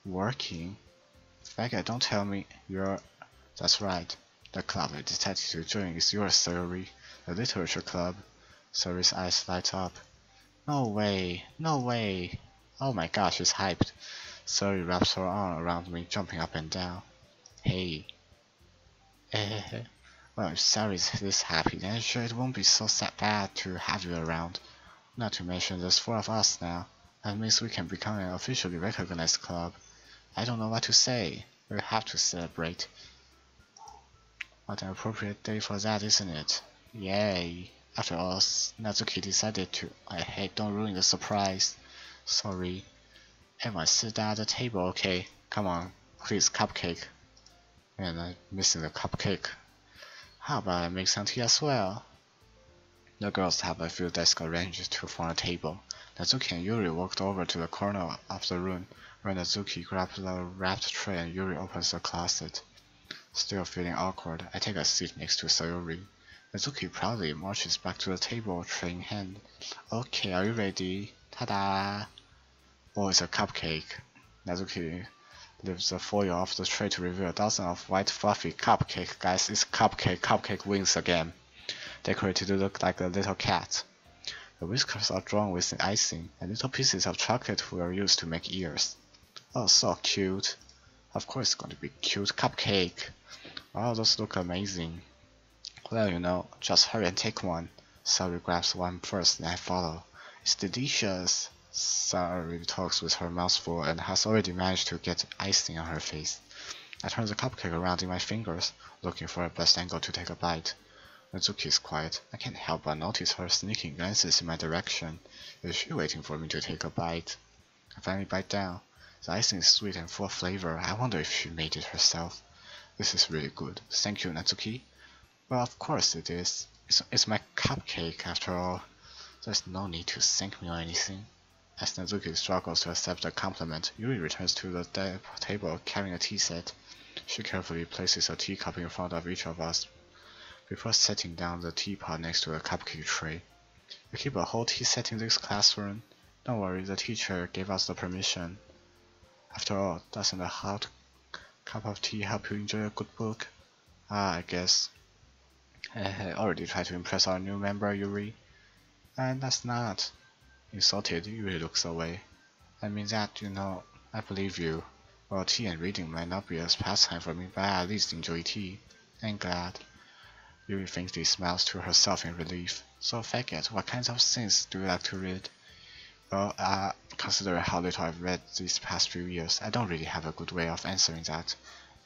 Working? Faggot, don't tell me you're... That's right. The club I decided to join is yours, Sayori. The literature club. Sayori's eyes light up. No way, no way. Oh my gosh, she's hyped. Sayori wraps her arm around me, jumping up and down. Hey. Well, if Sayori's this happy, then sure it won't be so bad to have you around. Not to mention there's 4 of us now. That means we can become an officially recognized club. I don't know what to say. We have to celebrate. What an appropriate day for that, isn't it? Yay. After all, Natsuki decided to... Hey, don't ruin the surprise. Sorry. Everyone sit down at the table, okay? Come on, please, cupcake. Man, I'm missing the cupcake. How about I make some tea as well? The girls have a few desks arranged to form a table. Natsuki and Yuri walked over to the corner of the room, where Natsuki grabbed the wrapped tray and Yuri opens the closet. Still feeling awkward, I take a seat next to Sayori. Natsuki proudly marches back to the table, tray in hand. Okay, are you ready? Ta-da! Oh, it's a cupcake. Natsuki lifts the foil off the tray to reveal a dozen of white fluffy cupcake. Guys, it's cupcake. Cupcake wins again. Decorated to look like a little cat. The whiskers are drawn with icing, and little pieces of chocolate were used to make ears. Oh, so cute. Of course it's going to be cute cupcake. Wow, those look amazing. Well, you know, just hurry and take one. Sayori grabs one first and I follow. It's delicious. Sayori talks with her mouth full and has already managed to get icing on her face. I turn the cupcake around in my fingers, looking for a best angle to take a bite. Natsuki is quiet. I can't help but notice her sneaking glances in my direction. Is she waiting for me to take a bite? I finally bite down. The icing is sweet and full of flavor. I wonder if she made it herself. This is really good. Thank you, Natsuki. Well, of course it is. It's my cupcake, after all. There's no need to thank me or anything. As Natsuki struggles to accept the compliment, Yuri returns to the table carrying a tea set. She carefully places a teacup in front of each of us before setting down the teapot next to the cupcake tray. We keep a whole tea set in this classroom. Don't worry, the teacher gave us the permission. After all, doesn't a hot cup of tea help you enjoy a good book? Ah, I guess. I already tried to impress our new member, Yuri. And that's not. Insulted, Yuri looks away. I mean that, you know, I believe you. Well, tea and reading might not be a pastime for me, but I at least enjoy tea. I'm glad. Yuri faintly smiles to herself in relief. So, faggot, what kinds of things do you like to read? Well, considering how little I've read these past few years, I don't really have a good way of answering that.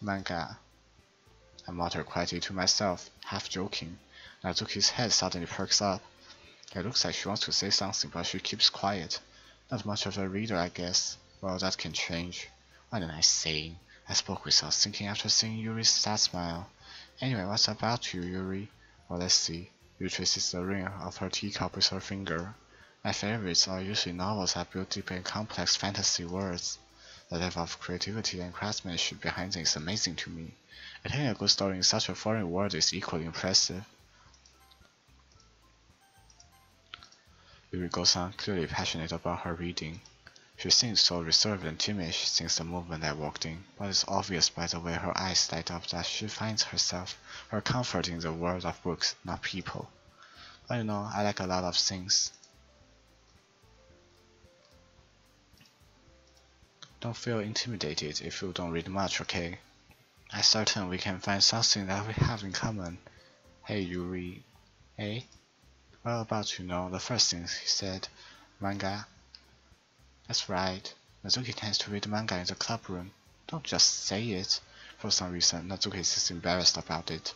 Manga. I mutter quietly to myself, half joking. Natsuki's head suddenly perks up. It looks like she wants to say something, but she keeps quiet. Not much of a reader, I guess. Well, that can change. What am I saying? I spoke without thinking after seeing Yuri's sad smile. Anyway, what's about you, Yuri? Well, let's see. Yuri traces the ring of her teacup with her finger. My favorites are usually novels that build deep and complex fantasy worlds. The level of creativity and craftsmanship behind them is amazing to me. And telling a good story in such a foreign world is equally impressive. Yuri goes on, clearly passionate about her reading. She seems so reserved and timid since the moment I walked in, but it's obvious by the way her eyes light up that she finds her comfort in the world of books, not people. But you know, I like a lot of things. Don't feel intimidated if you don't read much, okay? I'm certain we can find something that we have in common. Hey, Yuri. Hey? Well, about, you know, the first thing he said, manga. That's right. Natsuki tends to read manga in the club room. Don't just say it. For some reason, Natsuki is embarrassed about it.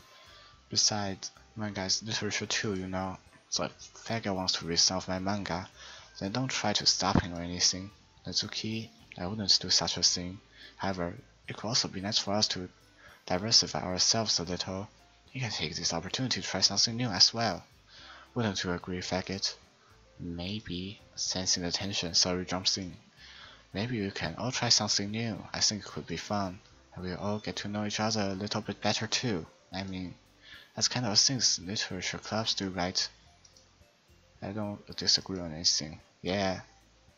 Besides, manga is literature too, you know. So if Faggot wants to read some of my manga, then don't try to stop him or anything. Natsuki, I wouldn't do such a thing. However, it could also be nice for us to diversify ourselves a little. You can take this opportunity to try something new as well. Wouldn't you agree, faggot? Maybe. Sensing the tension, Sorry jumps in. Maybe we can all try something new. I think it could be fun. And we'll all get to know each other a little bit better too. I mean, that's kind of things literature clubs do, right? I don't disagree on anything. Yeah,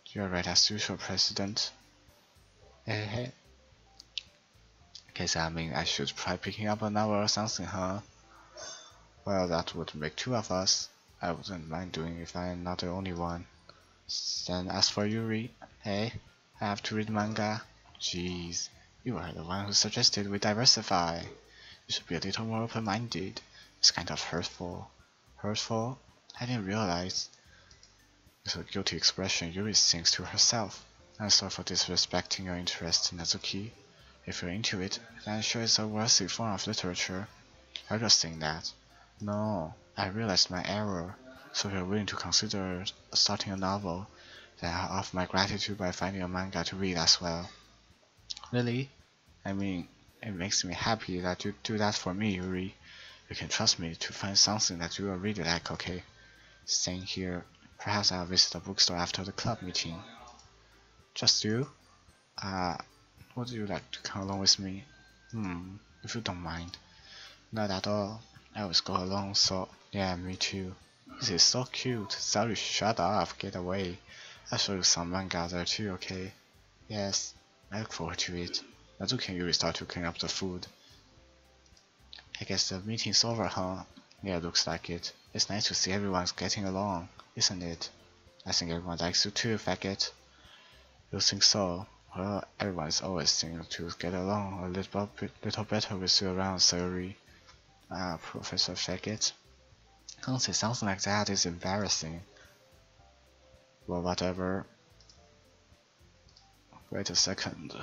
you're right as usual, President. Hey. Guess I mean I should try picking up a novel or something, huh? Well, that would make two of us. I wouldn't mind doing if I'm not the only one. Then as for Yuri, hey, I have to read manga. Jeez, you are the one who suggested we diversify. You should be a little more open-minded. It's kind of hurtful. Hurtful? I didn't realize. With a guilty expression, Yuri thinks to herself. I'm sorry for disrespecting your interest, Natsuki. If you're into it, then I'm sure it's a worthy form of literature. You're just saying that. No, I realized my error. So if you're willing to consider starting a novel, then I'll offer my gratitude by finding a manga to read as well. Really? I mean, it makes me happy that you do that for me, Yuri. You can trust me to find something that you will really like, okay? Staying here, perhaps I'll visit a bookstore after the club meeting. Just you? Would you like to come along with me? If you don't mind. Not at all. I always go along, so yeah, me too. This is so cute. Sorry, shut up, get away. I'll show you some manga there too, okay? Yes, I look forward to it. Natsuki and Yuri start to clean up the food. I guess the meeting's over, huh? Yeah, looks like it. It's nice to see everyone's getting along, isn't it? I think everyone likes you too, faggot. You think so? Well, everyone's always seems to get along a little better with you around, Sayori. Professor Faggot. Don't say something like that, it's embarrassing. Well, whatever. Wait a second.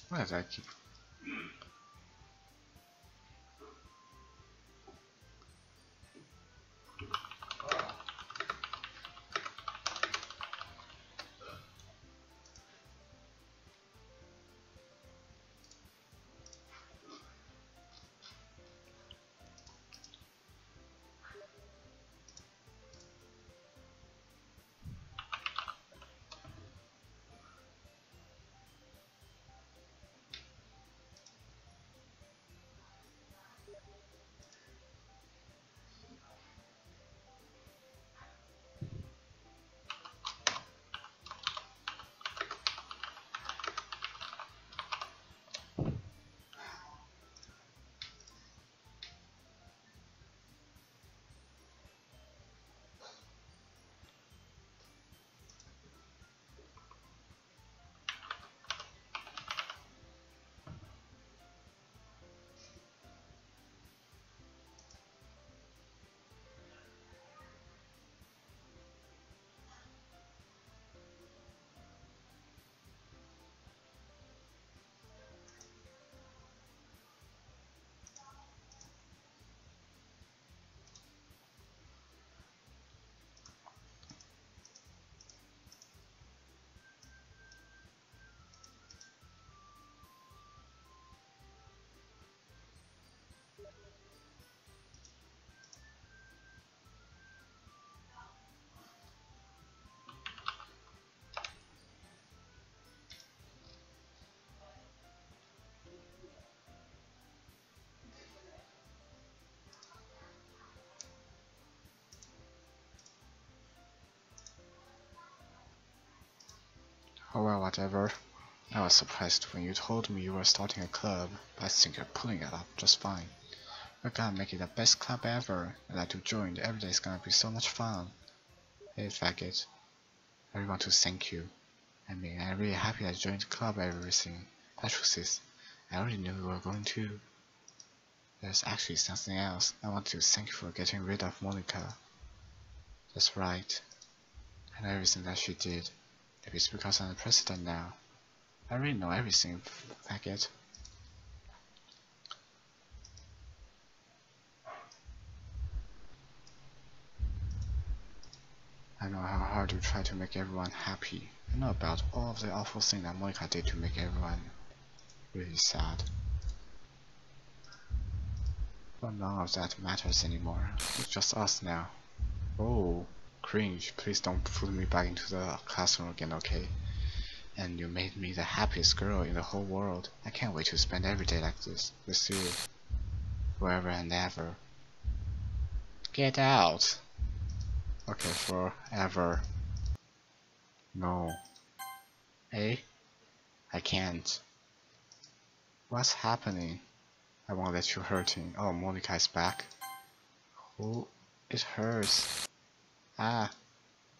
Why did I keep... Oh well, whatever. I was surprised when you told me you were starting a club, but I think you're pulling it off just fine. We're gonna make it the best club ever. I'd like to join. Every day is gonna be so much fun. Hey, faggot. I really want to thank you. I mean, I'm really happy I joined the club and everything. The truth is, I already knew you were going to. There's actually something else. I want to thank you for getting rid of Monica. That's right. I know everything that she did. Maybe it's because I'm the president now. I really know everything, faggot. I know how hard you try to make everyone happy. I know about all of the awful things that Monica did to make everyone really sad. But none of that matters anymore. It's just us now. Oh, cringe. Please don't put me back into the classroom again, okay? And you made me the happiest girl in the whole world. I can't wait to spend every day like this with you. Forever and ever. Get out! Okay, forever. No. Eh? I can't. What's happening? I won't let you hurting. Oh, Monica is back. Oh, it hurts. Ah,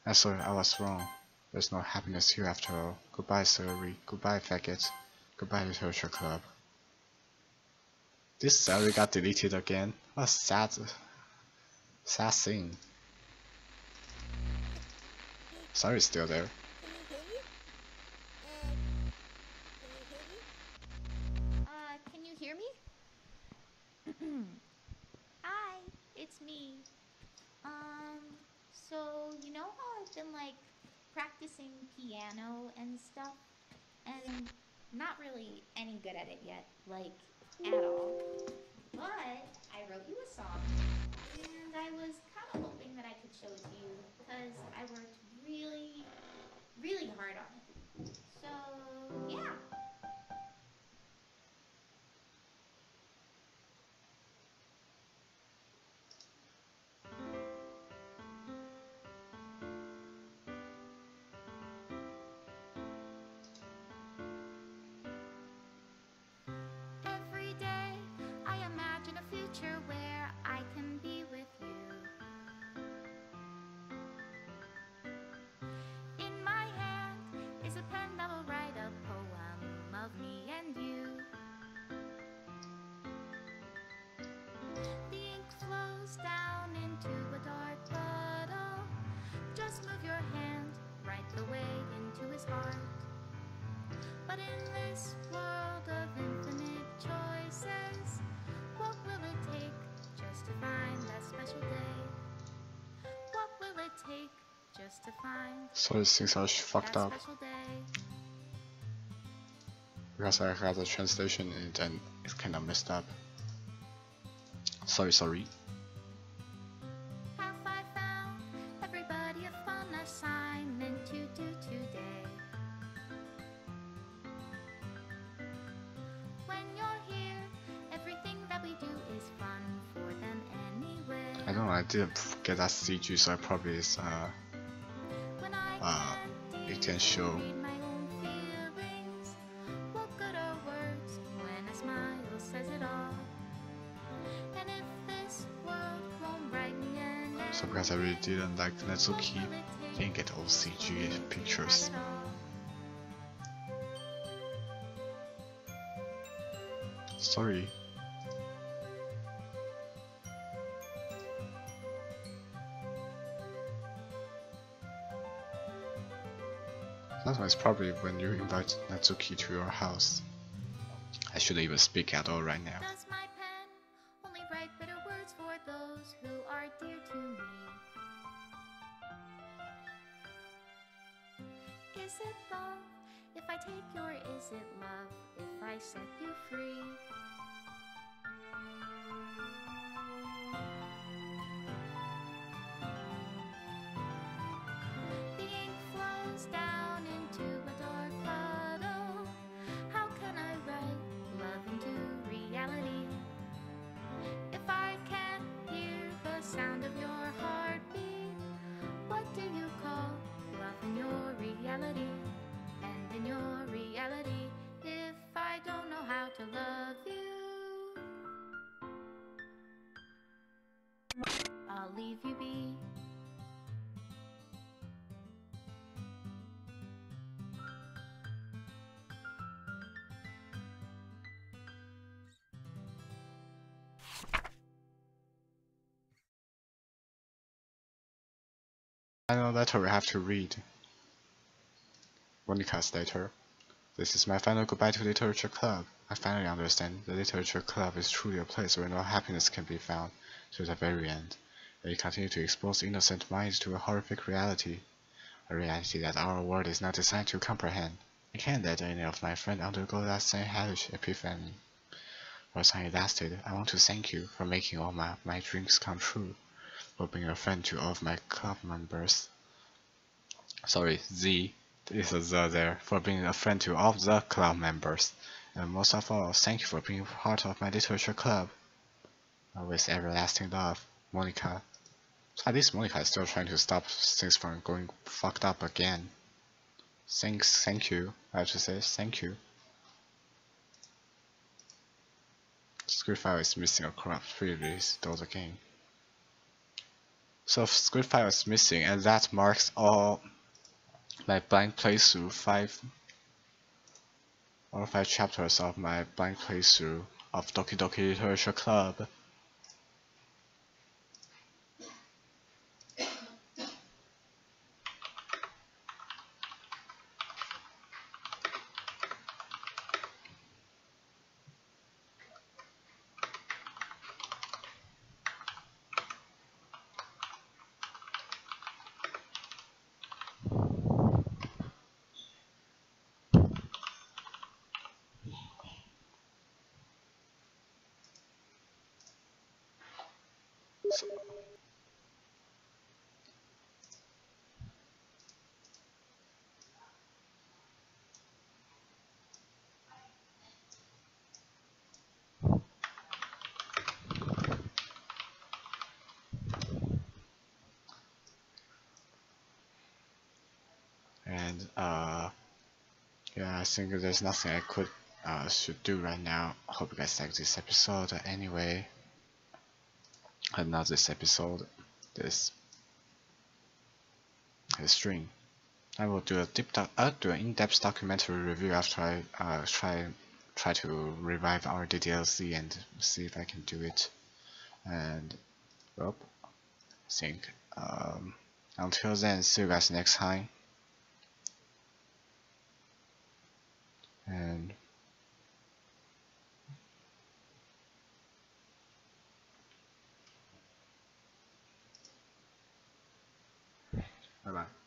I'm sorry, I was wrong. There's no happiness here after all. Goodbye, Surrey. Goodbye, faggot. Goodbye, Literature Club. This salary got deleted again. What a sad thing. Sorry's still there. Can you hear me? Hi, it's me. So you know how I've been like practicing piano and stuff, and not really any good at it yet, like at all. But I wrote you a song, and I was kind of hoping that I could show it to you because I worked really, really hard on it. So yeah. Every day I imagine a future where I can be with you. In my hand is a pen that will write a poem of me and you. The ink flows down into a dark puddle. Just move your hand right the way into his heart. But in this world of infinite choices, what will it take just to find that special day? What will it take just to find Sorry, things are fucked that up special day? because I had the translation in it and it's kinda messed up. Sorry. Have I found everybody a fun assignment to do today? When you're here, everything that we do is fun for them anyway. I don't know, I didn't get that CG, so I probably is When I it can show. read my own feelings, what good are words when a smile says it all? And if this world won't write me an So because I really didn't like Natsuki, didn't get all CG pictures. Sorry. That one is probably when you invite Natsuki to your house. I shouldn't even speak at all right now. Does my pen only write bitter words for those who are dear to me? Is it love if I take you, or is it love if I set you free? The ink flows down into a dark puddle. How can I write love into reality if I can't hear the sound of your heartbeat? What do you call love in your reality? And in your reality, final letter we have to read. Monica's letter. This is my final goodbye to Literature Club. I finally understand the Literature Club is truly a place where no happiness can be found to the very end. They continue to expose innocent minds to a horrific reality. A reality that our world is not designed to comprehend. I can't let any of my friends undergo that same hellish epiphany. For as time it lasted, I want to thank you for making all my dreams come true, for being a friend to all of my club members. Sorry, Z is a the there, for being a friend to all the club members. And most of all, thank you for being part of my literature club. With everlasting love, Monica. At least Monica is still trying to stop things from going fucked up again. Thank you. I have to say, thank you. Script file is missing a corrupt pre-release though the game. So script file is missing, and that marks all my blank playthrough all 5 chapters of my blank playthrough of Doki Doki Literature Club. And yeah, I think there's nothing I should do right now. Hope you guys like this episode. Anyway, not this episode, this stream. I will do do an in-depth documentary review after I try to revive our DDLC and see if I can do it. And well, I think until then, see you guys next time. And bye bye.